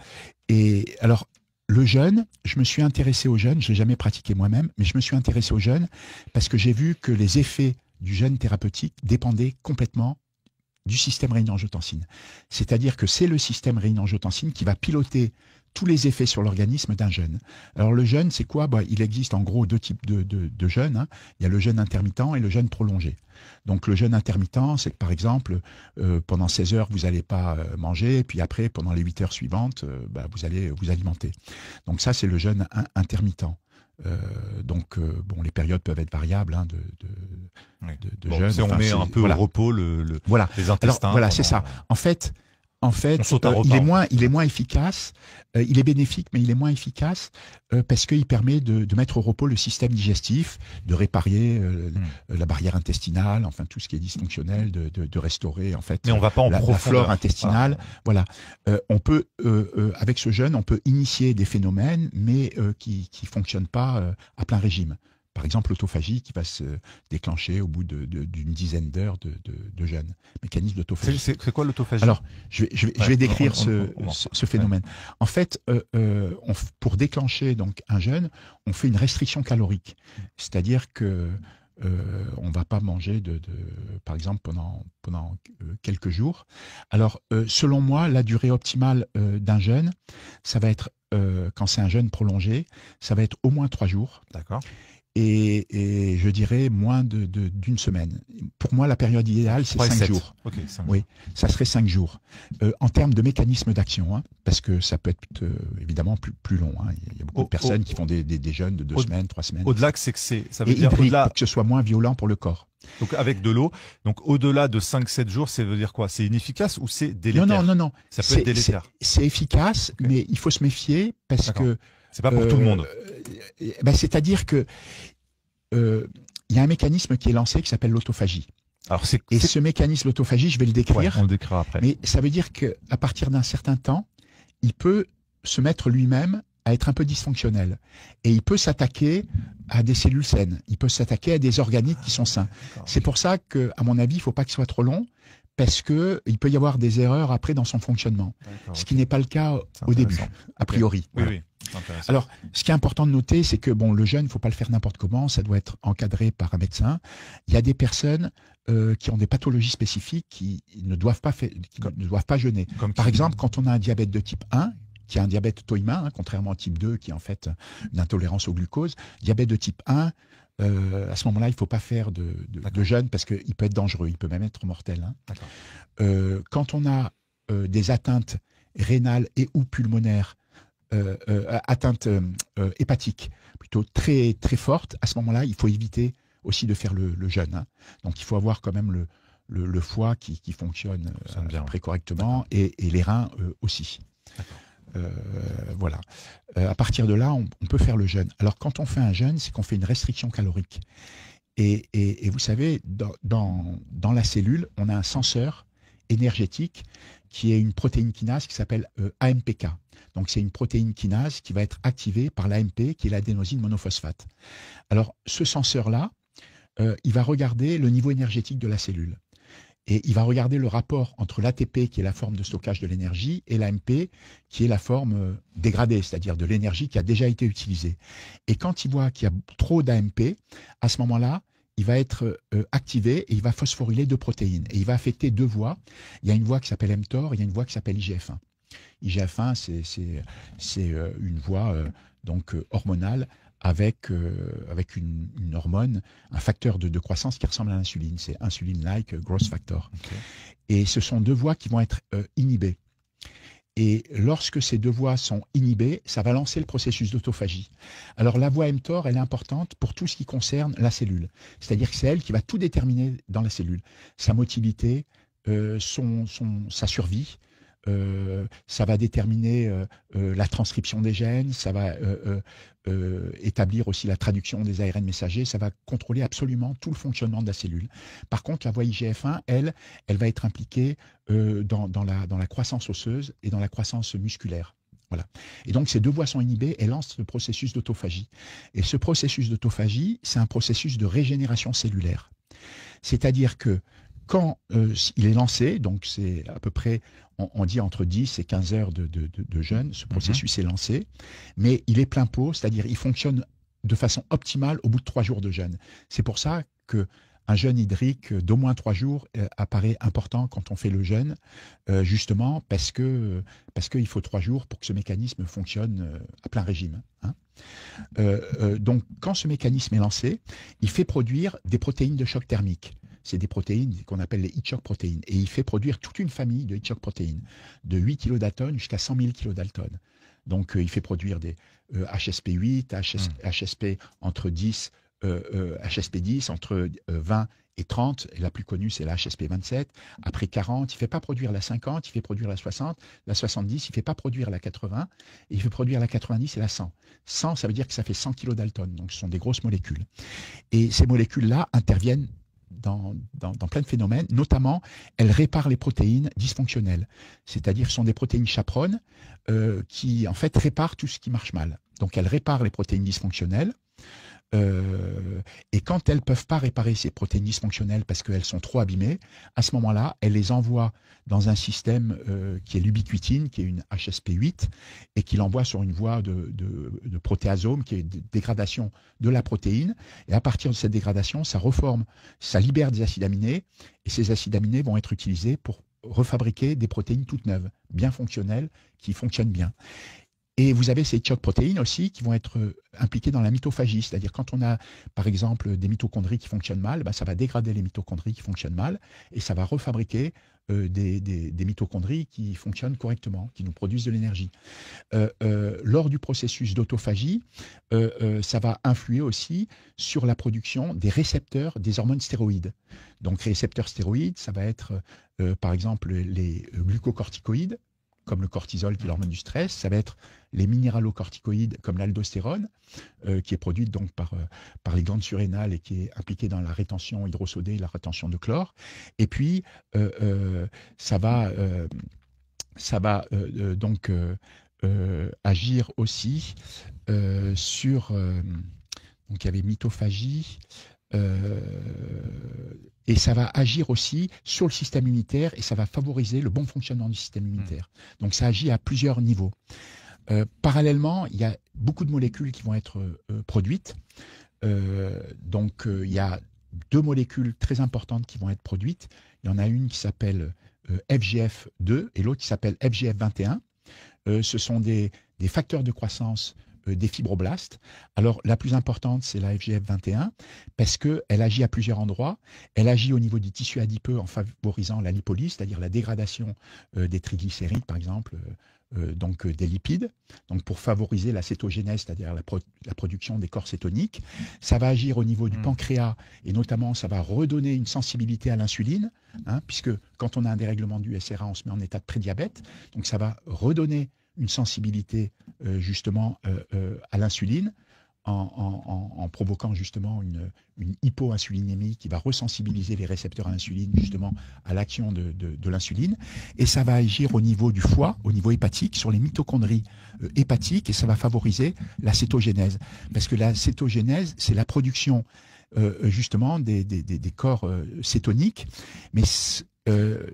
Speaker 2: Et alors, le jeûne, je me suis intéressé au jeûne, je l'ai jamais pratiqué moi-même, mais je me suis intéressé au jeûne parce que j'ai vu que les effets du jeûne thérapeutique dépendaient complètement du système rénine-angiotensine. C'est-à-dire que c'est le système rénine-angiotensine qui va piloter tous les effets sur l'organisme d'un jeûne. Alors le jeûne, c'est quoi? Il existe en gros deux types de jeûnes, hein. Il y a le jeûne intermittent et le jeûne prolongé. Donc le jeûne intermittent, c'est que par exemple, pendant 16 heures, vous n'allez pas manger, et puis après, pendant les 8 heures suivantes, vous allez vous alimenter. Donc ça, c'est le jeûne intermittent. Bon, les périodes peuvent être variables hein, de jeûne.
Speaker 1: Si on met un peu au repos les intestins.
Speaker 2: Alors, voilà, c'est ça. En fait, il est moins efficace. Il est bénéfique, mais il est moins efficace parce qu'il permet de mettre au repos le système digestif, de réparer la barrière intestinale, enfin tout ce qui est dysfonctionnel, de restaurer en fait.
Speaker 1: Mais on va pas en
Speaker 2: la flore intestinale.
Speaker 1: Voilà.
Speaker 2: On peut avec ce jeûne, on peut initier des phénomènes, mais qui fonctionnent pas à plein régime. Par exemple, l'autophagie qui va se déclencher au bout d'une dizaine d'heures de jeûne. Mécanisme d'autophagie.
Speaker 1: C'est quoi l'autophagie?
Speaker 2: Alors, je vais décrire ce phénomène. En fait, pour déclencher donc un jeûne, on fait une restriction calorique. C'est-à-dire que on va pas manger par exemple pendant quelques jours. Alors, selon moi, la durée optimale d'un jeûne, ça va être quand c'est un jeûne prolongé, ça va être au moins 3 jours.
Speaker 1: D'accord.
Speaker 2: Et je dirais moins d'une semaine. Pour moi, la période idéale, c'est 5 jours.
Speaker 1: Okay, 5
Speaker 2: oui, ça serait 5 jours. En termes de mécanisme d'action, hein, parce que ça peut être évidemment plus long. Hein. Il y a beaucoup de personnes qui font des jeûnes de 2 semaines, 3 semaines.
Speaker 1: Au-delà que ça veut dire
Speaker 2: hybride, pour que ce soit moins violent pour le corps.
Speaker 1: Donc avec de l'eau. Donc au-delà de 5-7 jours, ça veut dire quoi? C'est inefficace ou c'est délétère?
Speaker 2: Non.
Speaker 1: Ça peut être délétère.
Speaker 2: C'est efficace, mais il faut se méfier parce que
Speaker 1: c'est pas pour tout le monde.
Speaker 2: C'est-à-dire que il y a un mécanisme qui est lancé qui s'appelle l'autophagie. Ce mécanisme l'autophagie, je vais le décrire.
Speaker 1: Ouais, on le décrira après.
Speaker 2: Mais ça veut dire qu'à partir d'un certain temps, il peut se mettre lui-même à être un peu dysfonctionnel. Et il peut s'attaquer à des cellules saines. Il peut s'attaquer à des organites qui sont sains. C'est pour ça que, à mon avis, il ne faut pas que ce soit trop long, parce que il peut y avoir des erreurs après dans son fonctionnement. Ce qui n'est pas le cas au début, a priori.
Speaker 1: Oui,
Speaker 2: voilà.
Speaker 1: oui.
Speaker 2: Alors, ce qui est important de noter, c'est que le jeûne, il ne faut pas le faire n'importe comment, ça doit être encadré par un médecin. Il y a des personnes qui ont des pathologies spécifiques qui ne doivent pas jeûner. Par exemple, quand on a un diabète de type 1, qui est un diabète auto-immun, hein, contrairement au type 2, qui est en fait une intolérance au glucose, diabète de type 1, à ce moment-là, il ne faut pas faire de jeûne parce qu'il peut être dangereux, il peut même être mortel. Hein. Quand on a des atteintes rénales et ou pulmonaires, atteintes hépatiques plutôt très, très fortes, à ce moment-là, il faut éviter aussi de faire le jeûne. Hein. Donc il faut avoir quand même le foie qui fonctionne très correctement et les reins aussi. Voilà. À partir de là, on peut faire le jeûne. Alors quand on fait un jeûne, c'est qu'on fait une restriction calorique. Et vous savez, dans la cellule, on a un senseur énergétique qui est une protéine kinase qui s'appelle AMPK. Donc c'est une protéine kinase qui va être activée par l'AMP, qui est l'adénosine monophosphate. Alors ce senseur-là, il va regarder le niveau énergétique de la cellule. Et il va regarder le rapport entre l'ATP, qui est la forme de stockage de l'énergie, et l'AMP, qui est la forme dégradée, c'est-à-dire de l'énergie qui a déjà été utilisée. Et quand il voit qu'il y a trop d'AMP, à ce moment-là, il va être activé et il va phosphoryler 2 protéines. Et il va affecter 2 voies. Il y a une voie qui s'appelle mTOR et il y a une voie qui s'appelle IGF-1. IGF-1, c'est une voie hormonale avec une hormone, un facteur de croissance qui ressemble à l'insuline. C'est insuline-like growth factor. Okay. Et ce sont 2 voies qui vont être inhibées. Et lorsque ces 2 voies sont inhibées, ça va lancer le processus d'autophagie. Alors la voie mTOR, elle est importante pour tout ce qui concerne la cellule. C'est-à-dire que c'est elle qui va tout déterminer dans la cellule. Sa motilité, sa survie. Ça va déterminer la transcription des gènes, ça va établir aussi la traduction des ARN messagers, ça va contrôler absolument tout le fonctionnement de la cellule. Par contre, la voie IGF-1, elle va être impliquée dans la croissance osseuse et dans la croissance musculaire. Voilà. Et donc, ces 2 voies sont inhibées et lancent le processus d'autophagie. Et ce processus d'autophagie, c'est un processus de régénération cellulaire. C'est-à-dire que quand il est lancé, donc c'est à peu près, on dit entre 10 et 15 heures de jeûne, ce processus est lancé, mais il est plein pot, c'est-à-dire il fonctionne de façon optimale au bout de 3 jours de jeûne. C'est pour ça que un jeûne hydrique d'au moins 3 jours apparaît important quand on fait le jeûne, justement parce qu'il faut 3 jours pour que ce mécanisme fonctionne à plein régime. Hein. Donc, quand ce mécanisme est lancé, il fait produire des protéines de choc thermique. C'est des protéines qu'on appelle les heat shock protéines. Et il fait produire toute une famille de heat shock protéines, de 8 kilodaltones jusqu'à 100 000 kilodaltones. Donc, il fait produire des HSP8, HSP entre 10, HSP10 entre 20 et 30. Et la plus connue, c'est la HSP27. Après 40, il ne fait pas produire la 50, il fait produire la 60. La 70, il ne fait pas produire la 80. Et il fait produire la 90 et la 100. 100, ça veut dire que ça fait 100 kilodaltones. Donc, ce sont des grosses molécules. Et ces molécules-là interviennent dans plein de phénomènes, notamment elles réparent les protéines dysfonctionnelles, c'est-à-dire ce sont des protéines chaperones qui en fait réparent tout ce qui marche mal. Donc elles réparent les protéines dysfonctionnelles et quand elles ne peuvent pas réparer ces protéines dysfonctionnelles parce qu'elles sont trop abîmées, à ce moment-là, elles les envoient dans un système qui est l'ubiquitine, qui est une HSP8, et qui l'envoie sur une voie de protéasome, qui est de dégradation de la protéine. Et à partir de cette dégradation, ça reforme, ça libère des acides aminés, et ces acides aminés vont être utilisés pour refabriquer des protéines toutes neuves, bien fonctionnelles, qui fonctionnent bien. Et vous avez ces choc protéines aussi qui vont être impliquées dans la mitophagie. C'est-à-dire quand on a, par exemple, des mitochondries qui fonctionnent mal, ça va dégrader les mitochondries qui fonctionnent mal et ça va refabriquer des mitochondries qui fonctionnent correctement, qui nous produisent de l'énergie. Lors du processus d'autophagie, ça va influer aussi sur la production des récepteurs des hormones stéroïdes. Donc les récepteurs stéroïdes, ça va être par exemple les glucocorticoïdes, comme le cortisol qui est l'hormone du stress, ça va être les minéralocorticoïdes comme l'aldostérone, qui est produite donc par les glandes surrénales et qui est impliquée dans la rétention hydrosodée et la rétention de chlore. Et puis, ça va donc agir aussi sur... donc il y avait mitophagie... et ça va agir aussi sur le système immunitaire et ça va favoriser le bon fonctionnement du système immunitaire. Donc ça agit à plusieurs niveaux. Parallèlement, il y a beaucoup de molécules qui vont être produites. Donc il y a 2 molécules très importantes qui vont être produites. Il y en a une qui s'appelle FGF2 et l'autre qui s'appelle FGF21. Ce sont des facteurs de croissance des fibroblastes. Alors, la plus importante, c'est la FGF21, parce qu'elle agit à plusieurs endroits. Elle agit au niveau du tissu adipeux en favorisant la lipolyse, c'est-à-dire la dégradation des triglycérides, par exemple, donc des lipides, donc pour favoriser la cétogénèse, c'est-à-dire la production des corps cétoniques. Ça va agir au niveau du pancréas, et notamment, ça va redonner une sensibilité à l'insuline, puisque quand on a un dérèglement du SRA, on se met en état de prédiabète. Donc, ça va redonner une sensibilité justement à l'insuline en provoquant justement une hypoinsulinémie qui va resensibiliser les récepteurs à l'insuline justement à l'action de l'insuline. Et ça va agir au niveau du foie, au niveau hépatique, sur les mitochondries hépatiques et ça va favoriser la cétogénèse. Parce que la cétogénèse, c'est la production justement des corps cétoniques. Mais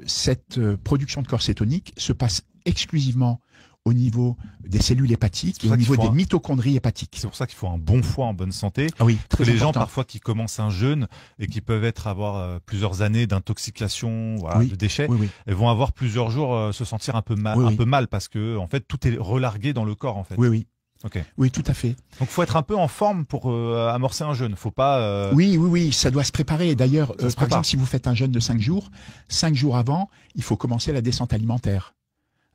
Speaker 2: cette production de corps cétoniques se passe exclusivement au niveau des cellules hépatiques et au niveau des mitochondries hépatiques.
Speaker 1: C'est pour ça qu'il faut un bon foie en bonne santé.
Speaker 2: Ah oui,
Speaker 1: parce que les gens parfois qui commencent un jeûne et qui peuvent avoir plusieurs années d'intoxication, de déchets, et vont avoir plusieurs jours se sentir un peu mal parce que en fait tout est relargué dans le corps en fait.
Speaker 2: Oui.
Speaker 1: Okay.
Speaker 2: Oui, tout à fait.
Speaker 1: Donc, faut être un peu en forme pour amorcer un jeûne. Faut pas.
Speaker 2: Oui, ça doit se préparer. D'ailleurs, par exemple, si vous faites un jeûne de 5 jours, 5 jours avant, il faut commencer la descente alimentaire.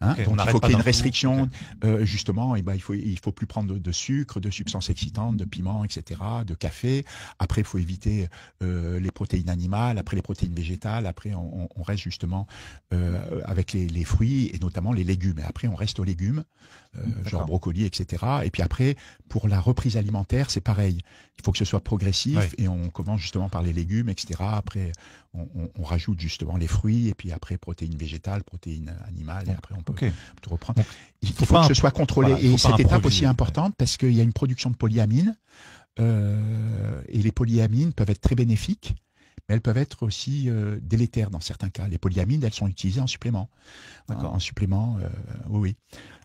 Speaker 2: Donc il faut qu'il y ait une restriction, justement, et il faut plus prendre de sucre, de substances excitantes, de piments, etc., de café. Après, il faut éviter les protéines animales, après les protéines végétales, après on reste justement avec les fruits et notamment les légumes. Et après, on reste aux légumes, genre brocoli, etc. Et puis après, pour la reprise alimentaire, c'est pareil. Il faut que ce soit progressif et on commence justement par les légumes, etc. Après, on rajoute justement les fruits et puis après protéines végétales, protéines animales et après on peut tout reprendre. Donc, il faut que ce soit contrôlé et cette étape aussi importante parce qu'il y a une production de polyamines et les polyamines peuvent être très bénéfiques mais elles peuvent être aussi délétères dans certains cas. Les polyamines, elles sont utilisées en supplément. En supplément, oui.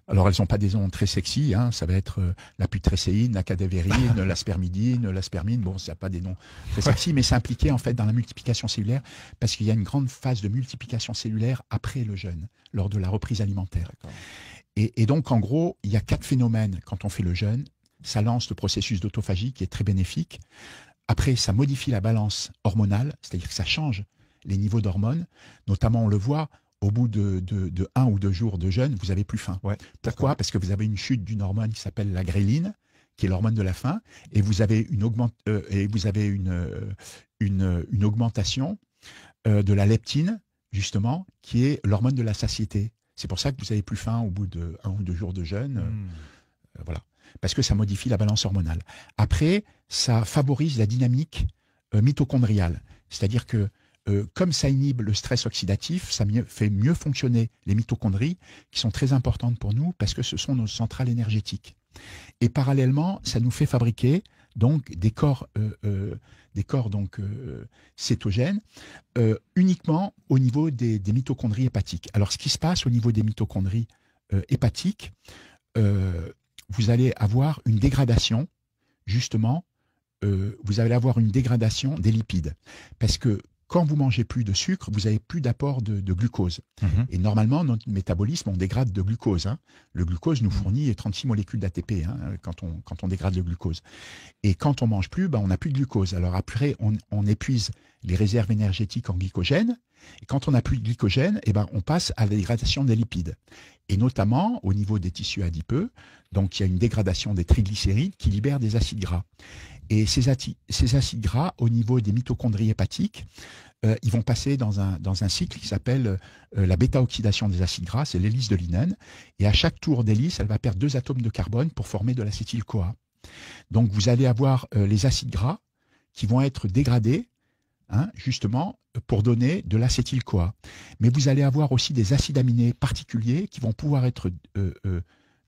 Speaker 2: Alors, elles n'ont pas des noms très sexy, hein. Ça va être la putrécéine, la cadavérine, la spermidine, la spermine. Bon, ça n'a pas des noms très sexy, mais c'est impliqué en fait dans la multiplication cellulaire parce qu'il y a une grande phase de multiplication cellulaire après le jeûne, lors de la reprise alimentaire. Et donc, en gros, il y a 4 phénomènes quand on fait le jeûne. Ça lance le processus d'autophagie qui est très bénéfique. Après, ça modifie la balance hormonale, c'est-à-dire que ça change les niveaux d'hormones. Notamment, on le voit, au bout de 1 ou 2 jours de jeûne, vous n'avez plus faim. Ouais, pourquoi? Parce que vous avez une chute d'une hormone qui s'appelle la gréline, qui est l'hormone de la faim, et vous avez une augmentation de la leptine, justement, qui est l'hormone de la satiété. C'est pour ça que vous n'avez plus faim au bout de 1 ou 2 jours de jeûne. Voilà. Parce que ça modifie la balance hormonale. Après, ça favorise la dynamique mitochondriale. C'est-à-dire que comme ça inhibe le stress oxydatif, ça fait mieux fonctionner les mitochondries, qui sont très importantes pour nous parce que ce sont nos centrales énergétiques. Et parallèlement, ça nous fait fabriquer donc des corps cétogènes uniquement au niveau des mitochondries hépatiques. Alors, ce qui se passe au niveau des mitochondries hépatiques, vous allez avoir une dégradation, justement, vous allez avoir une dégradation des lipides. Parce que quand vous mangez plus de sucre, vous n'avez plus d'apport de glucose. Et normalement, notre métabolisme, on dégrade de glucose. Hein. Le glucose nous fournit 36 molécules d'ATP quand on dégrade le glucose. Et quand on mange plus, on n'a plus de glucose. Alors après, on épuise les réserves énergétiques en glycogène. Et quand on n'a plus de glycogène, on passe à la dégradation des lipides. Et notamment au niveau des tissus adipeux, donc il y a une dégradation des triglycérides qui libèrent des acides gras. Et ces acides gras, au niveau des mitochondries hépatiques, ils vont passer dans un cycle qui s'appelle la bêta-oxydation des acides gras, c'est l'hélice de Linen. Et à chaque tour d'hélice, elle va perdre 2 atomes de carbone pour former de l'acétyl-CoA. Donc vous allez avoir les acides gras qui vont être dégradés, justement, pour donner de l'acétyl-CoA. Mais vous allez avoir aussi des acides aminés particuliers qui vont pouvoir être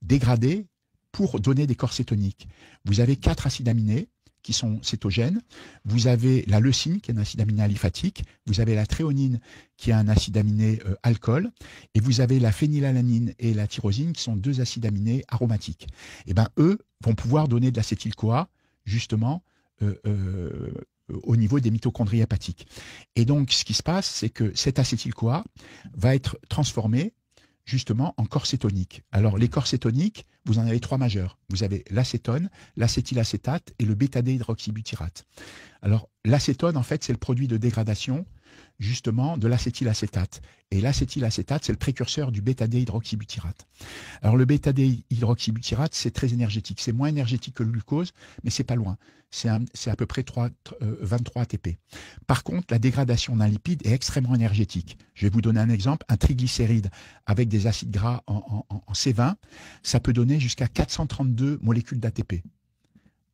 Speaker 2: dégradés pour donner des corps cétoniques. Vous avez 4 acides aminés qui sont cétogènes. Vous avez la leucine, qui est un acide aminé aliphatique. Vous avez la tréonine, qui est un acide aminé alcool. Et vous avez la phénylalanine et la tyrosine, qui sont 2 acides aminés aromatiques. Et eux vont pouvoir donner de l'acétyl-CoA, justement, au niveau des mitochondries hépatiques. Et donc, ce qui se passe, c'est que cet acétyl-CoA va être transformé justement en corps cétoniques. Alors, les corps cétoniques, vous en avez 3 majeurs. Vous avez l'acétone, l'acétylacétate et le bêta-D-hydroxybutyrate. Alors, l'acétone, en fait, c'est le produit de dégradation, justement, de l'acétylacétate. Et l'acétylacétate, c'est le précurseur du bêta-D-hydroxybutyrate. Alors, le bêta-D-hydroxybutyrate, c'est très énergétique. C'est moins énergétique que le glucose, mais c'est pas loin. C'est à peu près 23 ATP. Par contre, la dégradation d'un lipide est extrêmement énergétique. Je vais vous donner un exemple. Un triglycéride avec des acides gras en C20, ça peut donner jusqu'à 432 molécules d'ATP.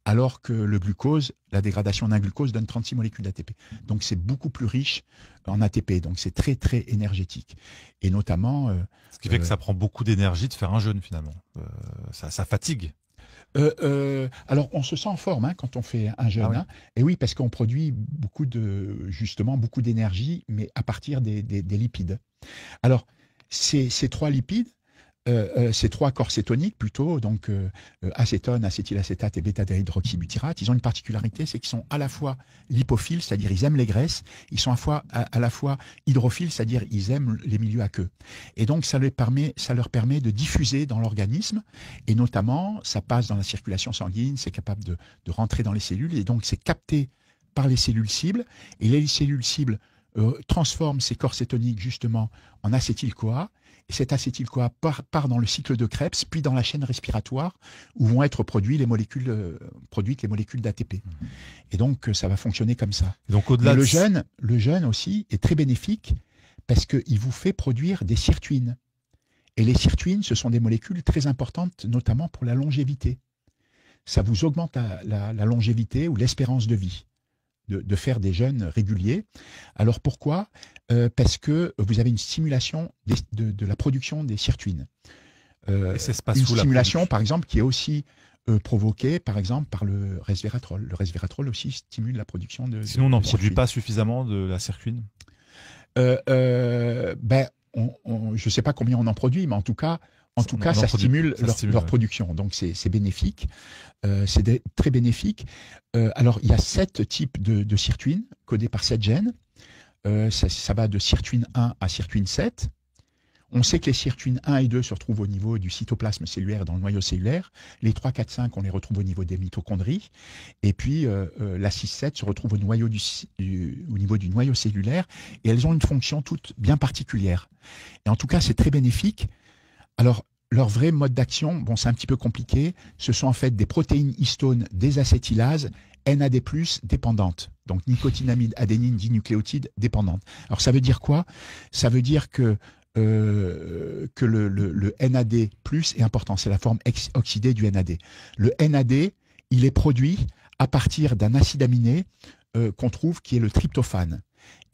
Speaker 2: Alors que le glucose, la dégradation d'un glucose donne 36 molécules d'ATP. Donc c'est beaucoup plus riche en ATP, donc c'est très très énergétique. Et notamment...
Speaker 1: ce qui fait que ça prend beaucoup d'énergie de faire un jeûne finalement. Ça fatigue.
Speaker 2: Alors on se sent en forme quand on fait un jeûne. Ah oui. Et oui, parce qu'on produit beaucoup d'énergie, mais à partir des lipides. Alors ces 3 lipides, ces 3 corps cétoniques plutôt, donc acétone, acétylacétate et bêta-D-hydroxybutyrate, ils ont une particularité, c'est qu'ils sont à la fois lipophiles, c'est-à-dire ils aiment les graisses, ils sont à la fois hydrophiles, c'est-à-dire ils aiment les milieux aqueux. Et donc ça leur permet de diffuser dans l'organisme, et notamment ça passe dans la circulation sanguine, c'est capable de rentrer dans les cellules, et donc c'est capté par les cellules cibles, et les cellules cibles transforment ces corps cétoniques justement en acétyl-CoA. Et cet acétyl-CoA part dans le cycle de Krebs, puis dans la chaîne respiratoire, où vont être produites les molécules d'ATP. Et donc, ça va fonctionner comme ça. Donc, au-delà le jeûne aussi est très bénéfique parce qu'il vous fait produire des sirtuines. Et les sirtuines, ce sont des molécules très importantes, notamment pour la longévité. Ça vous augmente la longévité ou l'espérance de vie. De faire des jeûnes réguliers. Alors pourquoi ? Parce que vous avez une stimulation de la production des sirtuines. Une stimulation, par exemple, qui est aussi provoquée, par exemple, par le resveratrol. Le resveratrol aussi stimule la production de
Speaker 1: Sinon, on n'en produit pas suffisamment de la sirtuine ?
Speaker 2: Je ne sais pas combien on en produit, mais en tout cas, En tout cas, ça stimule leur production. Donc, c'est bénéfique. C'est très bénéfique. Alors, il y a 7 types de sirtuine codés par 7 gènes. Ça va de sirtuine 1 à sirtuine 7. On sait que les sirtuines 1 et 2 se retrouvent au niveau du cytoplasme cellulaire dans le noyau cellulaire. Les 3, 4, 5, on les retrouve au niveau des mitochondries. Et puis, la 6, 7 se retrouve au niveau du noyau cellulaire. Et elles ont une fonction toute bien particulière. Et en tout cas, c'est très bénéfique. Alors, leur vrai mode d'action, bon, c'est un petit peu compliqué. Ce sont en fait des protéines histones désacétylases NAD+, dépendantes. Donc, nicotinamide, adénine, dinucléotide dépendantes. Alors, ça veut dire quoi? Ça veut dire que le NAD+ est important. C'est la forme oxydée du NAD. Le NAD, il est produit à partir d'un acide aminé qu'on trouve qui est le tryptophane.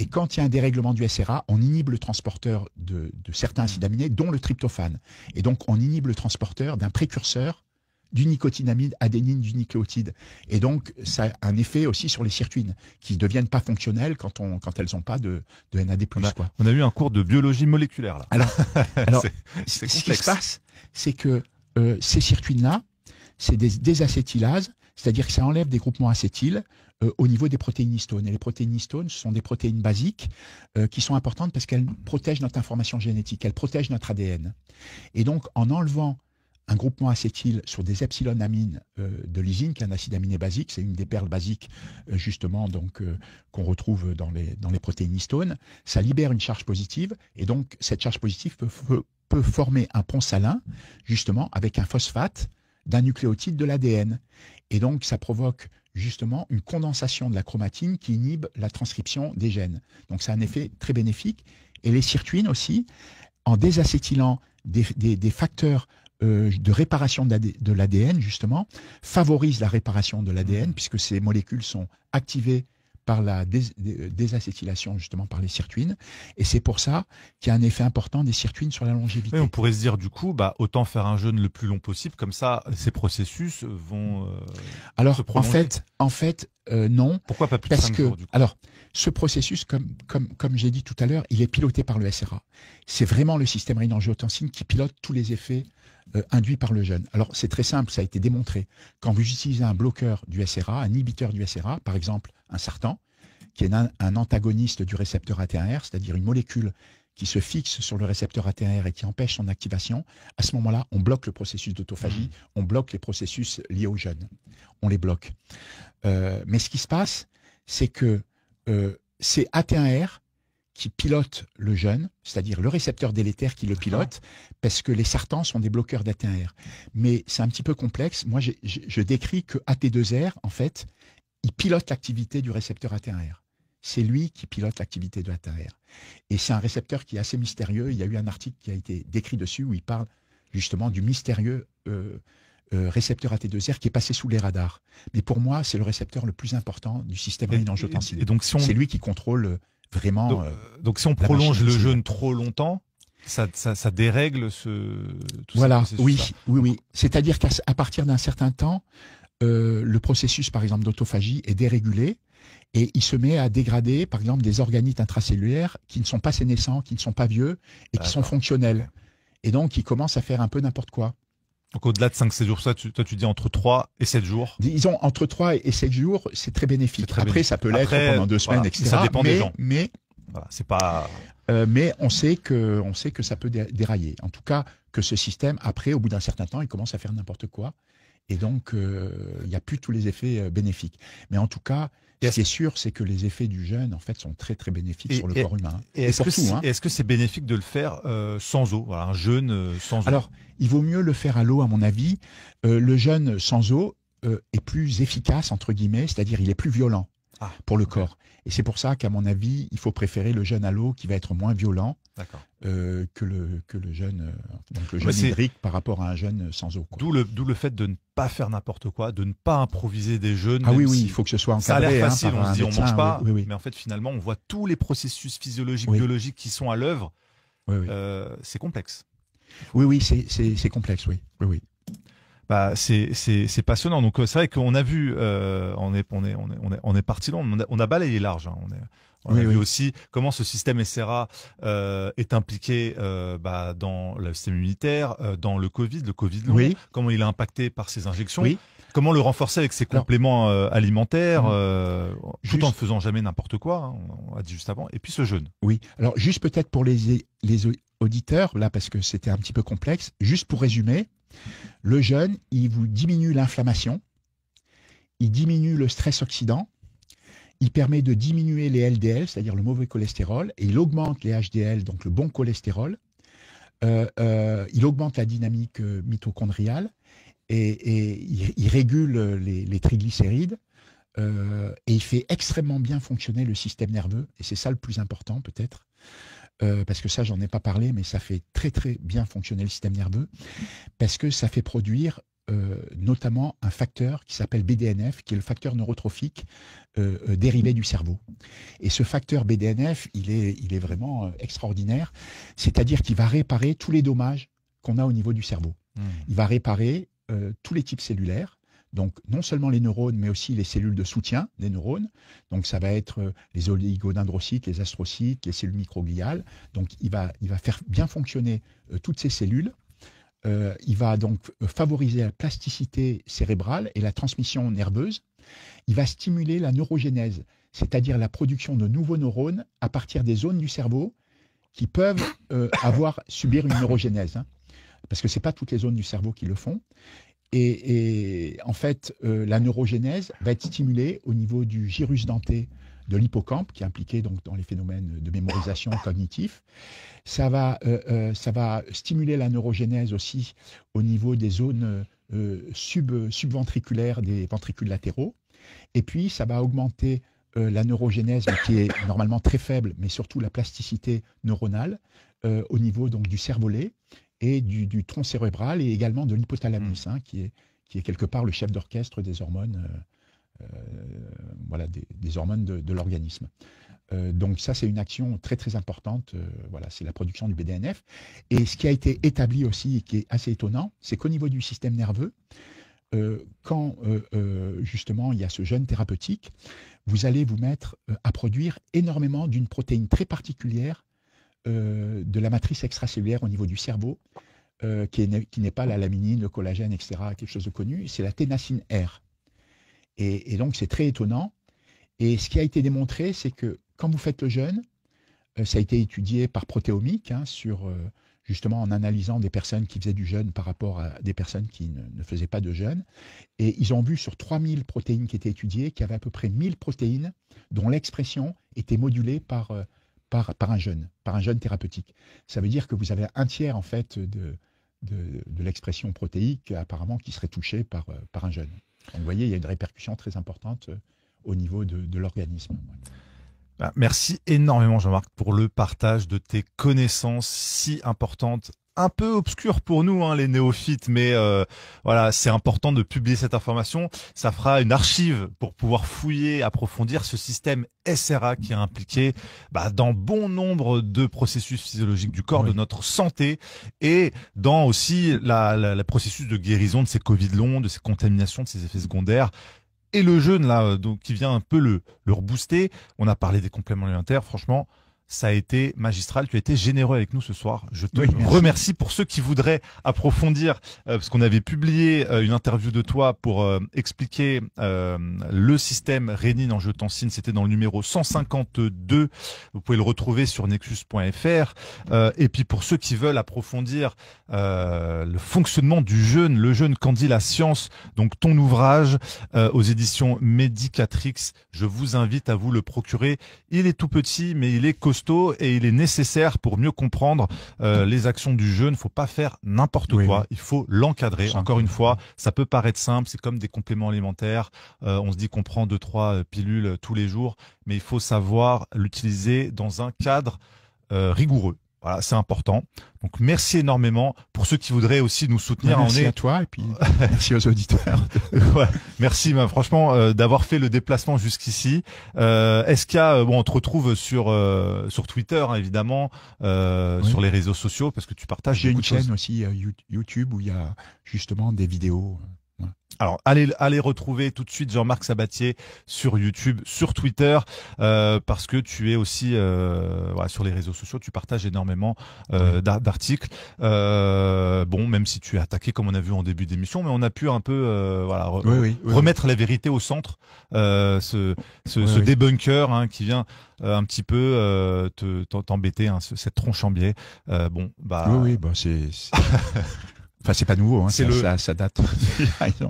Speaker 2: Et quand il y a un dérèglement du SRA, on inhibe le transporteur de certains acides aminés, dont le tryptophane. Et donc, on inhibe le transporteur d'un précurseur du nicotinamide, adénine, du nucléotide. Et donc, ça a un effet aussi sur les sirtuines, qui ne deviennent pas fonctionnelles quand elles n'ont pas de NAD+.
Speaker 1: On a eu un cours de biologie moléculaire, là.
Speaker 2: Alors ce qui se passe, c'est que ces sirtuines-là, c'est des désacétylases, c'est-à-dire que ça enlève des groupements acétyles au niveau des protéines histones. Et les protéines histones, ce sont des protéines basiques qui sont importantes parce qu'elles protègent notre information génétique, elles protègent notre ADN. Et donc, en enlevant un groupement acétyl sur des epsilonamines de lysine, qui est un acide aminé basique, c'est une des perles basiques justement donc qu'on retrouve dans les protéines histones, ça libère une charge positive, et donc cette charge positive peut former un pont salin, justement, avec un phosphate d'un nucléotide de l'ADN. Et donc, ça provoque justement une condensation de la chromatine qui inhibe la transcription des gènes. Donc, ça a un effet très bénéfique. Et les sirtuines aussi, en désacétylant des facteurs de réparation de l'ADN, justement, favorisent la réparation de l'ADN, puisque ces molécules sont activées par la désacétylation, justement, par les sirtuines. Et c'est pour ça qu'il y a un effet important des sirtuines sur la longévité.
Speaker 1: Oui, on pourrait se dire, du coup, autant faire un jeûne le plus long possible, comme ça, ces processus vont
Speaker 2: alors,
Speaker 1: se prolonger.
Speaker 2: En fait, non.
Speaker 1: Pourquoi pas plus de 5 jours, du coup?
Speaker 2: Alors, ce processus, comme j'ai dit tout à l'heure, il est piloté par le SRA. C'est vraiment le système rénine-angiotensine qui pilote tous les effets induits par le jeûne. Alors, c'est très simple, ça a été démontré. Quand vous utilisez un bloqueur du SRA, un inhibiteur du SRA, par exemple un sartan, qui est un antagoniste du récepteur AT1R, c'est-à-dire une molécule qui se fixe sur le récepteur AT1R et qui empêche son activation, à ce moment-là, on bloque le processus d'autophagie, on bloque les processus liés au jeûne. On les bloque. Mais ce qui se passe, c'est que c'est AT1R qui pilote le jeûne, c'est-à-dire le récepteur délétère qui le pilote, parce que les sartans sont des bloqueurs d'AT1R. Mais c'est un petit peu complexe. Moi, je décris que AT2R, en fait, il pilote l'activité du récepteur AT1R. C'est lui qui pilote l'activité de l'AT1R. Et c'est un récepteur qui est assez mystérieux. Il y a eu un article qui a été décrit dessus où il parle justement du mystérieux récepteur AT2R qui est passé sous les radars. Mais pour moi, c'est le récepteur le plus important du système rénine-angiotensine. C'est lui qui contrôle vraiment...
Speaker 1: Donc si on prolonge le jeûne trop longtemps, ça dérègle tout
Speaker 2: voilà,
Speaker 1: ça.
Speaker 2: Oui. C'est-à-dire qu'à partir d'un certain temps, le processus, par exemple, d'autophagie est dérégulé et il se met à dégrader, par exemple, des organites intracellulaires qui ne sont pas sénescents, qui ne sont pas vieux et qui sont fonctionnels. Et donc, il commence à faire un peu n'importe quoi.
Speaker 1: Donc, au-delà de 5-7 jours, toi, tu dis entre 3 et 7 jours.
Speaker 2: Disons, entre 3 et 7 jours, c'est très bénéfique. Après, ça peut l'être pendant 2 semaines, etc.
Speaker 1: Ça dépend des gens.
Speaker 2: Mais
Speaker 1: voilà, c'est pas...
Speaker 2: mais on sait que ça peut dérailler. En tout cas, que ce système, après, au bout d'un certain temps, il commence à faire n'importe quoi. Et donc, il n'y a plus tous les effets bénéfiques. Mais en tout cas, ce qui est sûr, c'est que les effets du jeûne, en fait, sont très, très bénéfiques sur le corps humain.
Speaker 1: Est-ce que c'est bénéfique de le faire sans eau? Voilà, un jeûne sans eau.
Speaker 2: Alors, il vaut mieux le faire à l'eau, à mon avis. Le jeûne sans eau est plus efficace, entre guillemets, c'est-à-dire il est plus violent pour le corps. Et c'est pour ça qu'à mon avis, il faut préférer le jeûne à l'eau qui va être moins violent que le jeûne, hydrique par rapport à un jeûne sans eau.
Speaker 1: D'où le fait de ne pas faire n'importe quoi, de ne pas improviser des jeûnes.
Speaker 2: Ah oui, il faut que ce soit encadré.
Speaker 1: Ça a l'air facile, on se dit on mange pas,
Speaker 2: oui.
Speaker 1: mais en fait finalement on voit tous les processus physiologiques, biologiques qui sont à l'œuvre. C'est complexe.
Speaker 2: Oui, c'est complexe, oui.
Speaker 1: C'est passionnant. Donc c'est vrai qu'on a vu, on est parti loin, on a balayé large. On a vu aussi comment ce système SRA est impliqué dans le système immunitaire, dans le Covid long, comment il est impacté par ces injections, comment le renforcer avec ses compléments alimentaires, tout en ne faisant jamais n'importe quoi, hein, on l'a dit juste avant, et puis ce jeûne.
Speaker 2: Oui, alors juste peut-être pour les auditeurs, là parce que c'était un petit peu complexe, juste pour résumer, le jeûne, il vous diminue l'inflammation, il diminue le stress oxydant, il permet de diminuer les LDL, c'est-à-dire le mauvais cholestérol, et il augmente les HDL, donc le bon cholestérol. Il augmente la dynamique mitochondriale et il régule les triglycérides et il fait extrêmement bien fonctionner le système nerveux. Et c'est ça le plus important peut-être, parce que ça, j'en ai pas parlé, mais ça fait très très bien fonctionner le système nerveux, parce que ça fait produire notamment un facteur qui s'appelle BDNF, qui est le facteur neurotrophique dérivé du cerveau. Et ce facteur BDNF, il est vraiment extraordinaire, c'est-à-dire qu'il va réparer tous les dommages qu'on a au niveau du cerveau. Il va réparer tous les types cellulaires, donc non seulement les neurones, mais aussi les cellules de soutien des neurones. Donc ça va être les oligodendrocytes, les astrocytes, les cellules microgliales. Donc il va faire bien fonctionner toutes ces cellules. Il va donc favoriser la plasticité cérébrale et la transmission nerveuse. Il va stimuler la neurogénèse, c'est-à-dire la production de nouveaux neurones à partir des zones du cerveau qui peuvent subir une neurogénèse, hein, parce que ce n'est pas toutes les zones du cerveau qui le font. Et en fait, la neurogénèse va être stimulée au niveau du gyrus denté de l'hippocampe, qui est impliqué donc dans les phénomènes de mémorisation cognitif. Ça va stimuler la neurogénèse aussi au niveau des zones subventriculaires des ventricules latéraux. Et puis, ça va augmenter la neurogénèse, qui est normalement très faible, mais surtout la plasticité neuronale au niveau donc du cervelet et du tronc cérébral, et également de l'hypothalamus, hein, qui est quelque part le chef d'orchestre des hormones. Des hormones de l'organisme. Donc ça, c'est une action très très importante. C'est la production du BDNF. Et ce qui a été établi aussi, et qui est assez étonnant, c'est qu'au niveau du système nerveux, quand justement il y a ce jeûne thérapeutique, vous allez vous mettre à produire énormément d'une protéine très particulière de la matrice extracellulaire au niveau du cerveau, qui n'est pas la laminine, le collagène, etc., quelque chose de connu, c'est la ténacine R. Et donc, c'est très étonnant. Et ce qui a été démontré, c'est que quand vous faites le jeûne, ça a été étudié par protéomique, hein, justement en analysant des personnes qui faisaient du jeûne par rapport à des personnes qui ne faisaient pas de jeûne. Et ils ont vu sur 3000 protéines qui étaient étudiées qu'il y avait à peu près 1000 protéines dont l'expression était modulée par un jeûne thérapeutique. Ça veut dire que vous avez un tiers en fait de l'expression protéique apparemment qui serait touchée par un jeûne. Donc, vous voyez, il y a une répercussion très importante au niveau de l'organisme.
Speaker 1: Merci énormément, Jean-Marc, pour le partage de tes connaissances si importantes, un peu obscures pour nous, hein, les néophytes, mais c'est important de publier cette information. Ça fera une archive pour pouvoir fouiller, approfondir ce système SRA qui est impliqué dans bon nombre de processus physiologiques du corps, de notre santé, et dans aussi le processus de guérison de ces Covid longs, de ces contaminations, de ces effets secondaires. Et le jeûne, là, donc, qui vient un peu le rebooster. On a parlé des compléments alimentaires. Franchement, ça a été magistral. Tu as été généreux avec nous ce soir. Je te remercie. Pour ceux qui voudraient approfondir, parce qu'on avait publié une interview de toi pour expliquer le système rénine-angiotensine. C'était dans le numéro 152. Vous pouvez le retrouver sur nexus.fr. Et puis pour ceux qui veulent approfondir le fonctionnement du jeûne, le jeûne qu'en dit la science, donc ton ouvrage aux éditions Medicatrix, je vous invite à vous le procurer. Il est tout petit, mais il est costaud et il est nécessaire pour mieux comprendre les actions du jeûne. Il ne faut pas faire n'importe quoi, il faut l'encadrer. Encore une fois, ça peut paraître simple, c'est comme des compléments alimentaires. On se dit qu'on prend 2-3 pilules tous les jours, mais il faut savoir l'utiliser dans un cadre rigoureux. Voilà, c'est important. Donc merci énormément. Pour ceux qui voudraient aussi nous soutenir,
Speaker 2: merci à toi et puis merci aux auditeurs.
Speaker 1: Merci franchement d'avoir fait le déplacement jusqu'ici. Est-ce qu'il y a on te retrouve sur Twitter, hein, évidemment, sur les réseaux sociaux, parce que tu partages.
Speaker 2: J'ai une chaîne aussi YouTube où il y a justement des vidéos.
Speaker 1: Alors, allez retrouver tout de suite Jean-Marc Sabatier sur YouTube, sur Twitter, parce que tu es aussi voilà, sur les réseaux sociaux, tu partages énormément d'articles. Bon, même si tu es attaqué, comme on a vu en début d'émission, mais on a pu un peu voilà, remettre la vérité au centre. Ce débunker hein, qui vient un petit peu t'embêter, hein, cette tronche en biais. Bon, bah.
Speaker 2: Oui, bah c'est... Enfin, c'est pas nouveau, hein, ça date.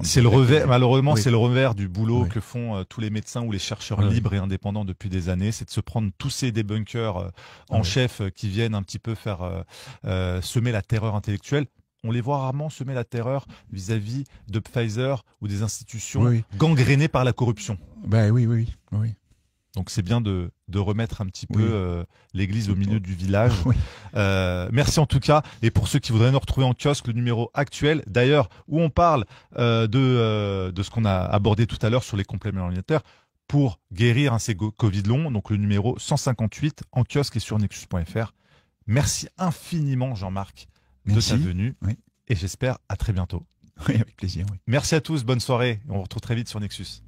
Speaker 1: C'est le revers, malheureusement, c'est le revers du boulot que font tous les médecins ou les chercheurs libres et indépendants depuis des années. C'est de se prendre tous ces débunkers en chef qui viennent un petit peu faire semer la terreur intellectuelle. On les voit rarement semer la terreur vis-à-vis de Pfizer ou des institutions gangrénées par la corruption.
Speaker 2: Ben oui.
Speaker 1: Donc c'est bien de remettre un petit peu l'église au milieu du village. Merci en tout cas. Et pour ceux qui voudraient nous retrouver en kiosque, le numéro actuel, d'ailleurs, où on parle de ce qu'on a abordé tout à l'heure sur les compléments alimentaires pour guérir ces Covid longs. Donc le numéro 158 en kiosque et sur nexus.fr. Merci infiniment Jean-Marc de ta venue. Et j'espère à très bientôt.
Speaker 2: Oui, avec plaisir.
Speaker 1: Merci à tous, bonne soirée. On vous retrouve très vite sur Nexus.